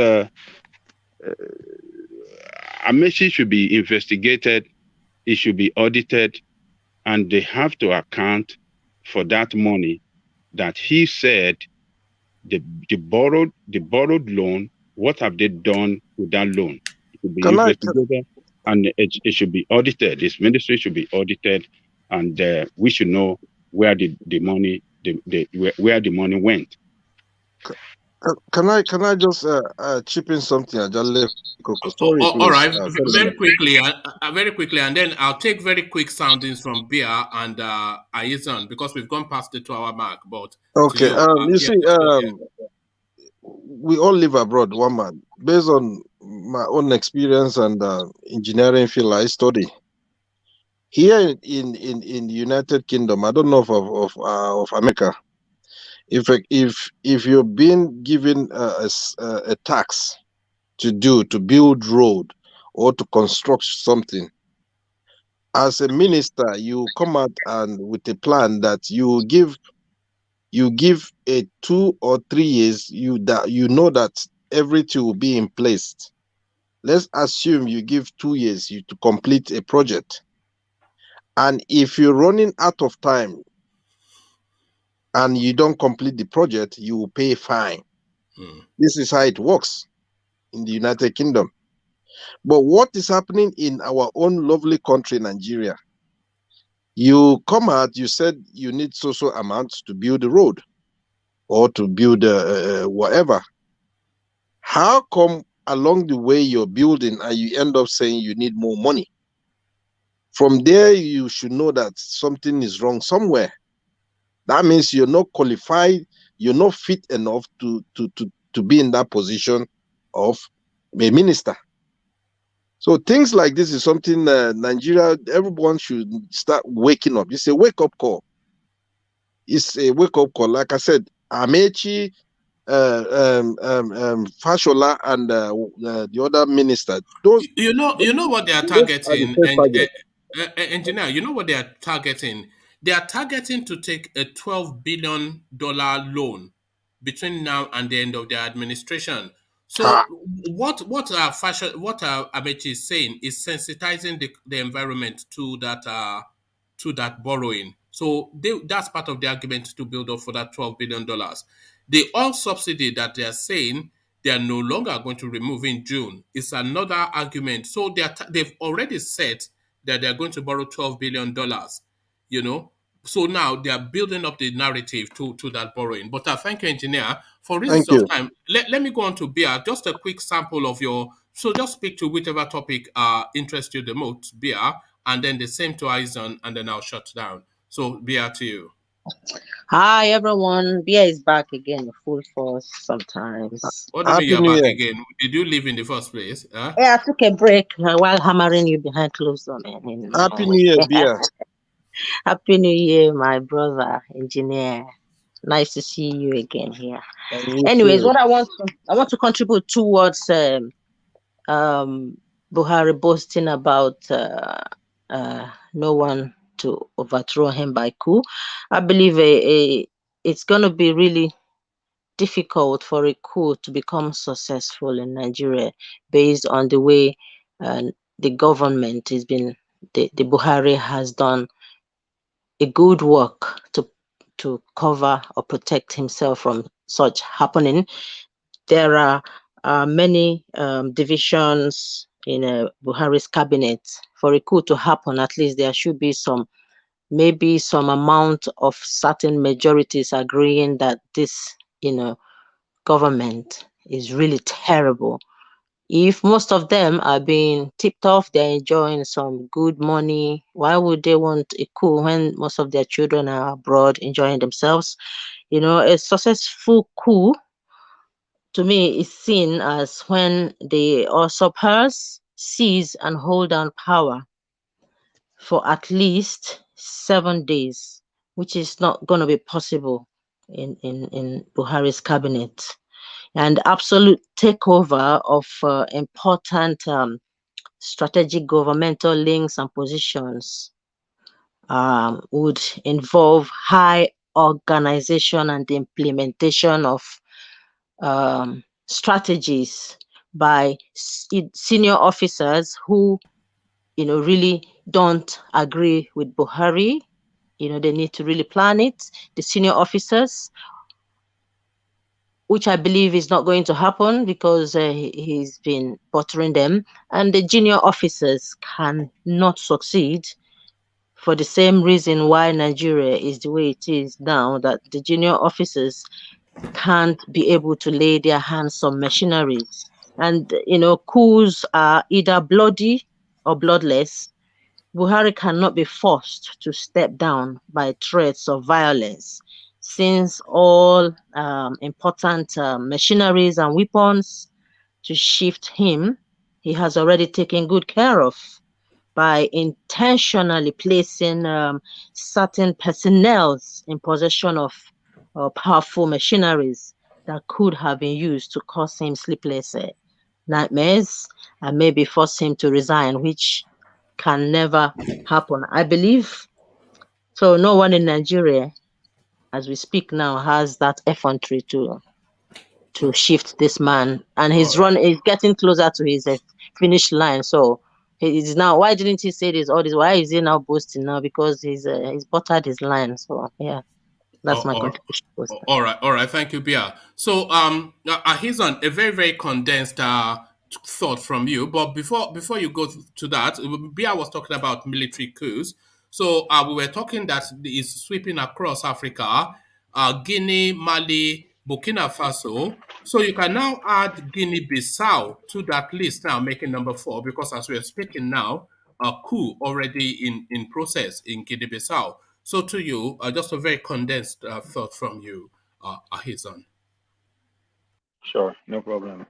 AMAECHI should be investigated. It should be audited, and they have to account for that money that he said the borrowed loan. What have they done with that loan? It should be investigated, and it should be audited. This ministry should be audited, and we should know where the money where the money went. Can I just chip in something? All right, very quickly, and then I'll take very quick soundings from Bia and Aizan, because we've gone past the 2-hour mark. But okay, we all live abroad, one man. Based on my own experience and engineering field I study here in the United Kingdom, I don't know of America. If you're being given a tax to build road or to construct something. As a minister, you come out and with a plan that you give a 2 or 3 years, you know that everything will be in place. Let's assume you give 2 years to complete a project. And if you're running out of time and you don't complete the project, you will pay a fine. This is how it works in the United Kingdom. But what is happening in our own lovely country, Nigeria? You come out, you said you need so amounts to build a road or to build whatever. How come along the way you're building and you end up saying you need more money? From there, you should know that something is wrong somewhere. That means you're not qualified, you're not fit enough to be in that position of a minister. So things like this is something Nigeria, everyone should start waking up. It's a wake-up call. It's a wake-up call. Like I said, AMAECHI, Fashola, and the other minister. Those, you know what they are those are the targeting, first and target. engineer. You know what they are targeting. They are targeting to take a $12 billion loan between now and the end of their administration. Ah, So what Amechi is saying is sensitizing the environment to that borrowing. So that's part of the argument to build up for that $12 billion. The oil subsidy that they are saying they are no longer going to remove in June is another argument. So they've already said that they are going to borrow $12 billion, you know. So now they are building up the narrative to that borrowing. But thank you, engineer. For reasons thank of you. time, let me go on to Bia. Just a quick sample of so just speak to whichever topic interests you the most, Bia, and then the same to Aizon, and then I'll shut down. So Bia, to you. Hi everyone, Bia is back again, full force sometimes. What do you mean Happy you're New back Year. again? Did you leave in the first place? Huh? Yeah, I took a break while hammering you behind closed doors. Happy New Year, Bia. Happy New Year, my brother, engineer. Nice to see you again here. And you Anyways, too. what I want to contribute towards Buhari boasting about no one to overthrow him by coup. I believe it's going to be really difficult for a coup to become successful in Nigeria based on the way the government has been, the Buhari has done a good work to cover or protect himself from such happening. There are many divisions in Buhari's cabinet. For a coup to happen, at least there should be maybe some amount of certain majorities agreeing that this, government is really terrible. If most of them are being tipped off, they're enjoying some good money, why would they want a coup when most of their children are abroad enjoying themselves? A successful coup to me is seen as when the usurpers seize and hold down power for at least 7 days, which is not going to be possible in Buhari's cabinet. And absolute takeover of important strategic governmental links and positions would involve high organization and implementation of strategies by senior officers who, really don't agree with Buhari. They need to really plan it. The senior officers, which I believe is not going to happen because he's been buttering them, and the junior officers cannot succeed for the same reason why Nigeria is the way it is now, that the junior officers can't be able to lay their hands on machineries. And, coups are either bloody or bloodless. Buhari cannot be forced to step down by threats of violence, since all important machineries and weapons to shift him, he has already taken good care of by intentionally placing certain personnel in possession of powerful machineries that could have been used to cause him sleepless nightmares and maybe force him to resign, which can never happen, I believe. So no one in Nigeria, as we speak now, has that effrontery to shift this man, and he's getting closer to his finish line. So he's now. Why didn't he say this? All this? Why is he now boasting now? Because he's buttered his line. So yeah, that's my contribution. All right. Thank you, Bia. So, here's a very, very condensed thought from you. But before you go to that, Bia was talking about military coups. So, we were talking that is sweeping across Africa, Guinea, Mali, Burkina Faso. So you can now add Guinea-Bissau to that list now, making number 4, because as we are speaking now, a coup already in process in Guinea-Bissau. So to you, just a very condensed thought from you, Ahizan. Sure, no problem.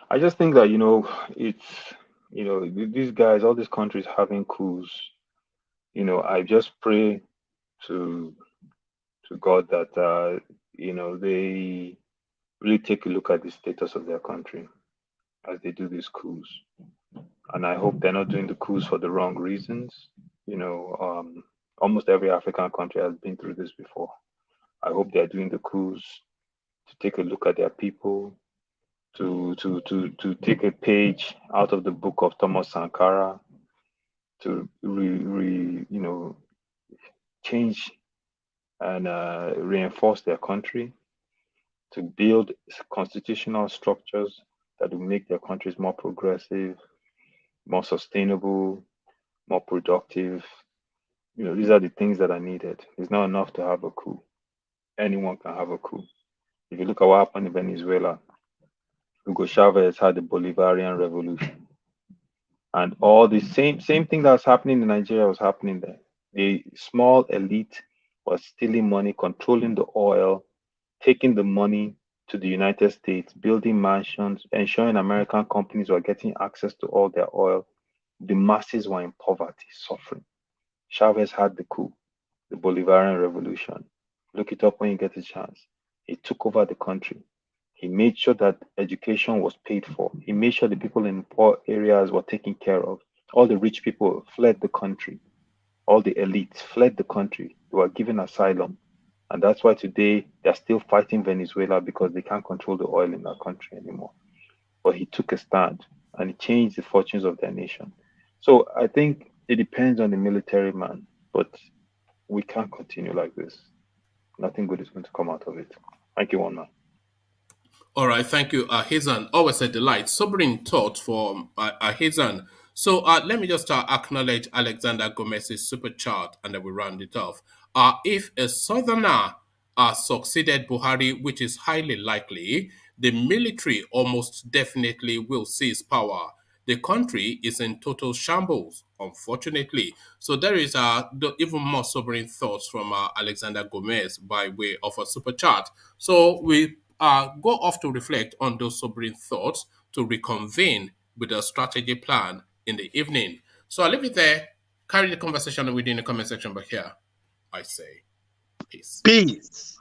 I just think that it's these guys, all these countries having coups. I just pray to God that they really take a look at the status of their country as they do these coups, and I hope they're not doing the coups for the wrong reasons. Almost every African country has been through this before. I hope they're doing the coups to take a look at their people, to take a page out of the book of Thomas Sankara, to change and reinforce their country, to build constitutional structures that will make their countries more progressive, more sustainable, more productive. These are the things that are needed. It's not enough to have a coup. Anyone can have a coup. If you look at what happened in Venezuela, Hugo Chavez had the Bolivarian Revolution. And all the same thing that was happening in Nigeria was happening there. The small elite was stealing money, controlling the oil, taking the money to the United States, building mansions, ensuring American companies were getting access to all their oil. The masses were in poverty, suffering. Chavez had the coup, the Bolivarian Revolution. Look it up when you get a chance. He took over the country. He made sure that education was paid for. He made sure the people in poor areas were taken care of. All the rich people fled the country. All the elites fled the country. They were given asylum. And that's why today they're still fighting Venezuela, because they can't control the oil in that country anymore. But he took a stand and he changed the fortunes of their nation. So I think it depends on the military man, but we can't continue like this. Nothing good is going to come out of it. Thank you, one man. All right, thank you, Ahizan. Always a delight. Sobering thought for Ahizan. So let me just acknowledge Alexander Gomez's super chat, and then we round it off. If a southerner succeeded Buhari, which is highly likely, the military almost definitely will seize power. The country is in total shambles, unfortunately. So there is even more sobering thoughts from Alexander Gomez by way of a super chat. So we go off to reflect on those sobering thoughts to reconvene with a strategy plan in the evening. So I'll leave it there. Carry the conversation within the comment section, but here I say peace. Peace.